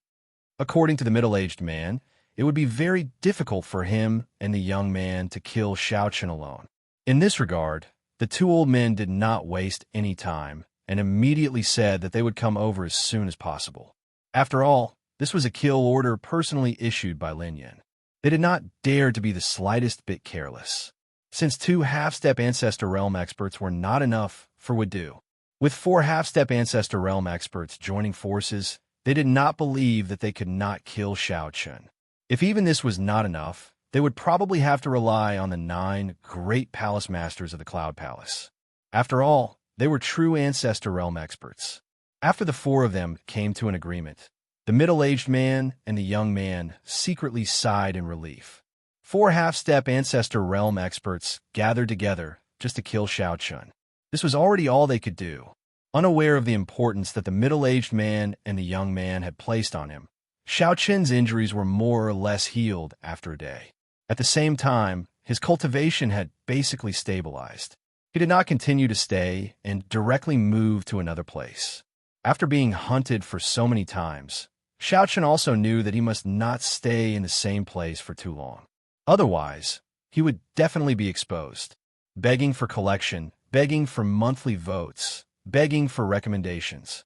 According to the middle-aged man, it would be very difficult for him and the young man to kill Xiao Chen alone. In this regard, the two old men did not waste any time and immediately said that they would come over as soon as possible. After all, this was a kill order personally issued by Lin Yun. They did not dare to be the slightest bit careless. Since two half-step ancestor realm experts were not enough for would do. With four half-step ancestor realm experts joining forces, they did not believe that they could not kill Xiao Chen. If even this was not enough, they would probably have to rely on the 9 great palace masters of the Cloud Palace. After all, they were true Ancestor Realm experts. After the 4 of them came to an agreement, the middle-aged man and the young man secretly sighed in relief. 4 half-step Ancestor Realm experts gathered together just to kill Xiao Chun. This was already all they could do. Unaware of the importance that the middle-aged man and the young man had placed on him, Xiao Chun's injuries were more or less healed after a day. At the same time, his cultivation had basically stabilized. He did not continue to stay and directly moved to another place. After being hunted for so many times, Xiao Chun also knew that he must not stay in the same place for too long. Otherwise, he would definitely be exposed. Begging for collection, begging for monthly votes, begging for recommendations.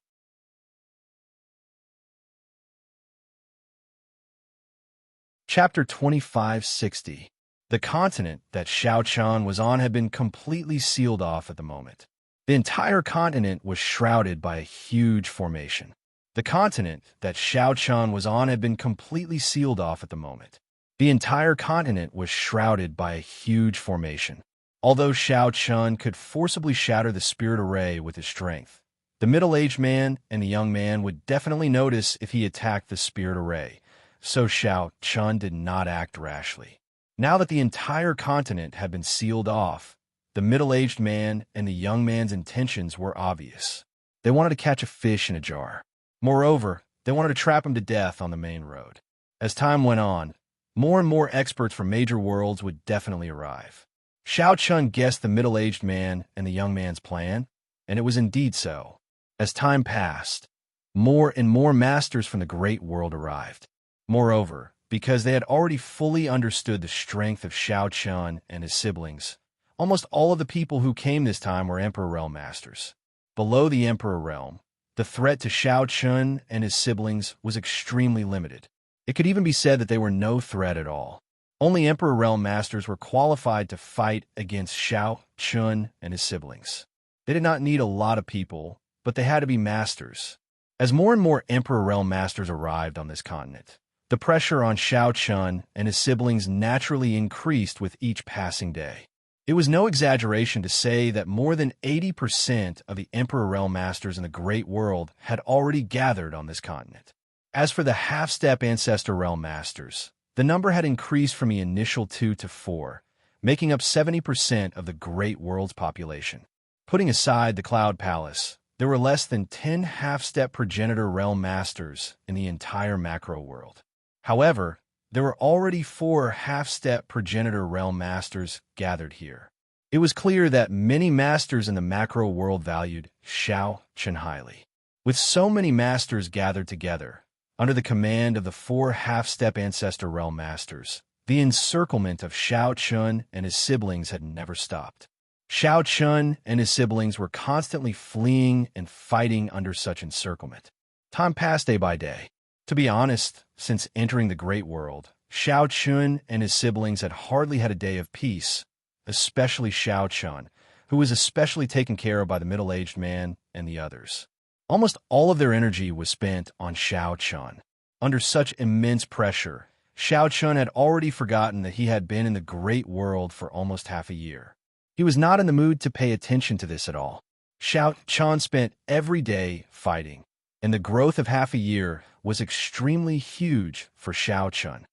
Chapter 2560. The continent that Xiao Chun was on had been completely sealed off at the moment. The entire continent was shrouded by a huge formation. The continent that Xiao Chun was on had been completely sealed off at the moment. The entire continent was shrouded by a huge formation. Although Xiao Chun could forcibly shatter the spirit array with his strength, the middle-aged man and the young man would definitely notice if he attacked the spirit array, so Xiao Chun did not act rashly. Now that the entire continent had been sealed off, the middle-aged man and the young man's intentions were obvious. They wanted to catch a fish in a jar. Moreover, they wanted to trap him to death on the main road. As time went on, more and more experts from major worlds would definitely arrive. Xiao Chun guessed the middle-aged man and the young man's plan, and it was indeed so. As time passed, more and more masters from the great world arrived. Moreover, because they had already fully understood the strength of Xiao Chun and his siblings, almost all of the people who came this time were Emperor Realm masters. Below the Emperor Realm, the threat to Xiao Chun and his siblings was extremely limited. It could even be said that they were no threat at all. Only Emperor Realm masters were qualified to fight against Xiao Chun and his siblings. They did not need a lot of people, but they had to be masters. As more and more Emperor Realm masters arrived on this continent, the pressure on Xiao Chun and his siblings naturally increased with each passing day. It was no exaggeration to say that more than 80% of the Emperor Realm masters in the Great World had already gathered on this continent. As for the half-step Ancestor Realm masters, the number had increased from the initial 2 to 4, making up 70% of the Great World's population. Putting aside the Cloud Palace, there were less than 10 half-step Progenitor Realm masters in the entire macro world. However, there were already 4 half-step Progenitor Realm masters gathered here. It was clear that many masters in the macro world valued Xiao Chun highly. With so many masters gathered together, under the command of the 4 half-step Ancestor Realm masters, the encirclement of Xiao Chun and his siblings had never stopped. Xiao Chun and his siblings were constantly fleeing and fighting under such encirclement. Time passed day by day. To be honest, since entering the Great World, Xiao Chun and his siblings had hardly had a day of peace, especially Xiao Chun, who was especially taken care of by the middle-aged man and the others. Almost all of their energy was spent on Xiao Chun. Under such immense pressure, Xiao Chun had already forgotten that he had been in the Great World for almost half a year. He was not in the mood to pay attention to this at all. Xiao Chun spent every day fighting, and the growth of half a year was extremely huge for Xiao Chun.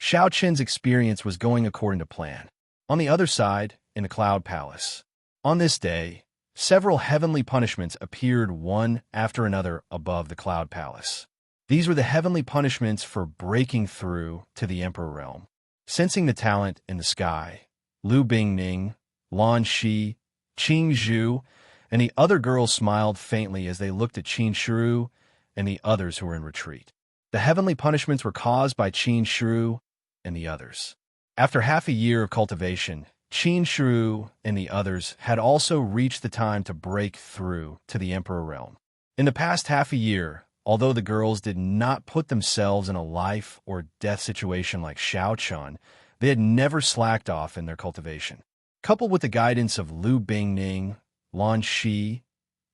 Xiao Chun's experience was going according to plan. On the other side, in the Cloud Palace, on this day, several heavenly punishments appeared one after another above the Cloud Palace. These were the heavenly punishments for breaking through to the Emperor Realm. Sensing the talent in the sky, Lu Bingning, Lan Shi, Qing Zhu, and the other girls smiled faintly as they looked at Qin Shiru and the others who were in retreat. The heavenly punishments were caused by Qin Shiru and the others. After half a year of cultivation, Qin Shiru and the others had also reached the time to break through to the Emperor Realm. In the past half a year, although the girls did not put themselves in a life or death situation like Xiao Chun, they had never slacked off in their cultivation. Coupled with the guidance of Lu Bingning, Lan Shi,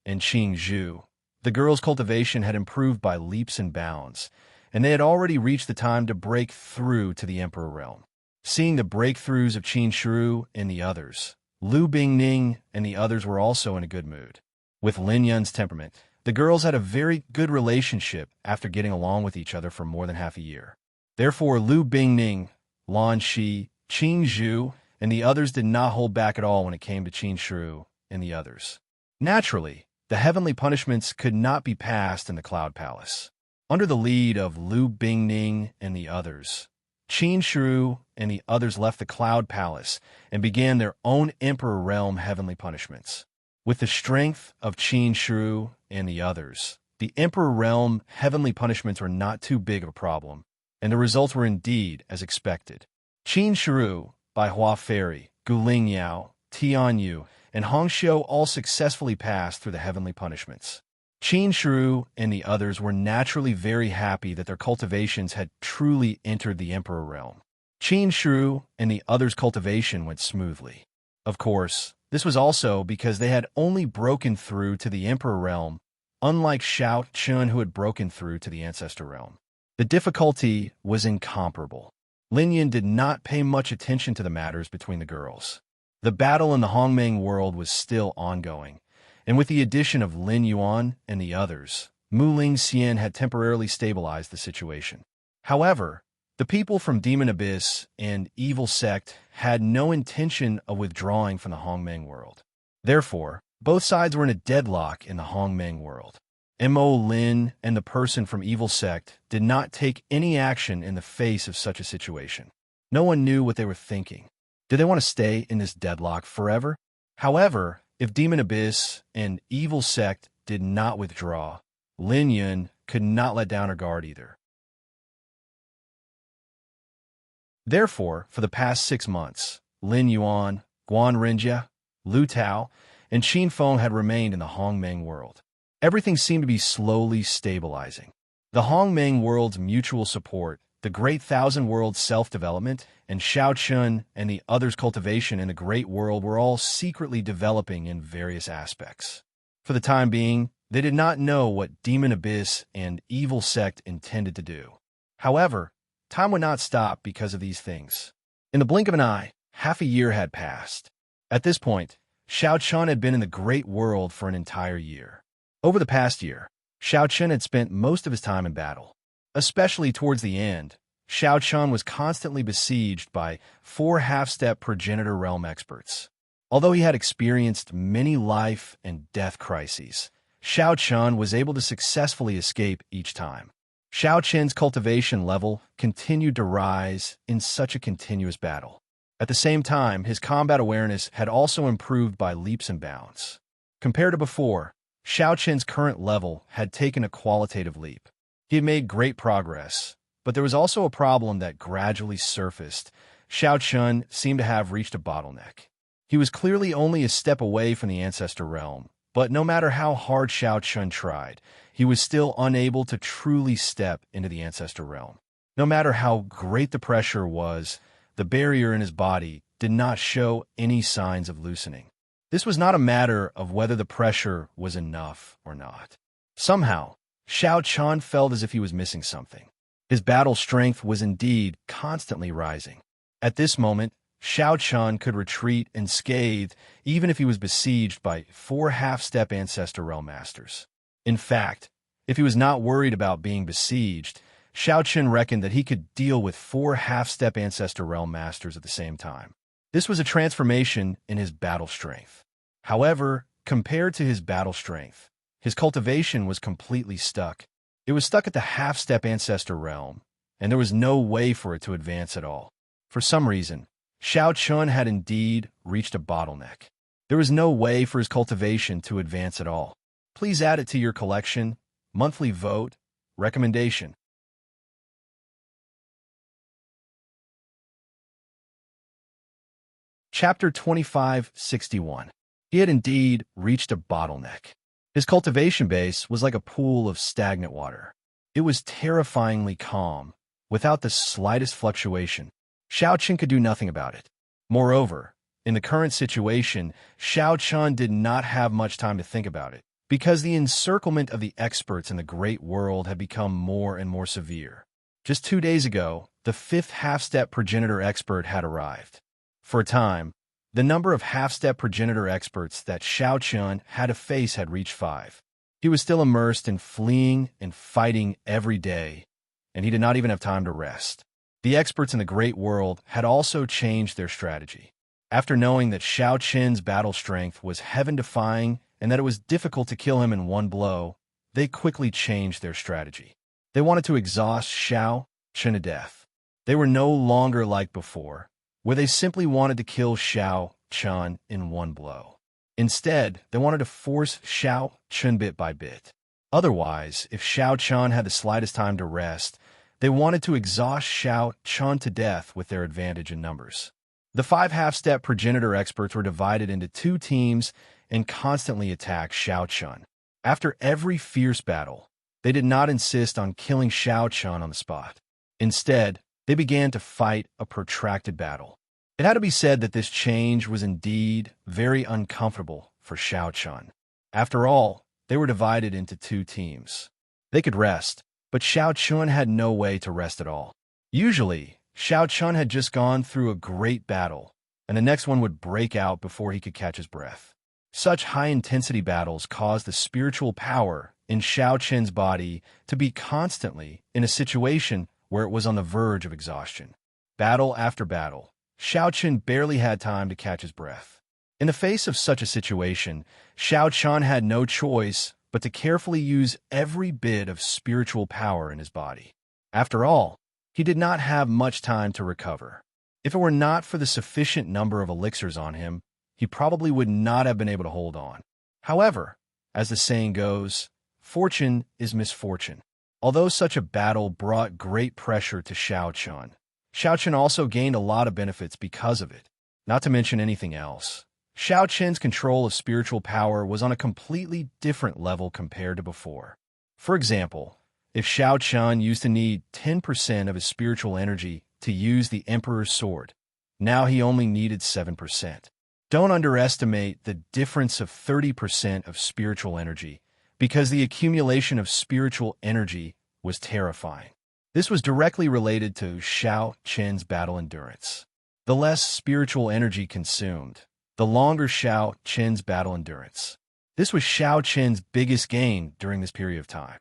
and Qing Zhu, the girls' cultivation had improved by leaps and bounds, and they had already reached the time to break through to the Emperor realm. Seeing the breakthroughs of Qin Shiru and the others, Lu Bingning and the others were also in a good mood. With Lin Yun's temperament, the girls had a very good relationship after getting along with each other for more than half a year. Therefore, Lu Bingning, Lan Shi, Qin Zhu, and the others did not hold back at all when it came to Qin Shiru and the others. Naturally, the heavenly punishments could not be passed in the Cloud Palace. Under the lead of Lu Bingning and the others, Qin Shiru and the others left the Cloud Palace and began their own Emperor Realm heavenly punishments. With the strength of Qin Shiru and the others, the Emperor Realm heavenly punishments were not too big of a problem, and the results were indeed as expected. Qin Shiru, Bai Hua Fairy, Guling Yao, Tian Yu, and Hong Xiu all successfully passed through the heavenly punishments. Qin Shiru and the others were naturally very happy that their cultivations had truly entered the Emperor Realm. Qin Shiru and the others' cultivation went smoothly. Of course, this was also because they had only broken through to the Emperor Realm, unlike Xiao Chun who had broken through to the Ancestor Realm. The difficulty was incomparable. Lin Yun did not pay much attention to the matters between the girls. The battle in the Hongmeng world was still ongoing, and with the addition of Lin Yuan and the others, Mu Ling Xian had temporarily stabilized the situation. However, the people from Demon Abyss and Evil Sect had no intention of withdrawing from the Hongmeng world. Therefore, both sides were in a deadlock in the Hongmeng world. Mo Lin and the person from Evil Sect did not take any action in the face of such a situation. No one knew what they were thinking. Did they want to stay in this deadlock forever? However, if Demon Abyss and Evil Sect did not withdraw, Lin Yun could not let down her guard either. Therefore, for the past 6 months, Lin Yuan, Guan Renjia, Lu Tao, and Qin Feng had remained in the Hongmeng world. Everything seemed to be slowly stabilizing. The Hongmeng world's mutual support, the Great Thousand World's self-development, and Xiao Chun and the others' cultivation in the Great World were all secretly developing in various aspects. For the time being, they did not know what Demon Abyss and Evil Sect intended to do. However, time would not stop because of these things. In the blink of an eye, half a year had passed. At this point, Xiao Chun had been in the Great World for an entire year. Over the past year, Xiao Chun had spent most of his time in battle. Especially towards the end, Xiao Chun was constantly besieged by 4 half-step progenitor realm experts. Although he had experienced many life and death crises, Xiao Chun was able to successfully escape each time. Xiao Chun's cultivation level continued to rise in such a continuous battle. At the same time, his combat awareness had also improved by leaps and bounds. Compared to before, Xiao Chun's current level had taken a qualitative leap. He had made great progress, but there was also a problem that gradually surfaced. Xiao Chun seemed to have reached a bottleneck. He was clearly only a step away from the Ancestor Realm, but no matter how hard Xiao Chun tried, he was still unable to truly step into the Ancestor Realm. No matter how great the pressure was, the barrier in his body did not show any signs of loosening. This was not a matter of whether the pressure was enough or not. Somehow, Xiao Chun felt as if he was missing something. His battle strength was indeed constantly rising. At this moment, Xiao Chun could retreat unscathed even if he was besieged by 4 half-step Ancestor Realm Masters. In fact, if he was not worried about being besieged, Xiao Chun reckoned that he could deal with 4 half-step Ancestor Realm Masters at the same time. This was a transformation in his battle strength. However, compared to his battle strength, his cultivation was completely stuck. It was stuck at the half-step Ancestor Realm, and there was no way for it to advance at all. For some reason, Xiao Chun had indeed reached a bottleneck. There was no way for his cultivation to advance at all. Please add it to your collection. Monthly vote. Recommendation. Chapter 2561. He had indeed reached a bottleneck. His cultivation base was like a pool of stagnant water. It was terrifyingly calm, without the slightest fluctuation. Xiao Chun could do nothing about it. Moreover, in the current situation, Xiao Chun did not have much time to think about it, because the encirclement of the experts in the Great World had become more and more severe. Just 2 days ago, the fifth half-step progenitor expert had arrived. For a time, the number of half-step progenitor experts that Xiao Chun had to face had reached 5. He was still immersed in fleeing and fighting every day, and he did not even have time to rest. The experts in the great world had also changed their strategy. After knowing that Xiao Qin's battle strength was heaven-defying and that it was difficult to kill him in one blow, they quickly changed their strategy. They wanted to exhaust Xiao Qin to death. They were no longer like before, where they simply wanted to kill Xiao Qin in one blow. Instead, they wanted to force Xiao Qin bit by bit. Otherwise, if Xiao Qin had the slightest time to rest, they wanted to exhaust Xiao Qin to death with their advantage in numbers. The 5 half-step progenitor experts were divided into 2 teams and constantly attacked Xiao Qin. After every fierce battle, they did not insist on killing Xiao Qin on the spot. Instead, they began to fight a protracted battle. It had to be said that this change was indeed very uncomfortable for Xiao Qin. After all, they were divided into 2 teams. They could rest, but Xiao Qin had no way to rest at all. Usually, Xiao Qin had just gone through a great battle, and the next one would break out before he could catch his breath. Such high-intensity battles caused the spiritual power in Xiao Qin's body to be constantly in a situation where it was on the verge of exhaustion. Battle after battle, Xiao Qin barely had time to catch his breath. In the face of such a situation, Xiao Qin had no choice but to carefully use every bit of spiritual power in his body. After all, he did not have much time to recover. If it were not for the sufficient number of elixirs on him, he probably would not have been able to hold on. However, as the saying goes, fortune is misfortune. Although such a battle brought great pressure to Xiao Qin also gained a lot of benefits because of it. Not to mention anything else, Xiao Qin's control of spiritual power was on a completely different level compared to before. For example, if Xiao Qin used to need 10% of his spiritual energy to use the Emperor's sword, now he only needed 7%. Don't underestimate the difference of 30% of spiritual energy, because the accumulation of spiritual energy was terrifying. This was directly related to Xiao Qin's battle endurance. The less spiritual energy consumed, the longer Xiao Qin's battle endurance. This was Xiao Qin's biggest gain during this period of time.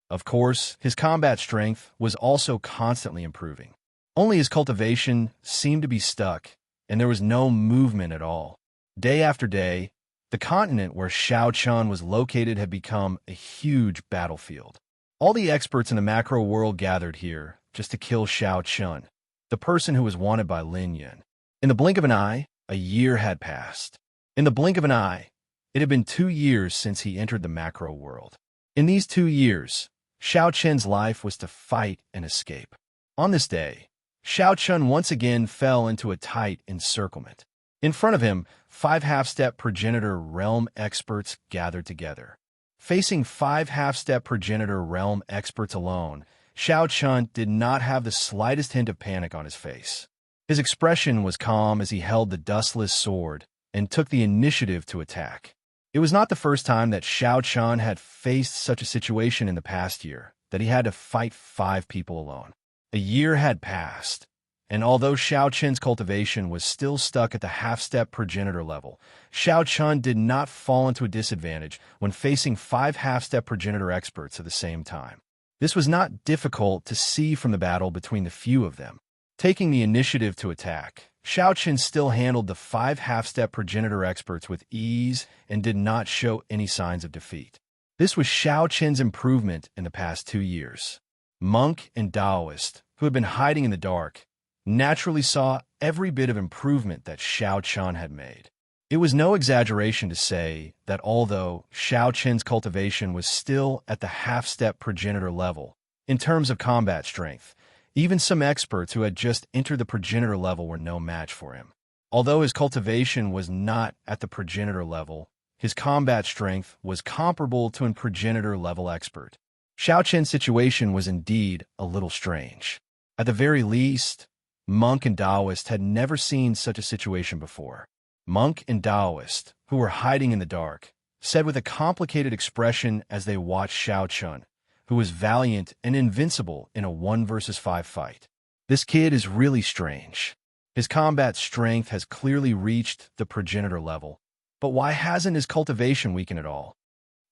Of course, his combat strength was also constantly improving. Only his cultivation seemed to be stuck, and there was no movement at all. Day after day, the continent where Xiao Qin was located had become a huge battlefield. All the experts in the macro world gathered here just to kill Xiao Qin, the person who was wanted by Lin Yun. In the blink of an eye, a year had passed. In the blink of an eye, it had been 2 years since he entered the macro world. In these 2 years, Xiao Qin's life was to fight and escape. On this day, Xiao Qin once again fell into a tight encirclement. In front of him, 5 half-step progenitor realm experts gathered together. Facing 5 half-step progenitor realm experts alone, Xiao Qin did not have the slightest hint of panic on his face. His expression was calm as he held the dustless sword and took the initiative to attack. It was not the first time that Xiao Qin had faced such a situation in the past year, that he had to fight 5 people alone. A year had passed, and although Xiao Qin's cultivation was still stuck at the half-step progenitor level, Xiao Qin did not fall into a disadvantage when facing 5 half-step progenitor experts at the same time. This was not difficult to see from the battle between the few of them. Taking the initiative to attack, Xiao Qin still handled the 5 half-step progenitor experts with ease and did not show any signs of defeat. This was Xiao Qin's improvement in the past 2 years. Monk and Taoist, who had been hiding in the dark, naturally saw every bit of improvement that Xiao Qin had made. It was no exaggeration to say that although Xiao Qin's cultivation was still at the half-step progenitor level, in terms of combat strength, even some experts who had just entered the progenitor level were no match for him. Although his cultivation was not at the progenitor level, his combat strength was comparable to a progenitor level expert. Xiao Qin's situation was indeed a little strange. At the very least, Monk and Taoist had never seen such a situation before. Monk and Taoist, who were hiding in the dark, said with a complicated expression as they watched Xiao Qin, who was valiant and invincible in a 1 versus 5 fight. This kid is really strange. His combat strength has clearly reached the progenitor level, but why hasn't his cultivation weakened at all?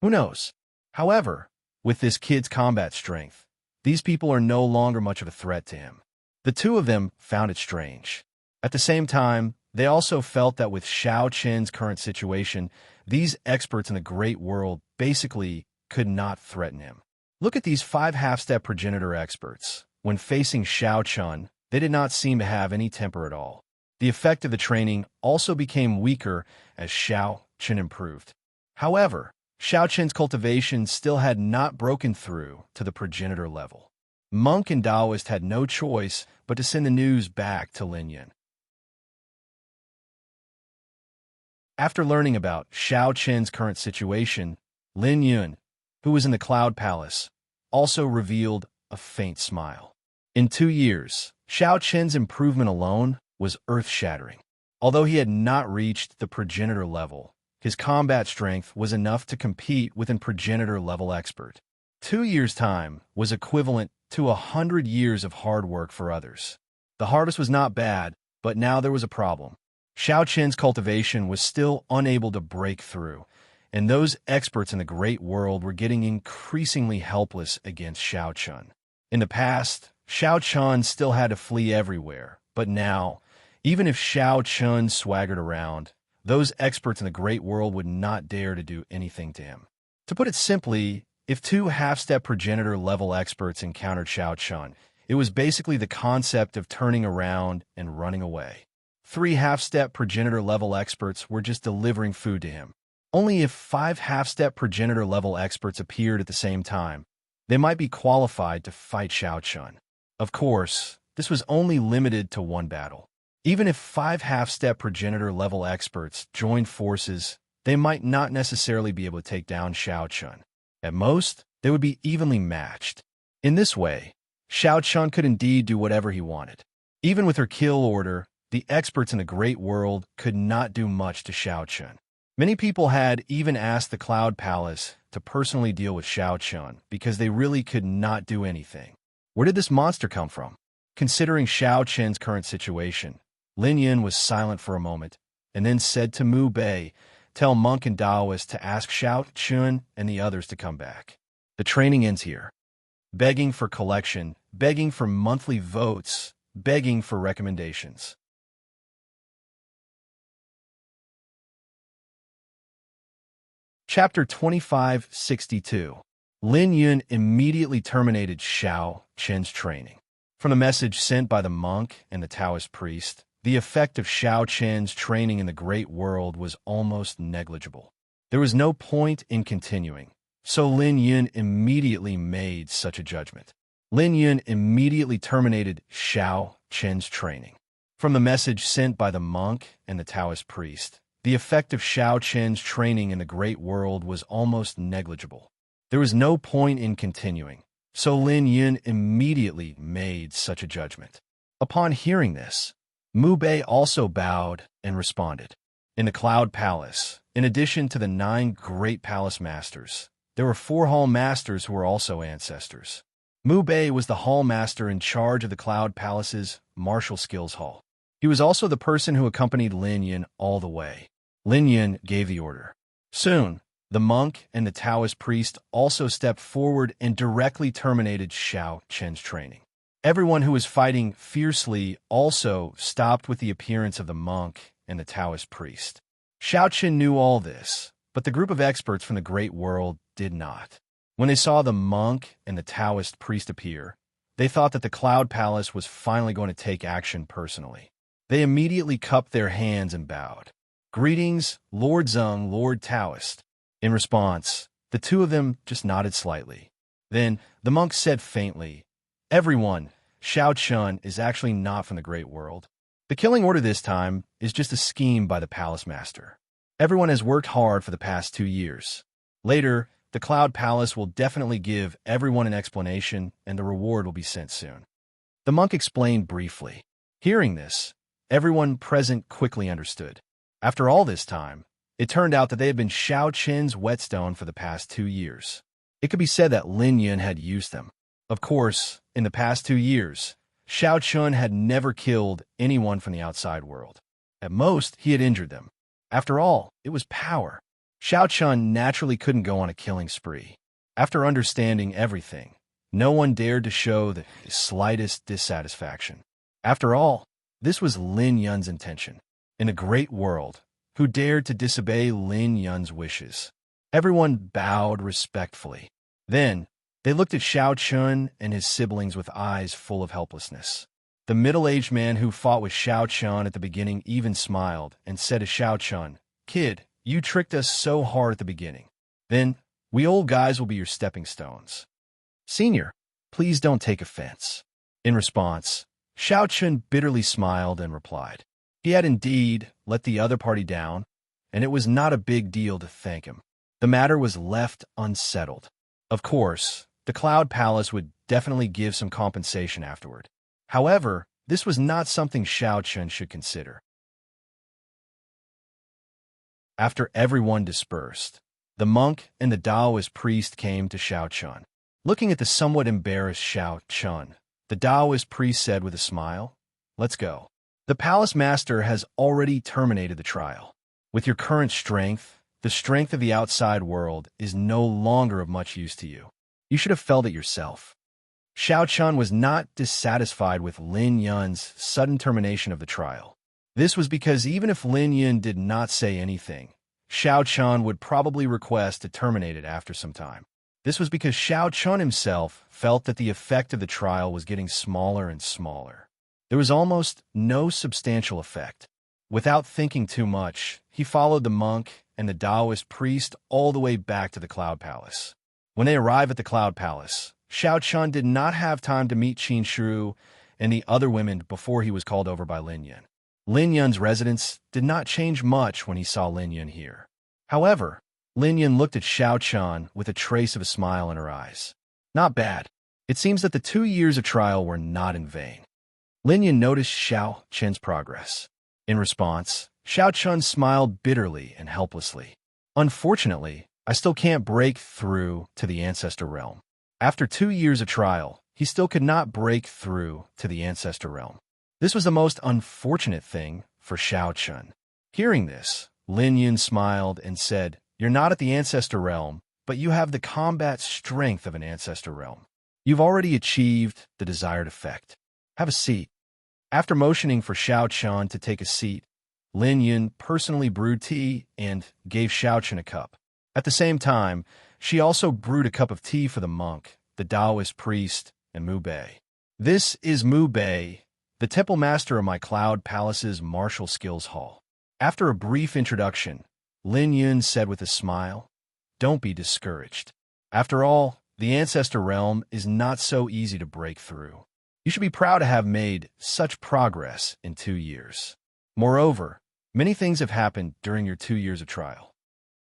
Who knows? However, with this kid's combat strength, these people are no longer much of a threat to him. The two of them found it strange. At the same time, they also felt that with Xiao Qin's current situation, these experts in the great world basically could not threaten him. Look at these 5 half-step progenitor experts. When facing Xiao Qin, they did not seem to have any temper at all. The effect of the training also became weaker as Xiao Qin improved. However, Xiao Qin's cultivation still had not broken through to the progenitor level. Monk and Taoist had no choice but to send the news back to Lin Yun. After learning about Xiao Qin's current situation, Lin Yun, who was in the Cloud Palace, also revealed a faint smile. In 2 years, Xiao Qin's improvement alone was earth-shattering. Although he had not reached the progenitor level, his combat strength was enough to compete with a progenitor-level expert. 2 years' time was equivalent to 100 years of hard work for others. The harvest was not bad, but now there was a problem. Xiao Qin's cultivation was still unable to break through, and those experts in the great world were getting increasingly helpless against Xiao Qin. In the past, Xiao Qin still had to flee everywhere, but now, even if Xiao Qin swaggered around, those experts in the great world would not dare to do anything to him. To put it simply, if 2 half-step progenitor-level experts encountered Xiao Qin, it was basically the concept of turning around and running away. 3 half-step progenitor-level experts were just delivering food to him. Only if 5 half-step progenitor-level experts appeared at the same time, they might be qualified to fight Xiao Qin. Of course, this was only limited to 1 battle. Even if 5 half-step progenitor-level experts joined forces, they might not necessarily be able to take down Xiao Qin. At most, they would be evenly matched. In this way, Xiao Qin could indeed do whatever he wanted. Even with her kill order, the experts in the great world could not do much to Xiao Qin. Many people had even asked the Cloud Palace to personally deal with Xiao Qin because they really could not do anything. Where did this monster come from? Considering Xiao Qin's current situation, Lin Yun was silent for a moment, and then said to Mu Bei, "Tell Monk and Taoist to ask Xiao Qin and the others to come back. The training ends here." Begging for collection, begging for monthly votes, begging for recommendations. Chapter 2562. Lin Yun immediately terminated Xiao Qin's training. From the message sent by the monk and the Taoist priest, the effect of Xiao Qin's training in the great world was almost negligible. There was no point in continuing, so Lin Yun immediately made such a judgment. Lin Yun immediately terminated Xiao Qin's training. From the message sent by the monk and the Taoist priest, the effect of Xiao Qin's training in the great world was almost negligible. There was no point in continuing, so Lin Yun immediately made such a judgment. Upon hearing this, Mu Bei also bowed and responded. In the Cloud Palace, in addition to the 9 great palace masters, there were 4 hall masters who were also ancestors. Mu Bei was the hall master in charge of the Cloud Palace's martial skills hall. He was also the person who accompanied Lin Yun all the way. Lin Yun gave the order. Soon, the monk and the Taoist priest also stepped forward and directly terminated Xiao Qin's training. Everyone who was fighting fiercely also stopped with the appearance of the monk and the Taoist priest. Xiao Qin knew all this, but the group of experts from the great world did not. When they saw the monk and the Taoist priest appear, they thought that the Cloud Palace was finally going to take action personally. They immediately cupped their hands and bowed. "Greetings, Lord Zeng, Lord Taoist." In response, the two of them just nodded slightly. Then the monk said faintly, "Everyone, Xiao Qin is actually not from the great world. The killing order this time is just a scheme by the palace master. Everyone has worked hard for the past 2 years. Later, the Cloud Palace will definitely give everyone an explanation, and the reward will be sent soon." The monk explained briefly. Hearing this, everyone present quickly understood. After all this time, it turned out that they had been Xiao Qin's whetstone for the past 2 years. It could be said that Lin Yun had used them. Of course, in the past 2 years, Xiao Chun had never killed anyone from the outside world. At most, he had injured them. After all, it was power. Xiao Chun naturally couldn't go on a killing spree. After understanding everything, no one dared to show the slightest dissatisfaction. After all, this was Lin Yun's intention. In a great world, who dared to disobey Lin Yun's wishes? Everyone bowed respectfully. Then, they looked at Xiao Chun and his siblings with eyes full of helplessness. The middle-aged man who fought with Xiao Chun at the beginning even smiled and said to Xiao Chun, "Kid, you tricked us so hard at the beginning. Then, we old guys will be your stepping stones. Senior, please don't take offense." In response, Xiao Chun bitterly smiled and replied. He had indeed let the other party down, and it was not a big deal to thank him. The matter was left unsettled. Of course, the Cloud Palace would definitely give some compensation afterward. However, this was not something Xiao Chun should consider. After everyone dispersed, the monk and the Taoist priest came to Xiao Chun. Looking at the somewhat embarrassed Xiao Chun, the Taoist priest said with a smile, "Let's go. The palace master has already terminated the trial. With your current strength, the strength of the outside world is no longer of much use to you. You should have felt it yourself." Xiao Chun was not dissatisfied with Lin Yun's sudden termination of the trial. This was because even if Lin Yun did not say anything, Xiao Chun would probably request to terminate it after some time. This was because Xiao Chun himself felt that the effect of the trial was getting smaller and smaller. There was almost no substantial effect. Without thinking too much, he followed the monk and the Taoist priest all the way back to the Cloud Palace. When they arrived at the Cloud Palace, Xiao Chun did not have time to meet Qin Shi and the other women before he was called over by Lin Yun. Lin Yun's residence did not change much when he saw Lin Yun here. However, Lin Yun looked at Xiao Chun with a trace of a smile in her eyes. Not bad. It seems that the 2 years of trial were not in vain. Lin Yun noticed Xiao Chun's progress. In response, Xiao Chun smiled bitterly and helplessly. "Unfortunately, I still can't break through to the Ancestor Realm." After 2 years of trial, he still could not break through to the Ancestor Realm. This was the most unfortunate thing for Xiao Chun. Hearing this, Lin Yun smiled and said, "You're not at the Ancestor Realm, but you have the combat strength of an Ancestor Realm. You've already achieved the desired effect. Have a seat." After motioning for Xiao Chun to take a seat, Lin Yun personally brewed tea and gave Xiao Chun a cup. At the same time, she also brewed a cup of tea for the monk, the Taoist priest, and Mu Bei. "This is Mu Bei, the temple master of my Cloud Palace's martial skills hall." After a brief introduction, Lin Yun said with a smile, "Don't be discouraged. After all, the Ancestor Realm is not so easy to break through. You should be proud to have made such progress in 2 years. Moreover, many things have happened during your 2 years of trial."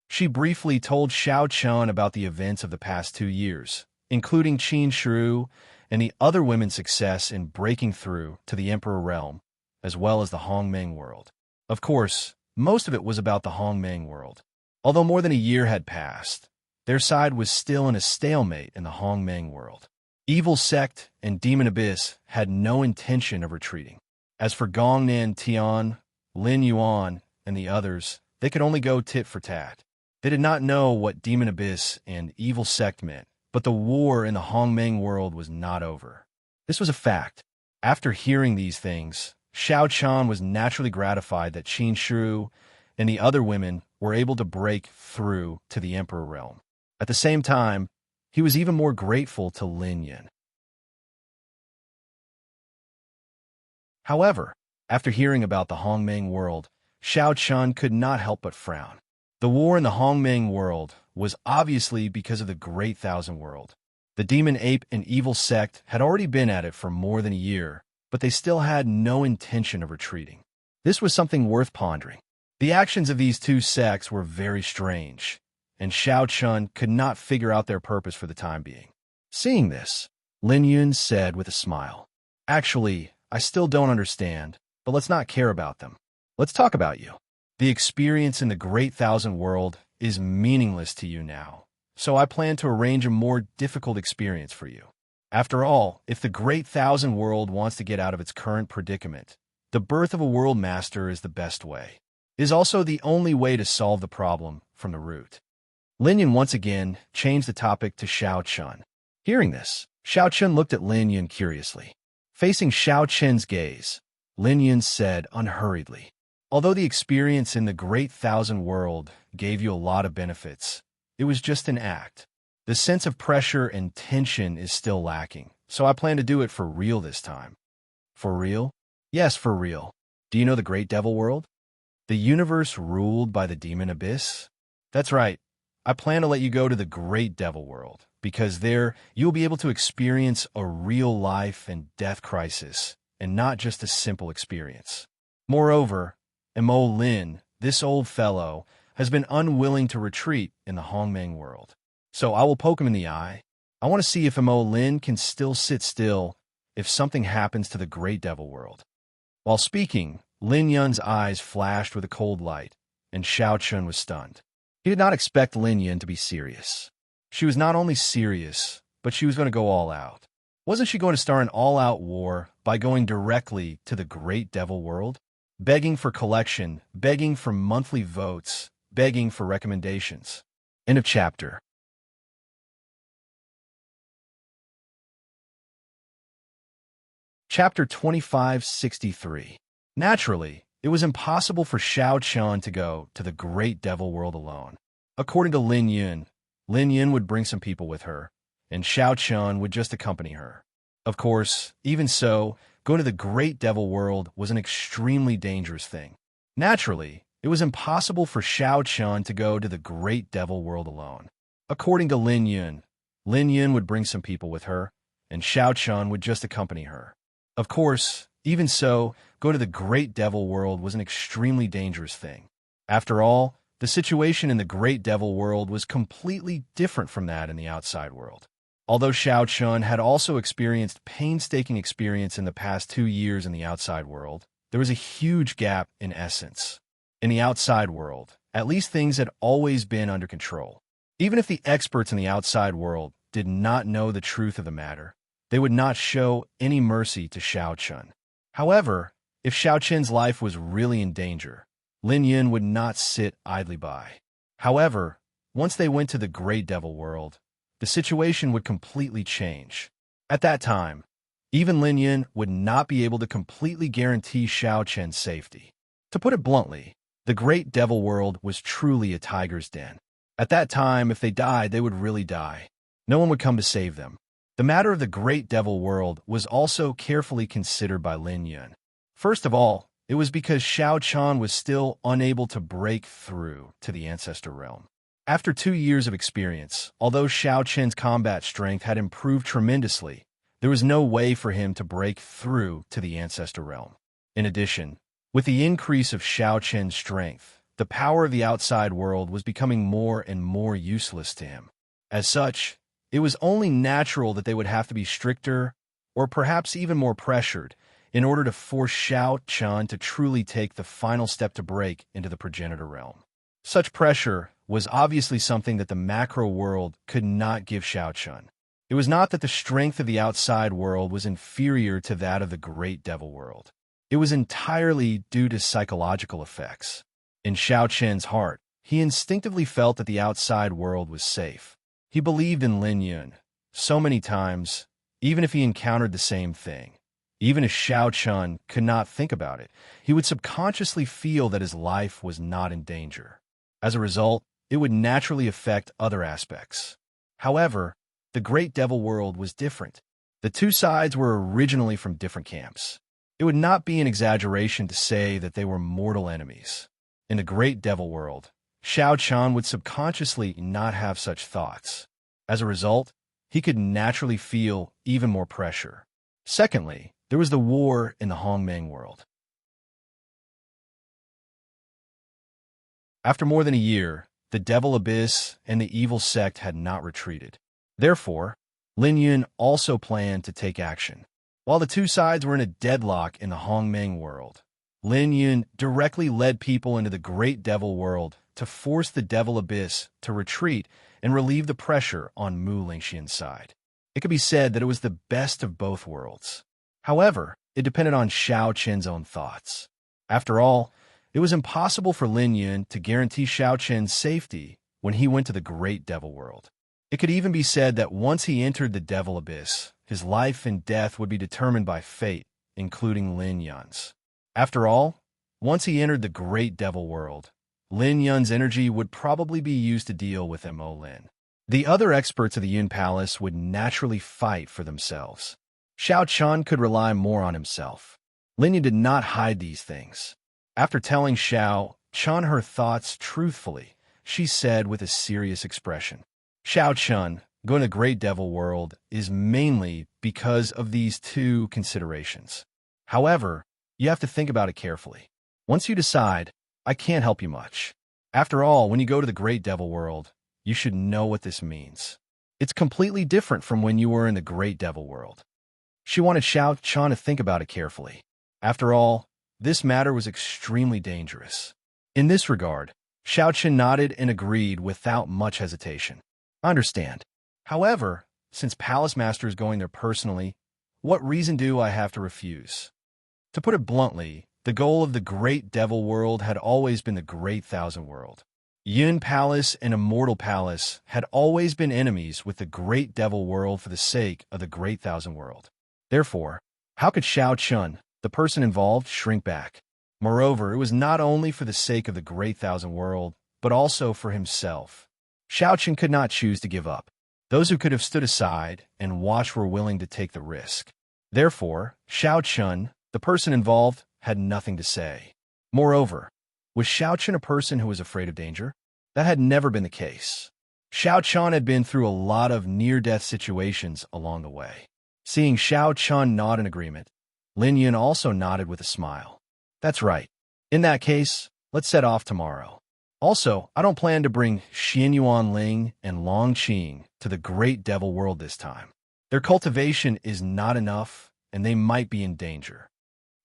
She briefly told Xiao Chun about the events of the past 2 years, including Qin Shi and the other women's success in breaking through to the Emperor Realm, as well as the Hongmeng world. Of course, most of it was about the Hongmeng world. Although more than a year had passed, their side was still in a stalemate in the Hongmeng world. Evil Sect and Demon Abyss had no intention of retreating. As for Gongnan Tian, Lin Yuan, and the others, they could only go tit for tat. They did not know what Demon Abyss and Evil Sect meant, but the war in the Hongmeng world was not over. This was a fact. After hearing these things, Xiao Chun was naturally gratified that Qin Shi and the other women were able to break through to the Emperor Realm. At the same time, he was even more grateful to Lin Yun. However, after hearing about the Hongmeng world, Xiao Chun could not help but frown. The war in the Hongmeng world was obviously because of the Great Thousand World. The Demon Ape and Evil Sect had already been at it for more than a year, but they still had no intention of retreating. This was something worth pondering. The actions of these two sects were very strange, and Xiao Chun could not figure out their purpose for the time being. Seeing this, Lin Yun said with a smile, "Actually, I still don't understand, but let's not care about them. Let's talk about you. The experience in the Great Thousand World is meaningless to you now, so I plan to arrange a more difficult experience for you. After all, if the Great Thousand World wants to get out of its current predicament, the birth of a world master is the best way. It is also the only way to solve the problem from the root. Lin Yun once again changed the topic to Xiao Chun. Hearing this, Xiao Chun looked at Lin Yun curiously. Facing Xiao Chun's gaze, Lin Yun said unhurriedly, "Although the experience in the Great Thousand World gave you a lot of benefits, it was just an act. The sense of pressure and tension is still lacking, so I plan to do it for real this time." For real? Yes, for real. Do you know the Great Devil World? The universe ruled by the demon abyss? That's right. I plan to let you go to the Great Devil World, because there you'll be able to experience a real life and death crisis, and not just a simple experience. Moreover, Mo Lin, this old fellow, has been unwilling to retreat in the Hongmeng world. So I will poke him in the eye. I want to see if Mo Lin can still sit still if something happens to the Great Devil World. While speaking, Lin Yun's eyes flashed with a cold light, and Xiao Chun was stunned. He did not expect Lin Yun to be serious. She was not only serious, but she was going to go all out. Wasn't she going to start an all-out war by going directly to the Great Devil World? Begging for collection, begging for monthly votes, begging for recommendations. End of chapter. Chapter 2563. Naturally, it was impossible for Xiao Chun to go to the Great Devil World alone. According to Lin Yun would bring some people with her, and Xiao Chun would just accompany her. Of course, even so, going to the Great Devil World was an extremely dangerous thing. Naturally, it was impossible for Xiao Chun to go to the Great Devil World alone. According to Lin Yun would bring some people with her, and Xiao Chun would just accompany her. Of course, even so, going to the Great Devil World was an extremely dangerous thing. After all, the situation in the Great Devil World was completely different from that in the outside world. Although Xiao Chun had also experienced painstaking experience in the past 2 years in the outside world, there was a huge gap in essence. In the outside world, at least things had always been under control. Even if the experts in the outside world did not know the truth of the matter, they would not show any mercy to Xiao Chun. However, if Xiao Chun's life was really in danger, Lin Yun would not sit idly by. However, once they went to the Great Devil World, the situation would completely change. At that time, even Lin Yun would not be able to completely guarantee Xiao Chun's safety. To put it bluntly, the Great Devil World was truly a tiger's den. At that time, if they died, they would really die. No one would come to save them. The matter of the Great Devil World was also carefully considered by Lin Yun. First of all, it was because Xiao Chun was still unable to break through to the Ancestor Realm. After 2 years of experience, although Xiao Chun's combat strength had improved tremendously, there was no way for him to break through to the Ancestor Realm. In addition, with the increase of Xiao Chun's strength, the power of the outside world was becoming more and more useless to him. As such, it was only natural that they would have to be stricter, or perhaps even more pressured, in order to force Xiao Chun to truly take the final step to break into the progenitor realm. Such pressure was obviously something that the macro world could not give Xiao Chun. It was not that the strength of the outside world was inferior to that of the Great Devil World. It was entirely due to psychological effects. In Xiao Chun's heart, he instinctively felt that the outside world was safe. He believed in Lin Yun so many times, even if he encountered the same thing. Even if Xiao Chun could not think about it, he would subconsciously feel that his life was not in danger. As a result, it would naturally affect other aspects. However, the Great Devil World was different. The two sides were originally from different camps. It would not be an exaggeration to say that they were mortal enemies. In the Great Devil World, Xiao Chun would subconsciously not have such thoughts. As a result, he could naturally feel even more pressure. Secondly, there was the war in the Hongmeng world. After more than a year, the Devil Abyss and the evil sect had not retreated. Therefore, Lin Yun also planned to take action. While the two sides were in a deadlock in the Hongmeng world, Lin Yun directly led people into the Great Devil World to force the devil abyss to retreat and relieve the pressure on Mu Lingxian's side. It could be said that it was the best of both worlds. However, it depended on Xiao Qin's own thoughts. After all, it was impossible for Lin Yun to guarantee Xiao Qin's safety when he went to the Great Devil World. It could even be said that once he entered the Devil Abyss, his life and death would be determined by fate, including Lin Yun's. After all, once he entered the Great Devil World, Lin Yun's energy would probably be used to deal with Mo Lin. The other experts of the Yun Palace would naturally fight for themselves. Xiao Chun could rely more on himself. Lin Yun did not hide these things. After telling Xiao Chun her thoughts truthfully, she said with a serious expression, "Xiao Chun, going to the Great Devil World is mainly because of these two considerations. However, you have to think about it carefully. Once you decide, I can't help you much. After all, when you go to the Great Devil World, you should know what this means. It's completely different from when you were in the Great Devil World." She wanted Xiao Chun to think about it carefully. After all, this matter was extremely dangerous. In this regard, Xiao Chun nodded and agreed without much hesitation. "I understand. However, since Palace Master is going there personally, what reason do I have to refuse?" To put it bluntly, the goal of the Great Devil World had always been the Great Thousand World. Yun Palace and Immortal Palace had always been enemies with the Great Devil World for the sake of the Great Thousand World. Therefore, how could Xiao Chun, the person involved, shrink back? Moreover, it was not only for the sake of the Great Thousand World, but also for himself. Xiao Chun could not choose to give up. Those who could have stood aside and watched were willing to take the risk. Therefore, Xiao Chun, the person involved, had nothing to say. Moreover, was Xiao Chun a person who was afraid of danger? That had never been the case. Xiao Chun had been through a lot of near-death situations along the way. Seeing Xiao Chun nod in agreement, Lin Yun also nodded with a smile. "That's right. In that case, let's set off tomorrow. Also, I don't plan to bring Xin Yuan Ling and Long Qing to the Great Devil World this time. Their cultivation is not enough, and they might be in danger."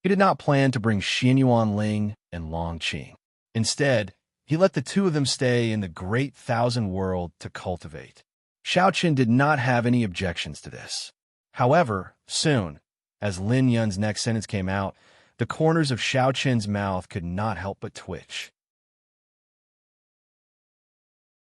He did not plan to bring Xin Yuan Ling and Long Qing. Instead, he let the two of them stay in the Great Thousand World to cultivate. Xiao Qin did not have any objections to this. However, soon, as Lin Yun's next sentence came out, the corners of Xiao Qin's mouth could not help but twitch.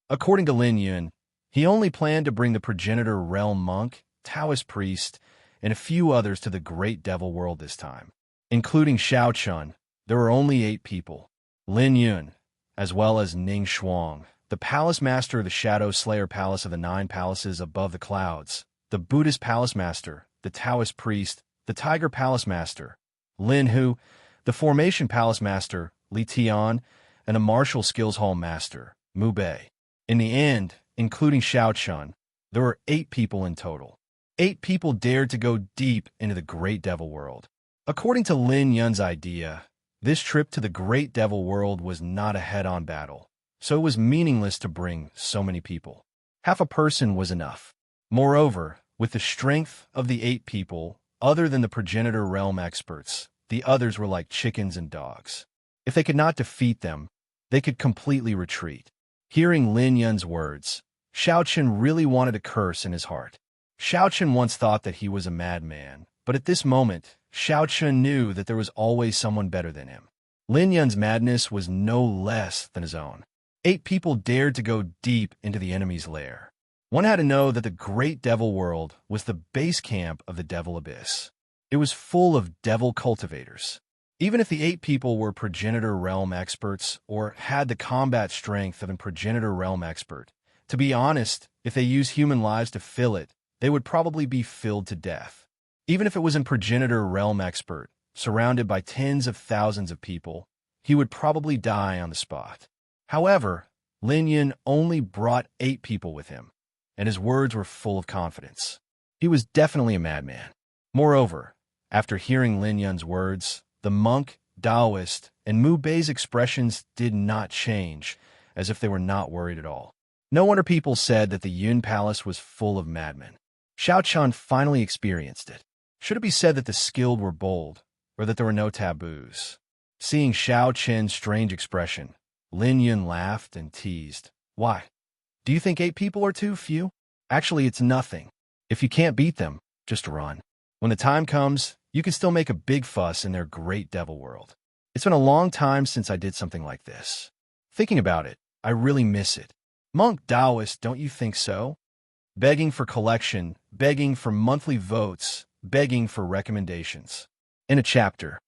According to Lin Yun, he only planned to bring the Progenitor Realm Monk, Taoist Priest, and a few others to the Great Devil World this time. Including Xiao Chun, there were only 8 people. Lin Yun, as well as Ning Shuang, the Palace Master of the Shadow Slayer Palace of the 9 Palaces above the clouds, the Buddhist Palace Master, the Taoist Priest, the Tiger Palace Master, Lin Hu, the Formation Palace Master, Li Tian, and the Martial Skills Hall Master, Mu Bei. In the end, including Xiao Chun, there were 8 people in total. 8 people dared to go deep into the Great Devil World. According to Lin Yun's idea, this trip to the Great Devil World was not a head-on battle, so it was meaningless to bring so many people. Half a person was enough. Moreover, with the strength of the 8 people, other than the Progenitor Realm experts, the others were like chickens and dogs. If they could not defeat them, they could completely retreat. Hearing Lin Yun's words, Xiao Chun really wanted to curse in his heart. Xiao Chun once thought that he was a madman, but at this moment, Xiao Chun knew that there was always someone better than him. Lin Yun's madness was no less than his own. 8 people dared to go deep into the enemy's lair. One had to know that the Great Devil World was the base camp of the Devil Abyss. It was full of devil cultivators. Even if the 8 people were Progenitor Realm experts or had the combat strength of a Progenitor Realm expert, to be honest, if they used human lives to fill it, they would probably be filled to death. Even if it was a Progenitor Realm expert, surrounded by tens of thousands of people, he would probably die on the spot. However, Lin Yun only brought 8 people with him, and his words were full of confidence. He was definitely a madman. Moreover, after hearing Lin Yun's words, the monk, Taoist, and Mu Bei's expressions did not change, as if they were not worried at all. No wonder people said that the Yun Palace was full of madmen. Xiao Chun finally experienced it. Should it be said that the skilled were bold, or that there were no taboos? Seeing Xiao Chen's strange expression, Lin Yun laughed and teased. Why? Do you think 8 people are too few? Actually, it's nothing. If you can't beat them, just run. When the time comes, you can still make a big fuss in their great devil world. It's been a long time since I did something like this. Thinking about it, I really miss it. Monk Taoist, don't you think so? Begging for collection, begging for monthly votes, begging for recommendations. In a chapter.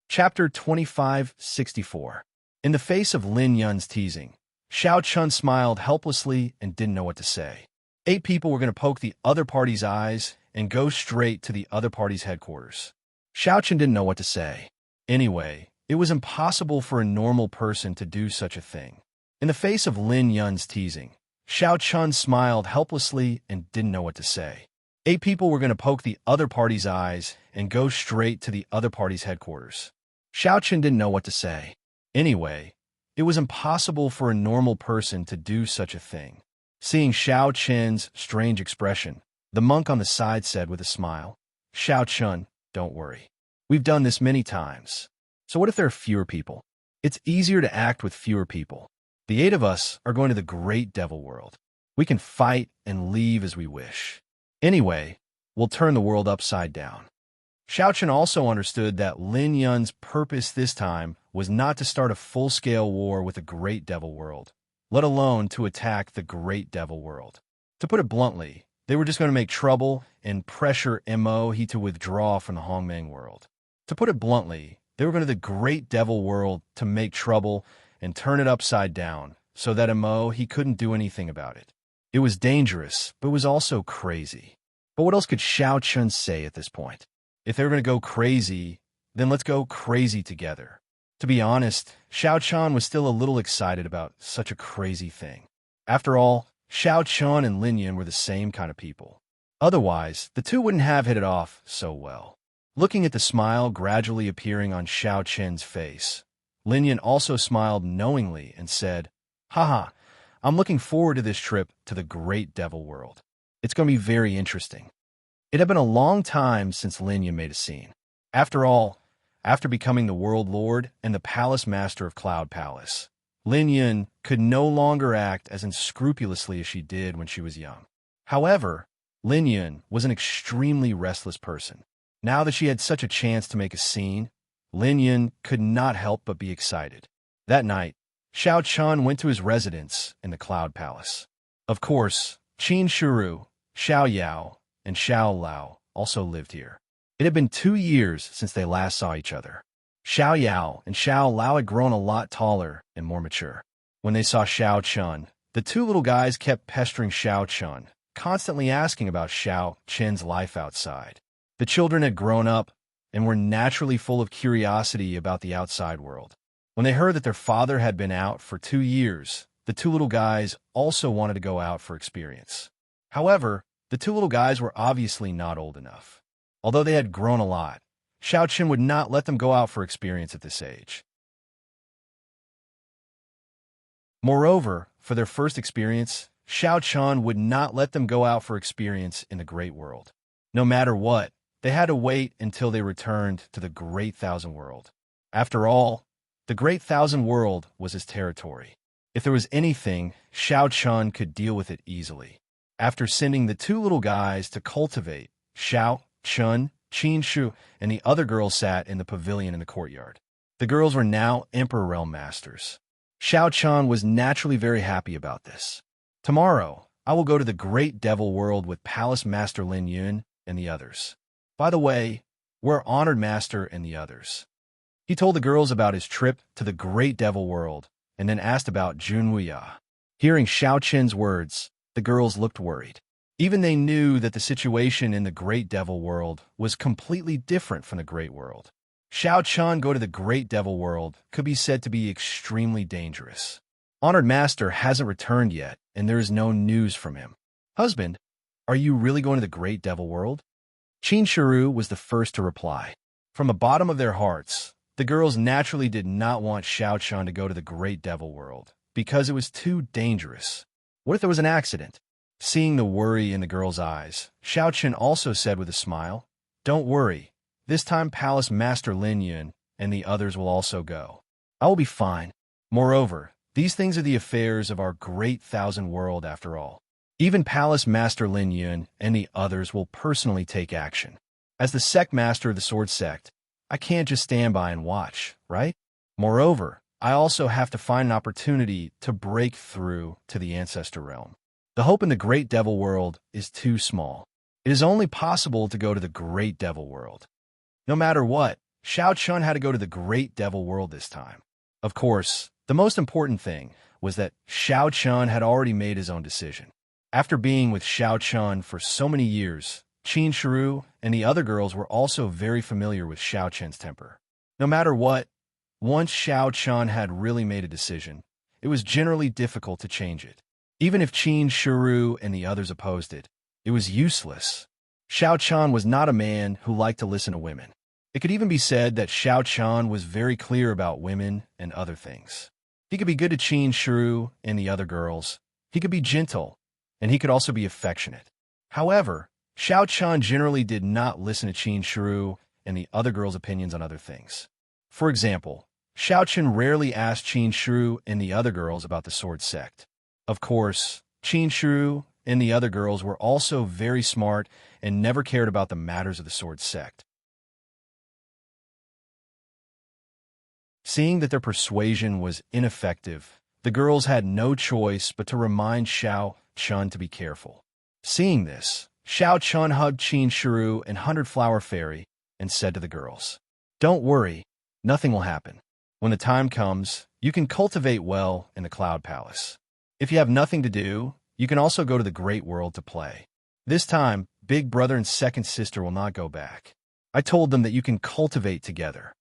Chapter 2564. In the face of Lin Yun's teasing, Xiao Chun smiled helplessly and didn't know what to say. 8 people were going to poke the other party's eyes and go straight to the other party's headquarters. Xiao Chun didn't know what to say. Anyway, it was impossible for a normal person to do such a thing. In the face of Lin Yun's teasing, Xiao Chun smiled helplessly and didn't know what to say. 8 people were going to poke the other party's eyes and go straight to the other party's headquarters. Xiao Chun didn't know what to say. Anyway, it was impossible for a normal person to do such a thing. Seeing Xiao Chun's strange expression, the monk on the side said with a smile, Xiao Chun, don't worry. We've done this many times. So what if there are fewer people? It's easier to act with fewer people. The 8 of us are going to the great devil world. We can fight and leave as we wish. Anyway, we'll turn the world upside down. Xiao Chun also understood that Lin Yun's purpose this time was not to start a full-scale war with the great devil world, let alone to attack the great devil world. To put it bluntly, they were just going to make trouble and pressure Mo he to withdraw from the Hongmeng world. To put it bluntly, they were going to the great devil world to make trouble and turn it upside down so that Mo he couldn't do anything about it. It was dangerous, but it was also crazy. But what else could Xiao Chun say at this point? If they were going to go crazy, then let's go crazy together. To be honest, Xiao Chun was still a little excited about such a crazy thing. After all, Xiao Chun and Lin Yun were the same kind of people. Otherwise, the two wouldn't have hit it off so well. Looking at the smile gradually appearing on Xiao Chun's face, Lin Yun also smiled knowingly and said, Haha, I'm looking forward to this trip to the great devil world. It's going to be very interesting. It had been a long time since Lin Yun made a scene. After all, after becoming the world lord and the palace master of Cloud Palace, Lin Yun could no longer act as unscrupulously as she did when she was young. However, Lin Yun was an extremely restless person. Now that she had such a chance to make a scene, Lin Yun could not help but be excited. That night, Xiao Chun went to his residence in the Cloud Palace. Of course, Qin Shuru, Xiao Yao, and Xiao Lao also lived here. It had been 2 years since they last saw each other. Xiao Yao and Xiao Lao had grown a lot taller and more mature. When they saw Xiao Chun, the 2 little guys kept pestering Xiao Chun, constantly asking about Xiao Chen's life outside. The children had grown up and were naturally full of curiosity about the outside world. When they heard that their father had been out for 2 years, the 2 little guys also wanted to go out for experience. However, the 2 little guys were obviously not old enough. Although they had grown a lot, Xiao Chun would not let them go out for experience at this age. Moreover, for their first experience, Xiao Chun would not let them go out for experience in the Great World. No matter what, they had to wait until they returned to the Great Thousand World. After all, the Great Thousand World was his territory. If there was anything, Xiao Chun could deal with it easily. After sending the 2 little guys to cultivate, Xiao Chun, Qin Shu, and the other girls sat in the pavilion in the courtyard. The girls were now Emperor Realm Masters. Xiao Chun was naturally very happy about this. Tomorrow, I will go to the Great Devil World with Palace Master Lin Yun and the others. By the way, we're Honored Master and the others. He told the girls about his trip to the Great Devil World and then asked about Jun Wuya. Hearing Xiao Chen's words, the girls looked worried. Even they knew that the situation in the Great Devil World was completely different from the Great World. Xiao Chun go to the Great Devil World could be said to be extremely dangerous. Honored Master hasn't returned yet, and there is no news from him. Husband, are you really going to the Great Devil World? Qin Shiru was the first to reply. From the bottom of their hearts, the girls naturally did not want Xiao Chun to go to the Great Devil World because it was too dangerous. What if there was an accident? Seeing the worry in the girl's eyes, Xiao Chun also said with a smile, Don't worry. This time Palace Master Lin Yun and the others will also go. I will be fine. Moreover, these things are the affairs of our great thousand world after all. Even Palace Master Lin Yun and the others will personally take action. As the sect master of the sword sect, I can't just stand by and watch, right? Moreover, I also have to find an opportunity to break through to the ancestor realm. The hope in the great devil world is too small. It is only possible to go to the great devil world. No matter what, Xiao Chun had to go to the great devil world this time. Of course, the most important thing was that Xiao Chun had already made his own decision. After being with Xiao Chun for so many years, Qin Shiru and the other girls were also very familiar with Xiao Chun's temper. No matter what, once Xiao Chun had really made a decision, it was generally difficult to change it. Even if Qin Shiru and the others opposed it, it was useless. Xiao Chun was not a man who liked to listen to women. It could even be said that Xiao Chun was very clear about women and other things. He could be good to Qin Shiru and the other girls. He could be gentle, and he could also be affectionate. However, Xiao Chun generally did not listen to Qin Shiru and the other girls' opinions on other things. For example, Xiao Chun rarely asked Qin Shiru and the other girls about the sword sect. Of course, Qin Shiru and the other girls were also very smart and never cared about the matters of the sword sect. Seeing that their persuasion was ineffective, the girls had no choice but to remind Xiao Chun to be careful. Seeing this, Xiao Chun hugged Qin Shiru and 100 Flower Fairy and said to the girls, "Don't worry, nothing will happen. When the time comes, you can cultivate well in the Cloud Palace. If you have nothing to do, you can also go to the Great World to play. This time, Big Brother and Second Sister will not go back. I told them that you can cultivate together."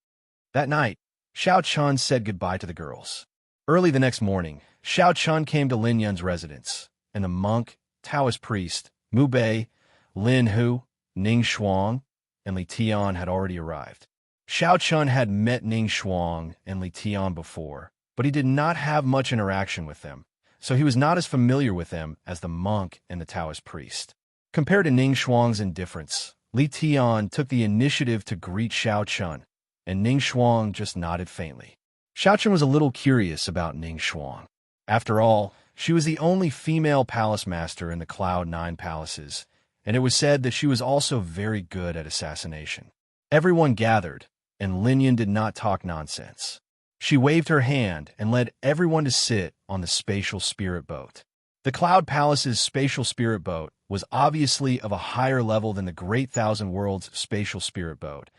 That night, Xiao Chun said goodbye to the girls. Early the next morning, Xiao Chun came to Lin Yun's residence, and the monk, Taoist priest, Mu Bei, Lin Hu, Ning Shuang, and Li Tian had already arrived. Xiao Chun had met Ning Shuang and Li Tian before, but he did not have much interaction with them, so he was not as familiar with them as the monk and the Taoist priest. Compared to Ning Shuang's indifference, Li Tian took the initiative to greet Xiao Chun, and Ning Shuang just nodded faintly. Xiao Chun was a little curious about Ning Shuang. After all, she was the only female palace master in the Cloud 9 palaces, and it was said that she was also very good at assassination. Everyone gathered, and Lin Yun did not talk nonsense. She waved her hand and led everyone to sit on the spatial spirit boat. The Cloud Palace's spatial spirit boat was obviously of a higher level than the Great Thousand Worlds spatial spirit boat,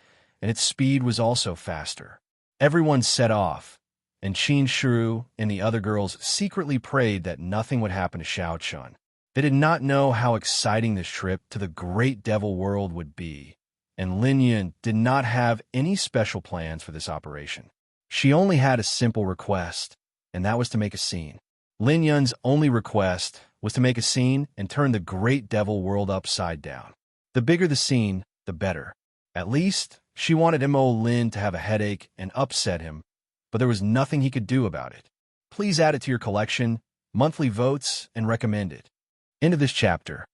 and its speed was also faster. Everyone set off, and Qin Shiru and the other girls secretly prayed that nothing would happen to Xiao Chun. They did not know how exciting this trip to the Great Devil World would be, and Lin Yun did not have any special plans for this operation. She only had a simple request, and that was to make a scene. Lin Yun's only request was to make a scene and turn the Great Devil World upside down. The bigger the scene, the better. At least, she wanted Mo Lin to have a headache and upset him, but there was nothing he could do about it. Please add it to your collection, monthly votes, and recommend it. End of this chapter.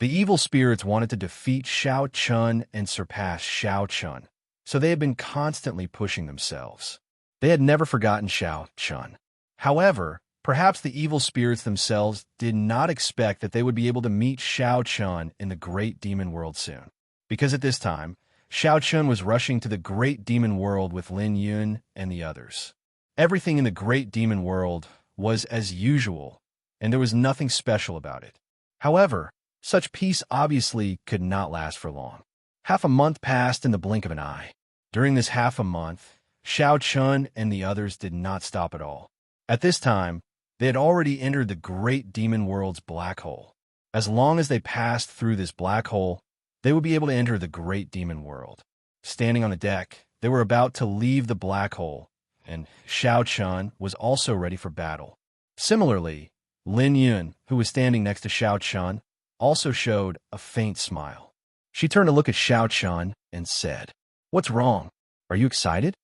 The evil spirits wanted to defeat Xiao Chun and surpass Xiao Chun, so they had been constantly pushing themselves. They had never forgotten Xiao Chun. However, perhaps the evil spirits themselves did not expect that they would be able to meet Xiao Chun in the Great Demon World soon. Because at this time, Xiao Chun was rushing to the Great Demon World with Lin Yun and the others. Everything in the Great Demon World was as usual, and there was nothing special about it. However, such peace obviously could not last for long. Half a month passed in the blink of an eye. During this half a month, Xiao Chun and the others did not stop at all. At this time, they had already entered the Great Demon World's black hole. As long as they passed through this black hole, they would be able to enter the Great Demon World. Standing on the deck, they were about to leave the black hole, and Xiao Chun was also ready for battle. Similarly, Lin Yun, who was standing next to Xiao Chun, also showed a faint smile. She turned to look at Xiao Chun and said, "What's wrong? Are you excited?"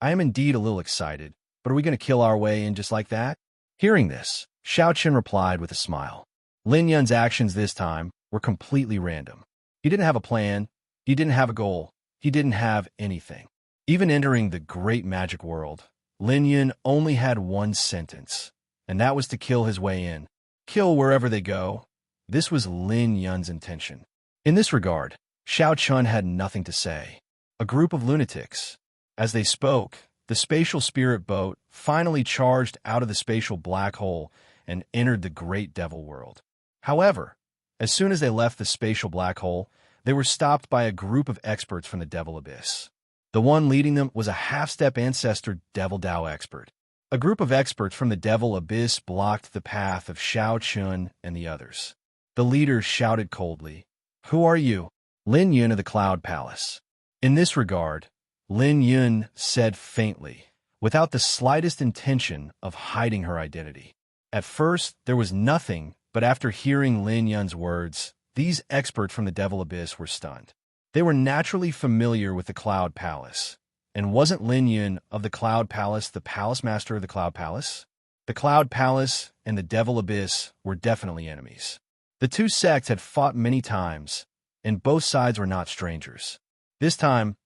"I am indeed a little excited, But are we going to kill our way in just like that? Hearing this, Xiao Chen replied with a smile. Lin Yun's actions this time were completely random. He didn't have a plan, he didn't have a goal, he didn't have anything. Even entering the great magic world, Lin Yun only had one sentence, and that was to kill his way in. Kill wherever they go. This was Lin Yun's intention. In this regard, Xiao Chun had nothing to say. A group of lunatics. As they spoke, the spatial spirit boat finally charged out of the spatial black hole and entered the great devil world. However, as soon as they left the spatial black hole, they were stopped by a group of experts from the devil abyss. The one leading them was a half-step ancestor devil Dao expert. A group of experts from the devil abyss blocked the path of Xiao Chun and the others. The leader shouted coldly, "Who are you?" Lin Yun of the Cloud Palace. In this regard, Lin Yun said faintly, without the slightest intention of hiding her identity. At first, there was nothing, but after hearing Lin Yun's words, these experts from the devil abyss were stunned. They were naturally familiar with the Cloud Palace. And wasn't Lin Yun of the Cloud Palace the palace master of the Cloud Palace? The Cloud Palace and the devil abyss were definitely enemies. The two sects had fought many times, and both sides were not strangers. This time,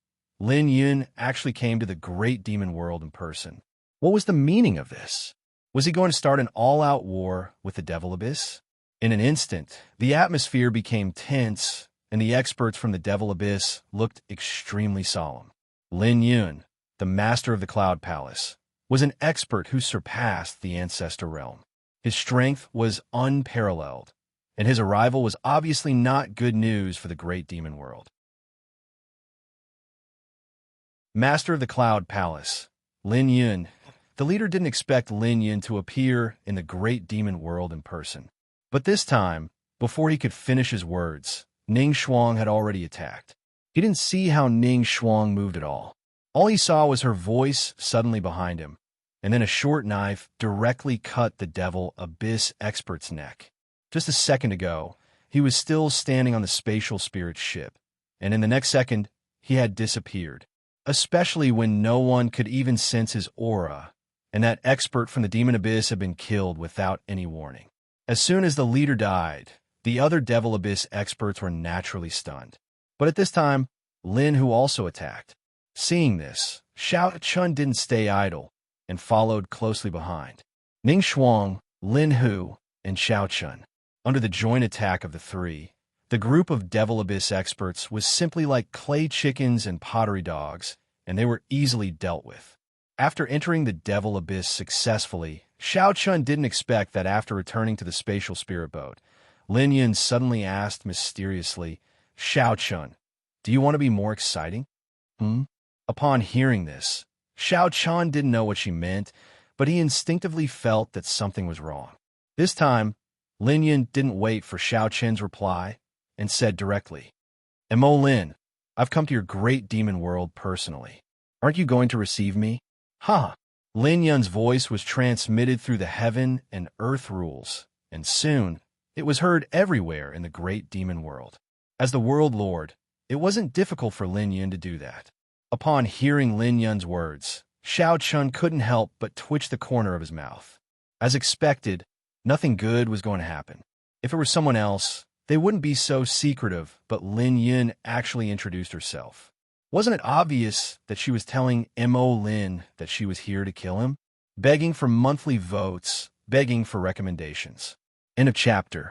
Lin Yun actually came to the great demon world in person. What was the meaning of this? Was he going to start an all-out war with the devil abyss? In an instant, the atmosphere became tense, and the experts from the devil abyss looked extremely solemn. Lin Yun, the master of the Cloud Palace, was an expert who surpassed the ancestor realm. His strength was unparalleled, and his arrival was obviously not good news for the great demon world. Master of the Cloud Palace, Lin Yun. The leader didn't expect Lin Yun to appear in the great demon world in person. But this time, before he could finish his words, Ning Shuang had already attacked. He didn't see how Ning Shuang moved at all. All he saw was her voice suddenly behind him, and then a short knife directly cut the devil abyss expert's neck. Just a second ago, he was still standing on the spatial spirit ship, and in the next second, he had disappeared, especially when no one could even sense his aura, and that expert from the demon abyss had been killed without any warning. As soon as the leader died, the other devil abyss experts were naturally stunned. But at this time, Lin Hu also attacked. Seeing this, Xiao Chun didn't stay idle and followed closely behind. Ning Shuang, Lin Hu, and Xiao Chun. Under the joint attack of the three, the group of devil abyss experts was simply like clay chickens and pottery dogs, and they were easily dealt with. After entering the devil abyss successfully, Xiao Chun didn't expect that after returning to the spatial spirit boat, Lin Yun suddenly asked mysteriously, "Xiao Chun, do you want to be more exciting?" Upon hearing this, Xiao Chun didn't know what she meant, but he instinctively felt that something was wrong. This time, Lin Yun didn't wait for Xiao Chen's reply and said directly, "Mo Lin, I've come to your great demon world personally. Aren't you going to receive me?" Ha! Lin Yun's voice was transmitted through the heaven and earth rules, and soon it was heard everywhere in the great demon world. As the world lord, it wasn't difficult for Lin Yun to do that. Upon hearing Lin Yun's words, Xiao Chun couldn't help but twitch the corner of his mouth. As expected, nothing good was going to happen. If it were someone else, they wouldn't be so secretive, but Lin Yun actually introduced herself. Wasn't it obvious that she was telling Mo Lin that she was here to kill him? Begging for monthly votes, begging for recommendations. End of chapter.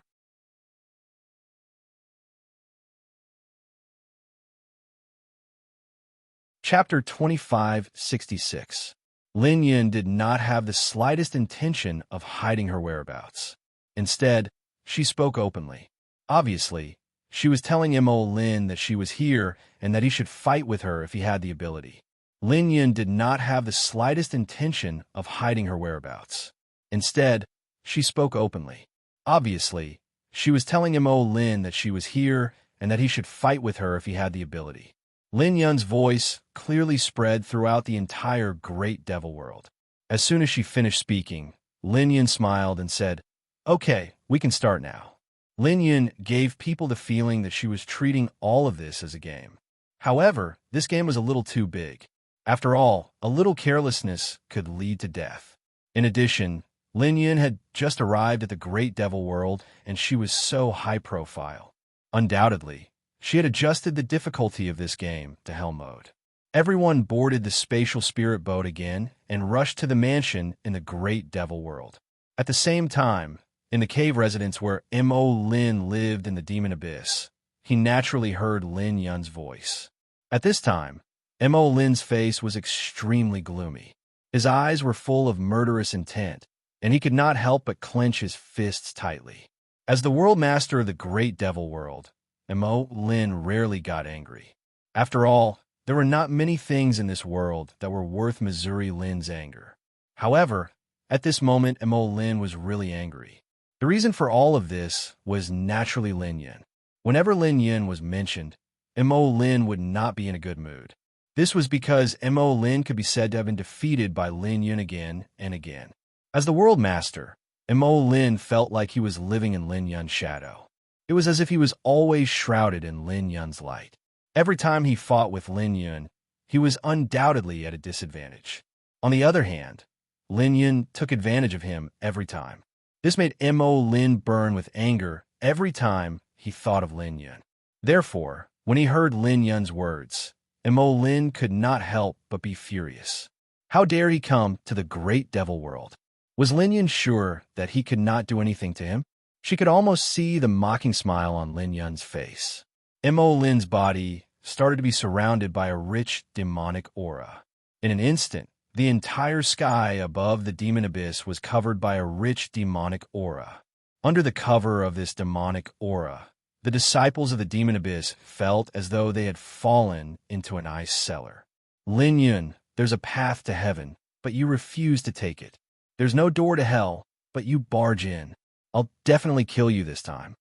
Chapter 2566. Lin Yun did not have the slightest intention of hiding her whereabouts. Instead, she spoke openly. Obviously, she was telling Mo Lin that she was here and that he should fight with her if he had the ability. Lin Yun did not have the slightest intention of hiding her whereabouts. Instead, she spoke openly. Obviously, she was telling Mo Lin that she was here and that he should fight with her if he had the ability. Lin Yun's voice clearly spread throughout the entire great devil world. As soon as she finished speaking, Lin Yun smiled and said, "Okay, we can start now." Lin Yun gave people the feeling that she was treating all of this as a game. However, this game was a little too big. After all, a little carelessness could lead to death. In addition, Lin Yun had just arrived at the Great Devil World, and she was so high profile. Undoubtedly, she had adjusted the difficulty of this game to hell mode. Everyone boarded the spatial spirit boat again and rushed to the mansion in the Great Devil World. At the same time, in the cave residence where Mo Lin lived in the Demon Abyss, he naturally heard Lin Yun's voice. At this time, Mo Lin's face was extremely gloomy. His eyes were full of murderous intent, and he could not help but clench his fists tightly. As the world master of the Great Devil World, Mo Lin rarely got angry. After all, there were not many things in this world that were worth Missouri Lin's anger. However, at this moment, Mo Lin was really angry. The reason for all of this was naturally Lin Yun. Whenever Lin Yun was mentioned, Mo Lin would not be in a good mood. This was because Mo Lin could be said to have been defeated by Lin Yun again and again. As the world master, Mo Lin felt like he was living in Lin Yun's shadow. It was as if he was always shrouded in Lin Yun's light. Every time he fought with Lin Yun, he was undoubtedly at a disadvantage. On the other hand, Lin Yun took advantage of him every time. This made Mo Lin burn with anger every time he thought of Lin Yun. Therefore, when he heard Lin Yun's words, Mo Lin could not help but be furious. How dare he come to the Great Devil World? Was Lin Yun sure that he could not do anything to him? She could almost see the mocking smile on Lin Yun's face. Mo Lin's body started to be surrounded by a rich demonic aura. In an instant, the entire sky above the demon abyss was covered by a rich demonic aura. Under the cover of this demonic aura, the disciples of the demon abyss felt as though they had fallen into an ice cellar. Lin Yun, there's a path to heaven, but you refuse to take it. There's no door to hell, but you barge in. I'll definitely kill you this time.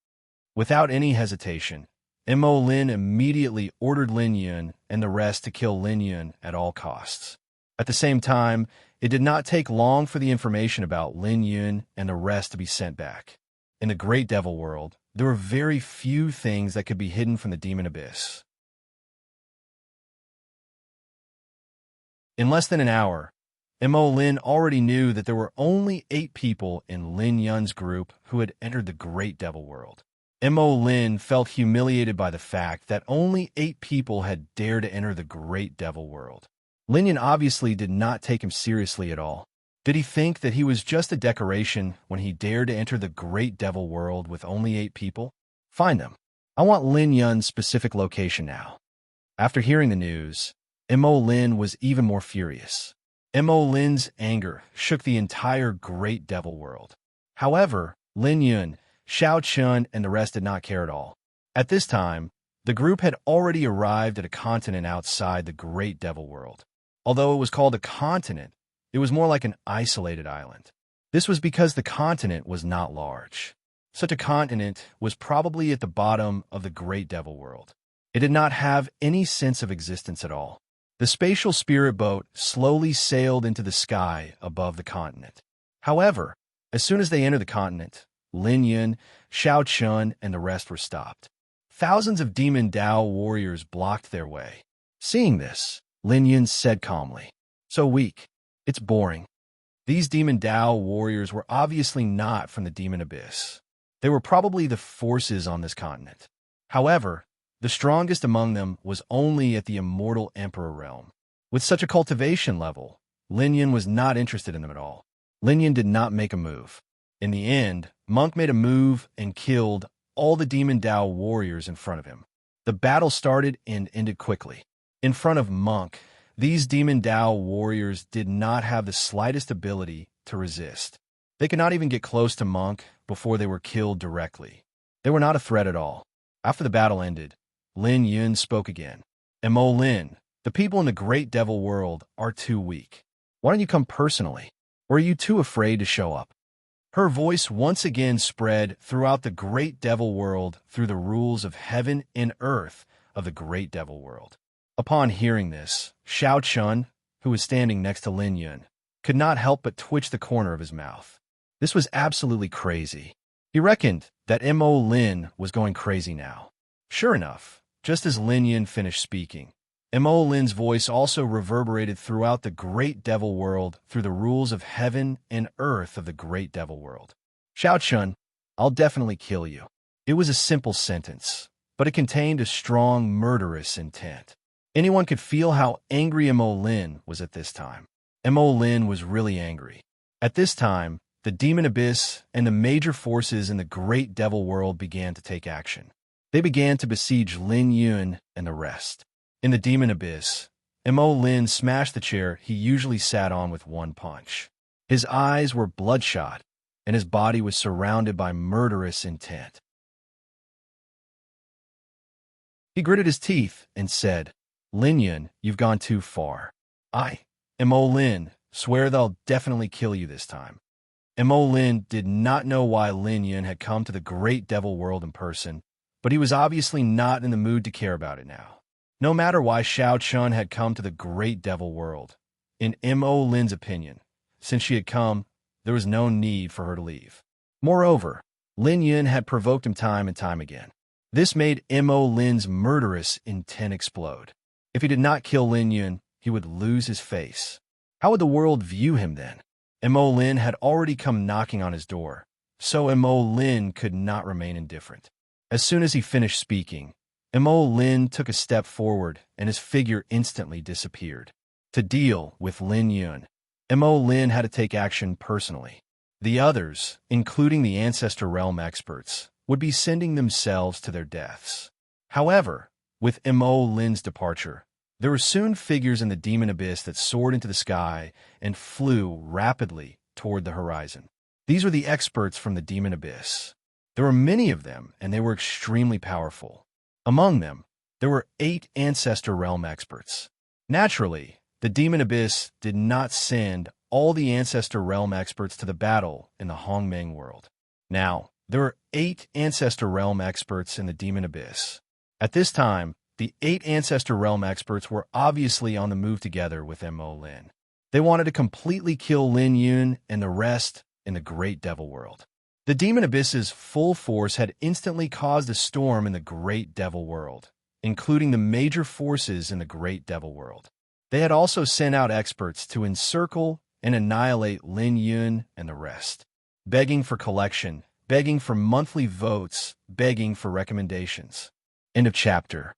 Without any hesitation, Mo Lin immediately ordered Lin Yun and the rest to kill Lin Yun at all costs. At the same time, it did not take long for the information about Lin Yun and the rest to be sent back. In the Great Devil World, there were very few things that could be hidden from the demon abyss. In less than an hour, Mo Lin already knew that there were only 8 people in Lin Yun's group who had entered the Great Devil World. Mo Lin felt humiliated by the fact that only 8 people had dared to enter the Great Devil World. Lin Yun obviously did not take him seriously at all. Did he think that he was just a decoration when he dared to enter the Great Devil World with only 8 people? Find them. I want Lin Yun's specific location now. After hearing the news, Mo Lin was even more furious. Mo Lin's anger shook the entire Great Devil World. However, Lin Yun, Xiao Chun, and the rest did not care at all. At this time, the group had already arrived at a continent outside the Great Devil World. Although it was called a continent, it was more like an isolated island. This was because the continent was not large. Such a continent was probably at the bottom of the Great Devil World. It did not have any sense of existence at all. The spatial spirit boat slowly sailed into the sky above the continent. However, as soon as they entered the continent, Lin Yun, Xiao Chun, and the rest were stopped. Thousands of demon Dao warriors blocked their way. Seeing this, Lin Yun said calmly, "So weak. It's boring." These demon Dao warriors were obviously not from the demon abyss. They were probably the forces on this continent. However, the strongest among them was only at the immortal emperor realm. With such a cultivation level, Lin Yun was not interested in them at all. Lin Yun did not make a move. In the end, Monk made a move and killed all the demon Dao warriors in front of him. The battle started and ended quickly. In front of Monk, these demon Dao warriors did not have the slightest ability to resist. They could not even get close to Monk before they were killed directly. They were not a threat at all. After the battle ended, Lin Yun spoke again. "Mo Lin, the people in the Great Devil World are too weak. Why don't you come personally? Or are you too afraid to show up?" Her voice once again spread throughout the Great Devil World through the rules of heaven and earth of the Great Devil World. Upon hearing this, Xiao Chun, who was standing next to Lin Yun, could not help but twitch the corner of his mouth. This was absolutely crazy. He reckoned that Mo Lin was going crazy now. Sure enough, just as Lin Yun finished speaking, Mo Lin's voice also reverberated throughout the great devil world through the rules of heaven and earth of the great devil world. Xiao Chun, I'll definitely kill you. It was a simple sentence, but it contained a strong, murderous intent. Anyone could feel how angry Mo Lin was at this time. Mo Lin was really angry. At this time, the demon abyss and the major forces in the great devil world began to take action. They began to besiege Lin Yun and the rest. In the demon abyss, Mo Lin smashed the chair he usually sat on with one punch. His eyes were bloodshot, and his body was surrounded by murderous intent. He gritted his teeth and said, Lin Yun, you've gone too far. I, Mo Lin, swear that I'll definitely kill you this time. Mo Lin did not know why Lin Yun had come to the great devil world in person, but he was obviously not in the mood to care about it now. No matter why Xiao Chun had come to the great devil world, in Mo Lin's opinion, since she had come, there was no need for her to leave. Moreover, Lin Yun had provoked him time and time again. This made Mo Lin's murderous intent explode. If he did not kill Lin Yun, he would lose his face. How would the world view him then? Mo Lin had already come knocking on his door, so Mo Lin could not remain indifferent. As soon as he finished speaking, Mo Lin took a step forward and his figure instantly disappeared. To deal with Lin Yun, Mo Lin had to take action personally. The others, including the Ancestor Realm experts, would be sending themselves to their deaths. However, with Mo Lin's departure, there were soon figures in the demon abyss that soared into the sky and flew rapidly toward the horizon. These were the experts from the demon abyss. There were many of them, and they were extremely powerful. Among them, there were 8 Ancestor Realm experts. Naturally, the demon abyss did not send all the Ancestor Realm experts to the battle in the Hongmeng world. Now, there were 8 Ancestor Realm experts in the demon abyss. At this time, the 8 Ancestor Realm experts were obviously on the move together with Mo Lin. They wanted to completely kill Lin Yun and the rest in the great devil world. The demon abyss's full force had instantly caused a storm in the great devil world, including the major forces in the great devil world. They had also sent out experts to encircle and annihilate Lin Yun and the rest, begging for collection, begging for monthly votes, begging for recommendations. End of chapter.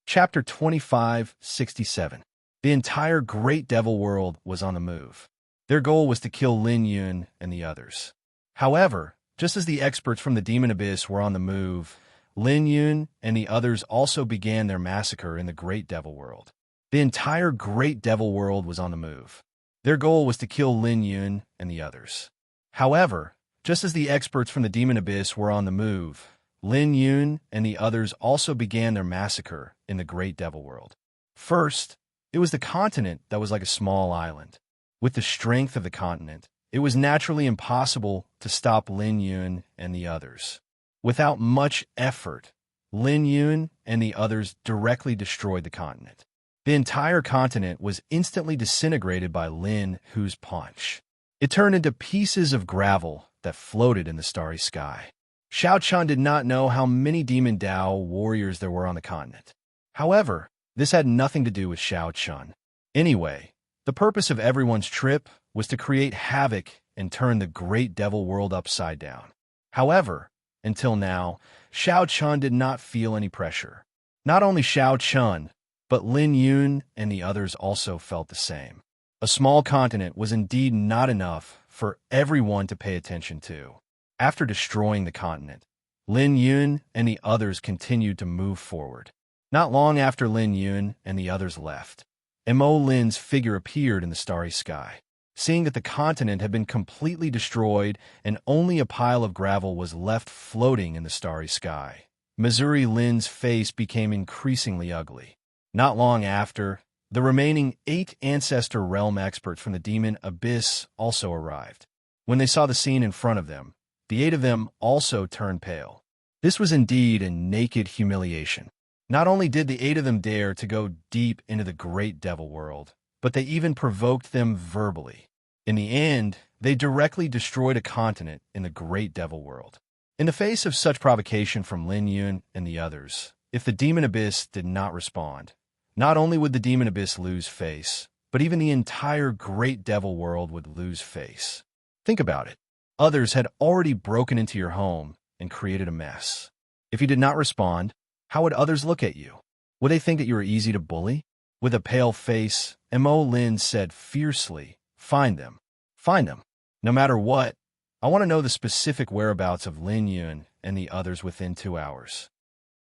Chapter 2567. The entire great devil world was on the move. Their goal was to kill Lin Yun and the others. However, just as the experts from the demon abyss were on the move, Lin Yun and the others also began their massacre in the great devil world. The entire great devil world was on the move. Their goal was to kill Lin Yun and the others. However, just as the experts from the demon abyss were on the move, Lin Yun and the others also began their massacre in the great devil world. First, it was the continent that was like a small island. With the strength of the continent, it was naturally impossible to stop Lin Yun and the others. Without much effort, Lin Yun and the others directly destroyed the continent. The entire continent was instantly disintegrated by Lin Hu's punch. It turned into pieces of gravel that floated in the starry sky. Xiao Chun did not know how many Demon Dao warriors there were on the continent. However, this had nothing to do with Xiao Chun. Anyway, the purpose of everyone's trip was to create havoc and turn the great devil world upside down. However, until now, Xiao Chun did not feel any pressure. Not only Xiao Chun, but Lin Yun and the others also felt the same. A small continent was indeed not enough for everyone to pay attention to. After destroying the continent, Lin Yun and the others continued to move forward. Not long after Lin Yun and the others left, Mo Lin's figure appeared in the starry sky. Seeing that the continent had been completely destroyed and only a pile of gravel was left floating in the starry sky, Missouri Lin's face became increasingly ugly. Not long after, the remaining 8 Ancestor Realm experts from the Demon Abyss also arrived. When they saw the scene in front of them, the 8 of them also turned pale. This was indeed a naked humiliation. Not only did the 8 of them dare to go deep into the great devil world, but they even provoked them verbally. In the end, they directly destroyed a continent in the great devil world. In the face of such provocation from Lin Yun and the others, if the demon abyss did not respond, not only would the demon abyss lose face, but even the entire great devil world would lose face. Think about it. Others had already broken into your home and created a mess. If you did not respond, how would others look at you? Would they think that you were easy to bully? With a pale face, Mo Lin said fiercely, "Find them. Find them. No matter what, I want to know the specific whereabouts of Lin Yun and the others within 2 hours."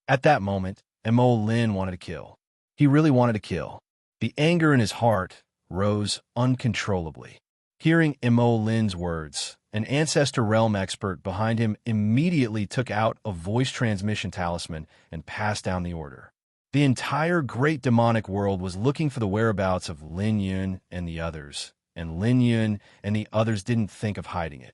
At that moment, Mo Lin wanted to kill. He really wanted to kill. The anger in his heart rose uncontrollably. Hearing Mo Lin's words, an Ancestor Realm expert behind him immediately took out a voice transmission talisman and passed down the order. The entire great demonic world was looking for the whereabouts of Lin Yun and the others, and Lin Yun and the others didn't think of hiding it.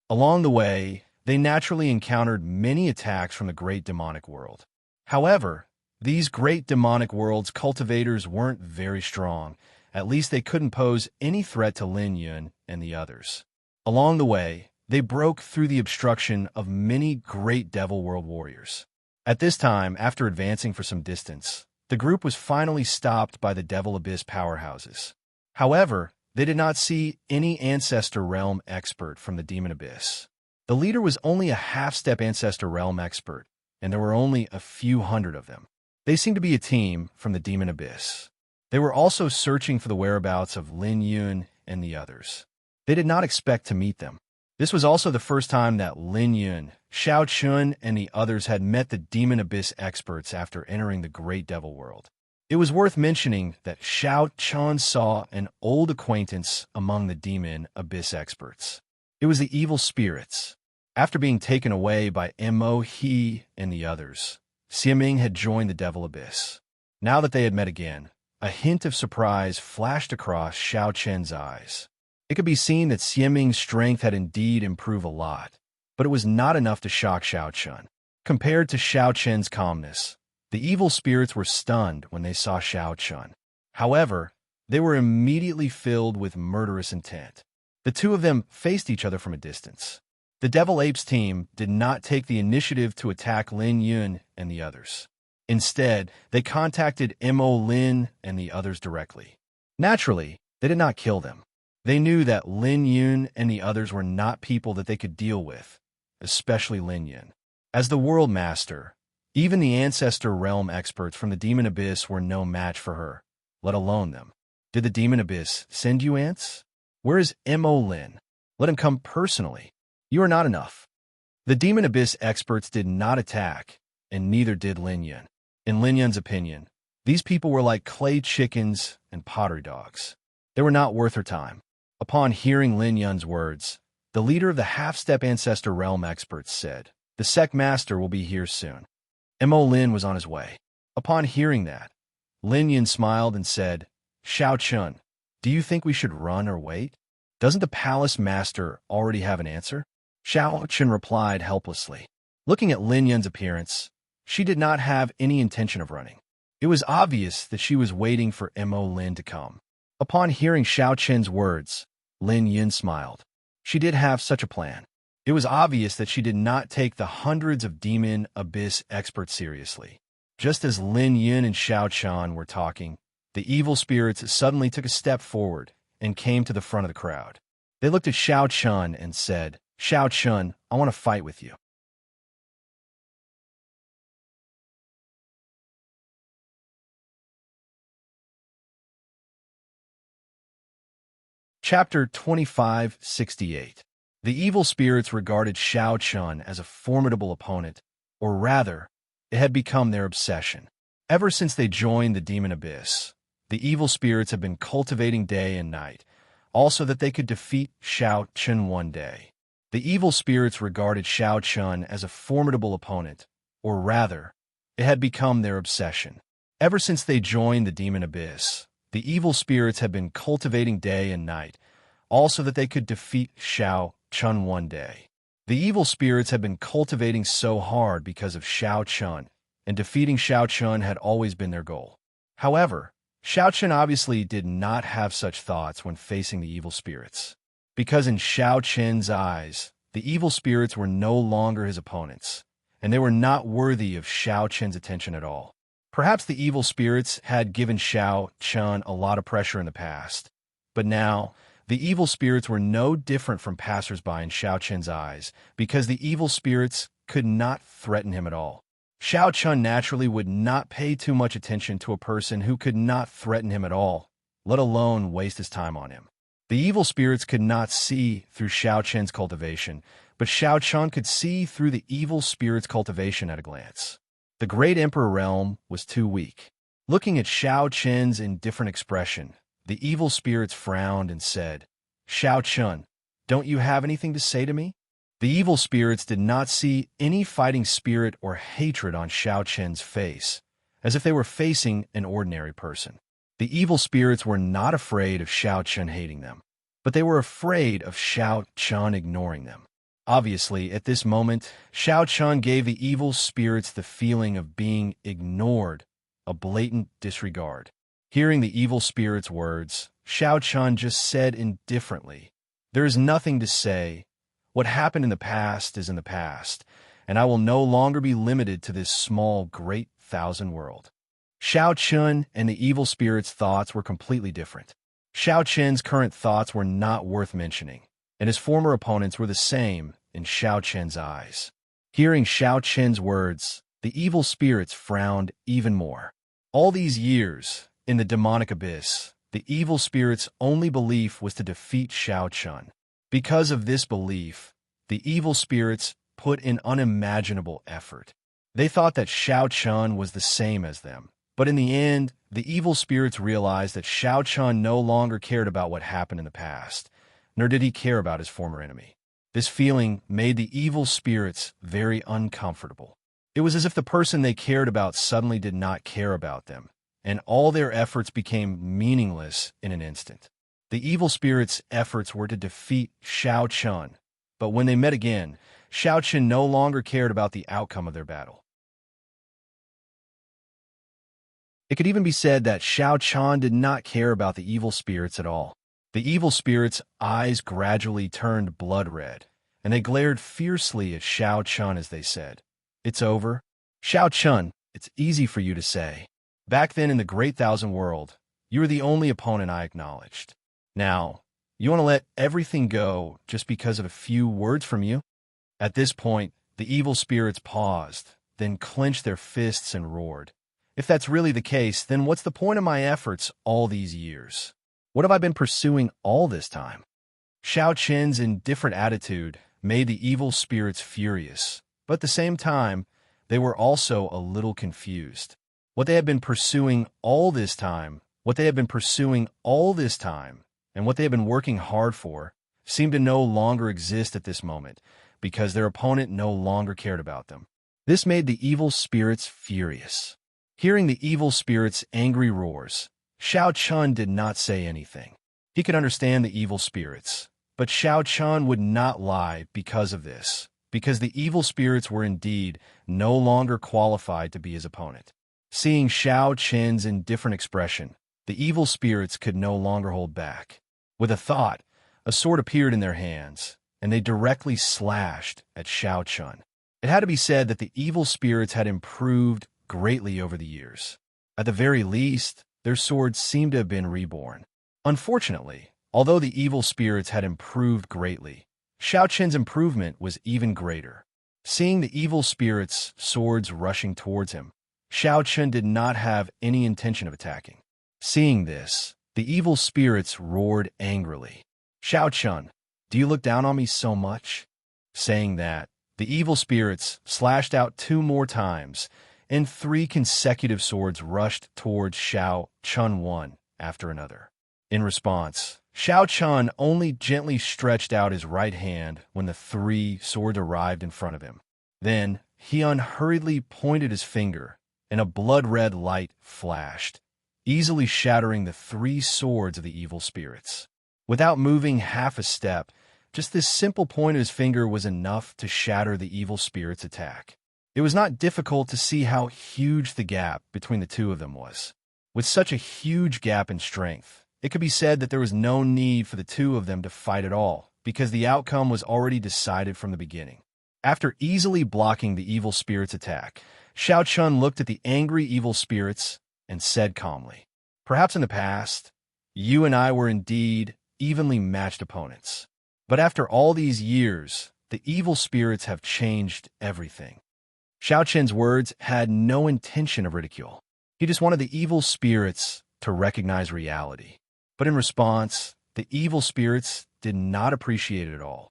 Along the way, they naturally encountered many attacks from the great demonic world. However, these great demonic world's cultivators weren't very strong. At least they couldn't pose any threat to Lin Yun and the others. Along the way, they broke through the obstruction of many great devil world warriors. At this time, after advancing for some distance, the group was finally stopped by the Devil Abyss powerhouses. However, they did not see any Ancestor Realm expert from the Demon Abyss. The leader was only a half-step Ancestor Realm expert, and there were only a few hundred of them. They seemed to be a team from the Demon Abyss. They were also searching for the whereabouts of Lin Yun and the others. They did not expect to meet them. This was also the first time that Lin Yun, Xiao Chun, and the others had met the Demon Abyss experts after entering the Great Devil World. It was worth mentioning that Xiao Chun saw an old acquaintance among the Demon Abyss experts. It was the evil spirits. After being taken away by Mo He and the others, Xiaming had joined the Devil Abyss. Now that they had met again, a hint of surprise flashed across Xiao Chen's eyes. It could be seen that Xiaming's strength had indeed improved a lot, but it was not enough to shock Xiao Chen. Compared to Xiao Chen's calmness, the evil spirits were stunned when they saw Xiao Chen. However, they were immediately filled with murderous intent. The two of them faced each other from a distance. The Devil Apes team did not take the initiative to attack Lin Yun and the others. Instead, they contacted Mo Lin and the others directly. Naturally, they did not kill them. They knew that Lin Yun and the others were not people that they could deal with, especially Lin Yun. As the World Master, even the Ancestor Realm experts from the Demon Abyss were no match for her, let alone them. Did the Demon Abyss send you, ants? Where is Mo Lin? Let him come personally. You are not enough. The Demon Abyss experts did not attack, and neither did Lin Yun. In Lin Yun's opinion, these people were like clay chickens and pottery dogs. They were not worth her time. Upon hearing Lin Yun's words, the leader of the half-step Ancestor Realm experts said, "The Sect Master will be here soon." Mo Lin was on his way. Upon hearing that, Lin Yun smiled and said, "Xiao Chun, do you think we should run or wait? Doesn't the Palace Master already have an answer?" Xiao Chun replied helplessly. Looking at Lin Yun's appearance, she did not have any intention of running. It was obvious that she was waiting for Mo Lin to come. Upon hearing Xiao Chen's words, Lin Yun smiled. She did have such a plan. It was obvious that she did not take the hundreds of Demon Abyss experts seriously. Just as Lin Yun and Xiao Chen were talking, the evil spirits suddenly took a step forward and came to the front of the crowd. They looked at Xiao Chen and said, "Xiao Chen, I want to fight with you." Chapter 2568. The evil spirits regarded Xiao Chun as a formidable opponent, or rather, it had become their obsession. Ever since they joined the Demon Abyss, the evil spirits have been cultivating day and night, also that they could defeat Xiao Chun one day. The evil spirits regarded Xiao Chun as a formidable opponent, or rather, it had become their obsession. Ever since they joined the Demon Abyss, the evil spirits have been cultivating day and night, also that they could defeat Xiao Chun one day. The evil spirits have been cultivating so hard because of Xiao Chun, and defeating Xiao Chun had always been their goal. However, Xiao Chun obviously did not have such thoughts when facing the evil spirits. because in Xiao Qian's eyes, the evil spirits were no longer his opponents, and they were not worthy of Xiao Qian's attention at all. Perhaps the evil spirits had given Xiao Qian a lot of pressure in the past, but now the evil spirits were no different from passers-by in Xiao Qian's eyes, because the evil spirits could not threaten him at all. Xiao Qian naturally would not pay too much attention to a person who could not threaten him at all, let alone waste his time on him. The evil spirits could not see through Xiao Qian's cultivation, but Xiao Qian could see through the evil spirit's cultivation at a glance. The great emperor realm was too weak. Looking at Xiao Qian's indifferent expression, the evil spirits frowned and said, "Xiao Qian, don't you have anything to say to me?" The evil spirits did not see any fighting spirit or hatred on Xiao Qian's face, as if they were facing an ordinary person. The evil spirits were not afraid of Xiao Qian hating them, but they were afraid of Xiao Qian ignoring them. Obviously, at this moment, Xiao Qian gave the evil spirits the feeling of being ignored, a blatant disregard. Hearing the evil spirits' words, Xiao Qian just said indifferently, "There is nothing to say. What happened in the past is in the past, and I will no longer be limited to this small, great thousand world." Xiao Qian and the evil spirit's thoughts were completely different. Xiao Qian's current thoughts were not worth mentioning, and his former opponents were the same in Xiao Qian's eyes. Hearing Xiao Qian's words, the evil spirits frowned even more. All these years, in the demonic abyss, the evil spirit's only belief was to defeat Xiao Qian. Because of this belief, the evil spirits put in unimaginable effort. They thought that Xiao Qian was the same as them, but in the end, the evil spirits realized that Xiao Qian no longer cared about what happened in the past, nor did he care about his former enemy. This feeling made the evil spirits very uncomfortable. It was as if the person they cared about suddenly did not care about them, and all their efforts became meaningless in an instant. The evil spirits' efforts were to defeat Xiao Qian, but when they met again, Xiao Qian no longer cared about the outcome of their battle. It could even be said that Xiao Qian did not care about the evil spirits at all. The evil spirits' eyes gradually turned blood red, and they glared fiercely at Xiao Qian as they said, "It's over. Xiao Qian, it's easy for you to say. Back then in the Great Thousand World, you were the only opponent I acknowledged. Now, you want to let everything go just because of a few words from you?" At this point, the evil spirits paused, then clenched their fists and roared. "If that's really the case, then what's the point of my efforts all these years? What have I been pursuing all this time?" Xiao Qian's indifferent attitude made the evil spirits furious, but at the same time, they were also a little confused. What they had been pursuing all this time, and what they had been working hard for, seemed to no longer exist at this moment, because their opponent no longer cared about them. This made the evil spirits furious. Hearing the evil spirits' angry roars, Xiao Qian did not say anything. He could understand the evil spirits, but Xiao Qian would not lie because of this, because the evil spirits were indeed no longer qualified to be his opponent. Seeing Xiao Qian's indifferent expression, the evil spirits could no longer hold back. With a thought, a sword appeared in their hands, and they directly slashed at Xiao Qian. It had to be said that the evil spirits had improved greatly over the years. At the very least, their swords seemed to have been reborn. Unfortunately, although the evil spirits had improved greatly, Xiao Qian's improvement was even greater. Seeing the evil spirits' swords rushing towards him, Xiao Qian did not have any intention of attacking. Seeing this, the evil spirits roared angrily. "Xiao Qian, do you look down on me so much?" Saying that, the evil spirits slashed out 2 more times, and 3 consecutive swords rushed towards Xiao Qian one after another. In response, Xiao Qian only gently stretched out his right hand when the 3 swords arrived in front of him. Then, he unhurriedly pointed his finger, and a blood-red light flashed, easily shattering the 3 swords of the evil spirits. Without moving half a step, just this simple point of his finger was enough to shatter the evil spirit's attack. It was not difficult to see how huge the gap between the 2 of them was. With such a huge gap in strength, it could be said that there was no need for the two of them to fight at all, because the outcome was already decided from the beginning. After easily blocking the evil spirit's attack, Xiao Chun looked at the angry evil spirits and said calmly, "Perhaps in the past, you and I were indeed evenly matched opponents. But after all these years, the evil spirits have changed everything." Xiao Chen's words had no intention of ridicule. He just wanted the evil spirits to recognize reality. But in response, the evil spirits did not appreciate it at all.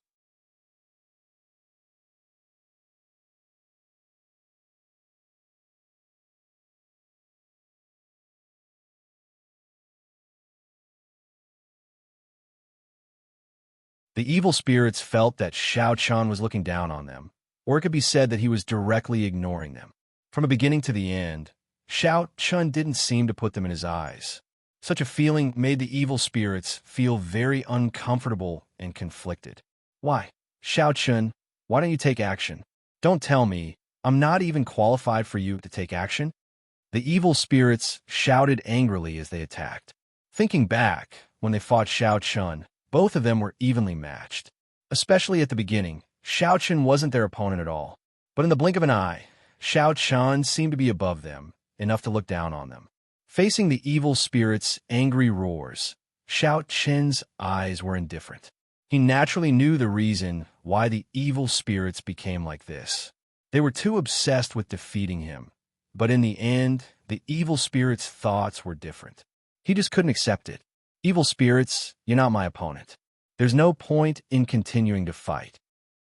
The evil spirits felt that Xiao Chun was looking down on them, or it could be said that he was directly ignoring them. From the beginning to the end, Xiao Chun didn't seem to put them in his eyes. Such a feeling made the evil spirits feel very uncomfortable and conflicted. "Why, Xiao Chun, why don't you take action? Don't tell me I'm not even qualified for you to take action?" The evil spirits shouted angrily as they attacked. Thinking back, when they fought Xiao Chun, both of them were evenly matched. Especially at the beginning, Xiao Chun wasn't their opponent at all. But in the blink of an eye, Xiao Chun seemed to be above them, enough to look down on them. Facing the evil spirit's angry roars, Xiao Chen's eyes were indifferent. He naturally knew the reason why the evil spirits became like this. They were too obsessed with defeating him. But in the end, the evil spirit's thoughts were different. He just couldn't accept it. "Evil spirits, you're not my opponent. There's no point in continuing to fight."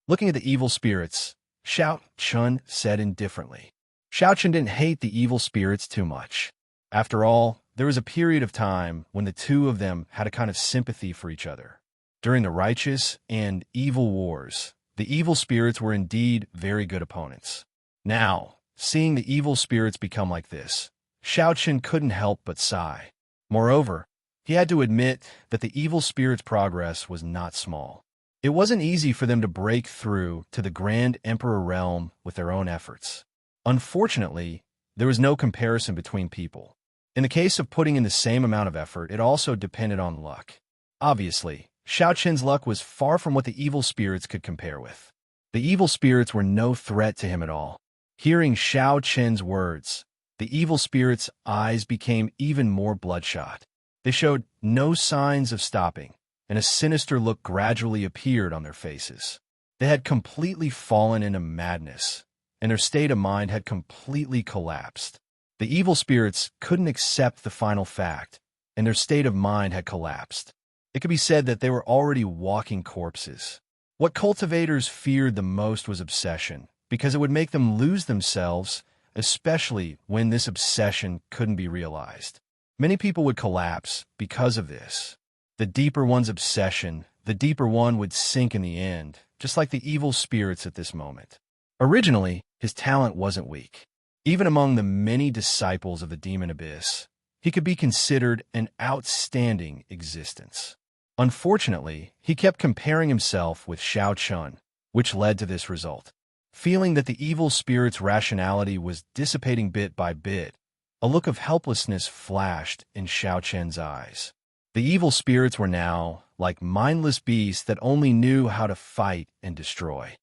Looking at the evil spirits, Xiao Chun said indifferently. Xiao Chun didn't hate the evil spirits too much. After all, there was a period of time when the two of them had a kind of sympathy for each other. During the righteous and evil wars, the evil spirits were indeed very good opponents. Now, seeing the evil spirits become like this, Xiao Chun couldn't help but sigh. Moreover, he had to admit that the evil spirits' progress was not small. It wasn't easy for them to break through to the Grand Emperor realm with their own efforts. Unfortunately, there was no comparison between people. In the case of putting in the same amount of effort, it also depended on luck. Obviously, Xiao Chen's luck was far from what the evil spirits could compare with. The evil spirits were no threat to him at all. Hearing Xiao Chen's words, the evil spirits' eyes became even more bloodshot. They showed no signs of stopping, and a sinister look gradually appeared on their faces. They had completely fallen into madness, and their state of mind had completely collapsed. The evil spirits couldn't accept the final fact, and their state of mind had collapsed. It could be said that they were already walking corpses. What cultivators feared the most was obsession, because it would make them lose themselves, especially when this obsession couldn't be realized. Many people would collapse because of this. The deeper one's obsession, the deeper one would sink in the end, just like the evil spirits at this moment. Originally, his talent wasn't weak. Even among the many disciples of the demon abyss, he could be considered an outstanding existence. Unfortunately, he kept comparing himself with Xiao Chun, which led to this result. Feeling that the evil spirit's rationality was dissipating bit by bit, a look of helplessness flashed in Xiao Chen's eyes. The evil spirits were now like mindless beasts that only knew how to fight and destroy.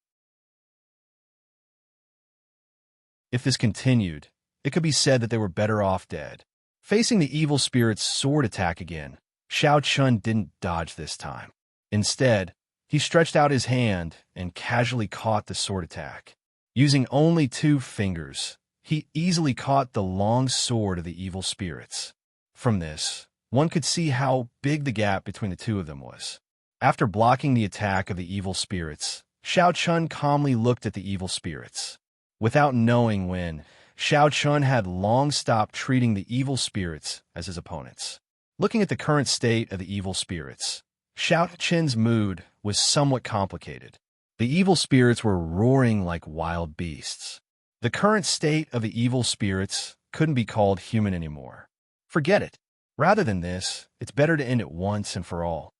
If this continued, it could be said that they were better off dead. Facing the evil spirit's sword attack again, Xiao Chun didn't dodge this time. Instead, he stretched out his hand and casually caught the sword attack. Using only 2 fingers, he easily caught the long sword of the evil spirits. From this, one could see how big the gap between the two of them was. After blocking the attack of the evil spirits, Xiao Chun calmly looked at the evil spirits. Without knowing when, Xiao Chun had long stopped treating the evil spirits as his opponents. Looking at the current state of the evil spirits, Xiao Chun's mood was somewhat complicated. The evil spirits were roaring like wild beasts. The current state of the evil spirits couldn't be called human anymore. Forget it. Rather than this, it's better to end it once and for all.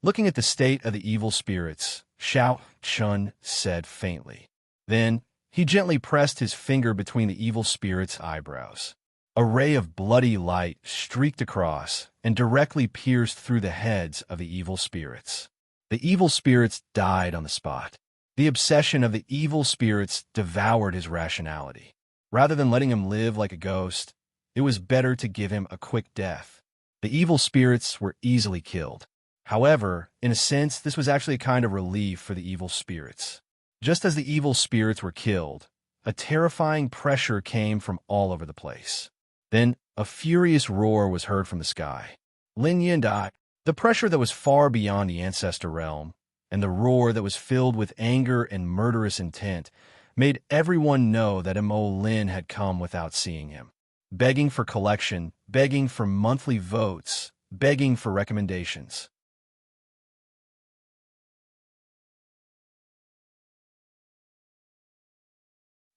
Looking at the state of the evil spirits, Xiao Chun said faintly. Then, he gently pressed his finger between the evil spirit's eyebrows. A ray of bloody light streaked across and directly pierced through the heads of the evil spirits. The evil spirits died on the spot. The obsession of the evil spirits devoured his rationality. Rather than letting him live like a ghost, it was better to give him a quick death. The evil spirits were easily killed. However, in a sense, this was actually a kind of relief for the evil spirits. Just as the evil spirits were killed, a terrifying pressure came from all over the place. Then, a furious roar was heard from the sky. Lin Yin died. The pressure that was far beyond the ancestor realm, and the roar that was filled with anger and murderous intent, made everyone know that Mo Lin had come without seeing him. Begging for collection, begging for monthly votes, begging for recommendations.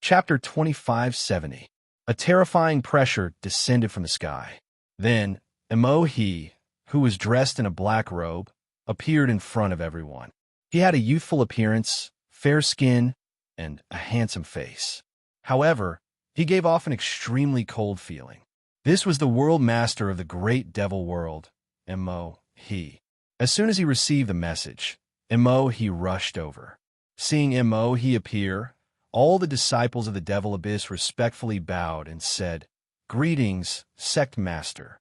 Chapter 2570. A terrifying pressure descended from the sky. Then, Mo He, who was dressed in a black robe, appeared in front of everyone. He had a youthful appearance, fair skin, and a handsome face. However, he gave off an extremely cold feeling. This was the world master of the great devil world, Mo He. As soon as he received the message, Mo He rushed over. Seeing Mo He appear, all the disciples of the devil abyss respectfully bowed and said, "Greetings, sect master."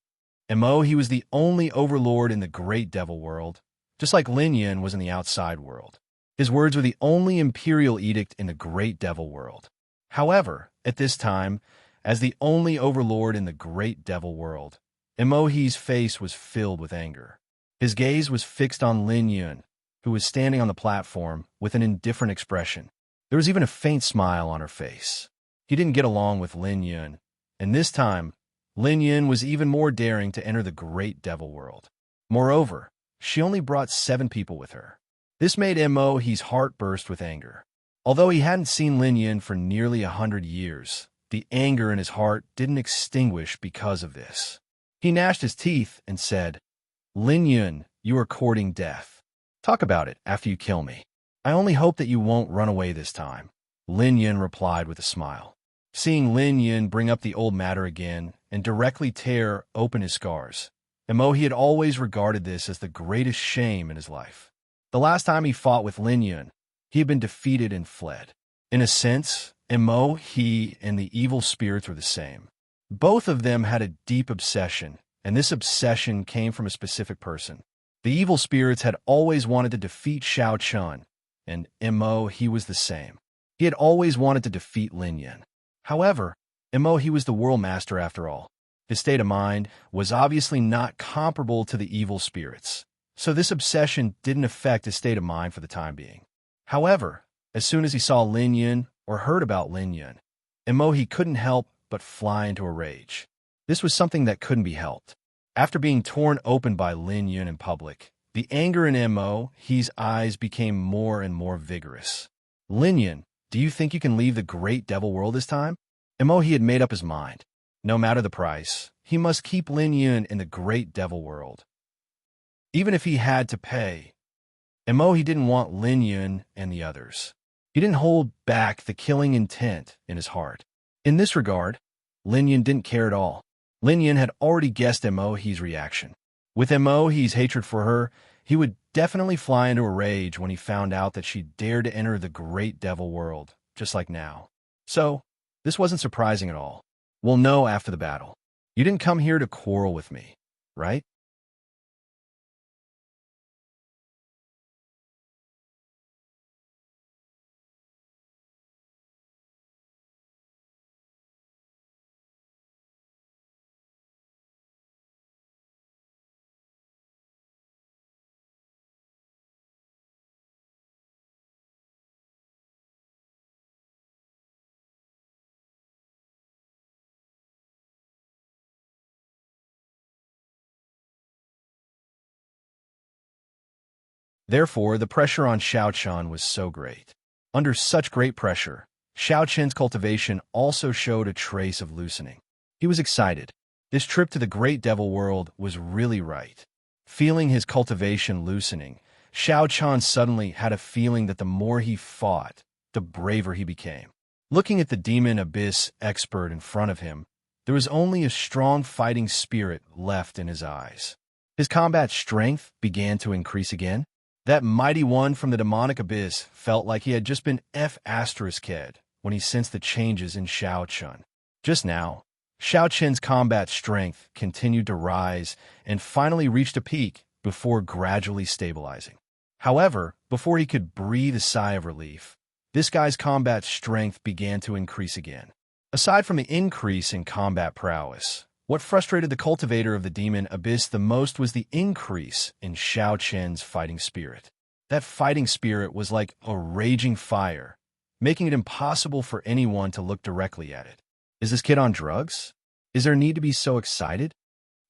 Mo He was the only overlord in the great devil world, just like Lin Yin was in the outside world. His words were the only imperial edict in the great devil world. However, at this time, as the only overlord in the great devil world, Mo He's face was filled with anger. His gaze was fixed on Lin Yin, who was standing on the platform with an indifferent expression. There was even a faint smile on her face. He didn't get along with Lin Yin, and this time, Lin Yin was even more daring to enter the great devil world. Moreover, she only brought 7 people with her. This made Mo He's heart burst with anger. Although he hadn't seen Lin Yin for nearly 100 years, the anger in his heart didn't extinguish because of this. He gnashed his teeth and said, "Lin Yin, you are courting death. Talk about it after you kill me. I only hope that you won't run away this time." Lin Yin replied with a smile. Seeing Lin Yin bring up the old matter again and directly tear open his scars, Mo He had always regarded this as the greatest shame in his life. The last time he fought with Lin Yin, he had been defeated and fled. In a sense, Mo He and the evil spirits were the same. Both of them had a deep obsession, and this obsession came from a specific person. The evil spirits had always wanted to defeat Shao Chun, and Mo He was the same. He had always wanted to defeat Lin Yin. However, Mo He was the world master after all. His state of mind was obviously not comparable to the evil spirits, so this obsession didn't affect his state of mind for the time being. However, as soon as he saw Lin Yin or heard about Lin Yin, Mo He couldn't help but fly into a rage. This was something that couldn't be helped. After being torn open by Lin Yin in public, the anger in Mo He's eyes became more and more vigorous. "Lin Yin, do you think you can leave the great devil world this time?" Mo He had made up his mind. No matter the price, he must keep Lin Yin in the great devil world. Even if he had to pay, Mo He didn't want Lin Yin and the others. He didn't hold back the killing intent in his heart. In this regard, Lin Yin didn't care at all. Lin Yin had already guessed Mo He's reaction. With Mo He's hatred for her, he would definitely fly into a rage when he found out that she dared to enter the great devil world, just like now. So, this wasn't surprising at all. We'll know after the battle. You didn't come here to quarrel with me, right? Therefore, the pressure on Xiao Chun was so great. Under such great pressure, Xiao Chen's cultivation also showed a trace of loosening. He was excited. This trip to the great devil world was really right. Feeling his cultivation loosening, Xiao Chun suddenly had a feeling that the more he fought, the braver he became. Looking at the demon abyss expert in front of him, There was only a strong fighting spirit left in his eyes. His combat strength began to increase again. That mighty one from the demonic abyss felt like he had just been F***ed when he sensed the changes in Xiao Chun. Just now, Xiao Chen's combat strength continued to rise and finally reached a peak before gradually stabilizing. However, before he could breathe a sigh of relief, this guy's combat strength began to increase again. Aside from the increase in combat prowess, what frustrated the cultivator of the demon abyss the most was the increase in Xiao Chen's fighting spirit. That fighting spirit was like a raging fire, making it impossible for anyone to look directly at it. Is this kid on drugs? Is there need to be so excited?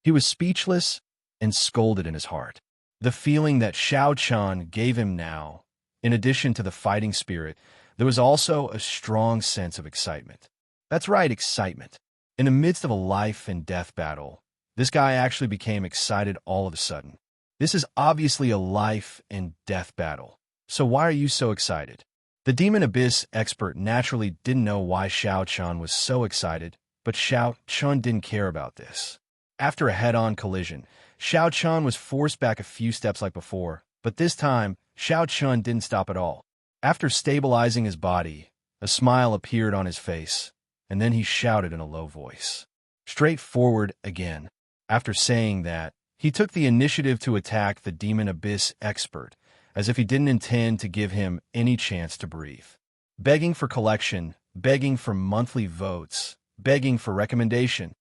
He was speechless and scolded in his heart. The feeling that Xiao Chen gave him now, in addition to the fighting spirit, there was also a strong sense of excitement. That's right, excitement. In the midst of a life and death battle, this guy actually became excited all of a sudden. This is obviously a life and death battle. So why are you so excited? The Demon Abyss expert naturally didn't know why Xiao Chen was so excited, but Xiao Chen didn't care about this. After a head-on collision, Xiao Chen was forced back a few steps like before, but this time, Xiao Chen didn't stop at all. After stabilizing his body, a smile appeared on his face, and then he shouted in a low voice. Straightforward again. After saying that, he took the initiative to attack the Demon Abyss expert, as if he didn't intend to give him any chance to breathe. Begging for collection, begging for monthly votes, begging for recommendation.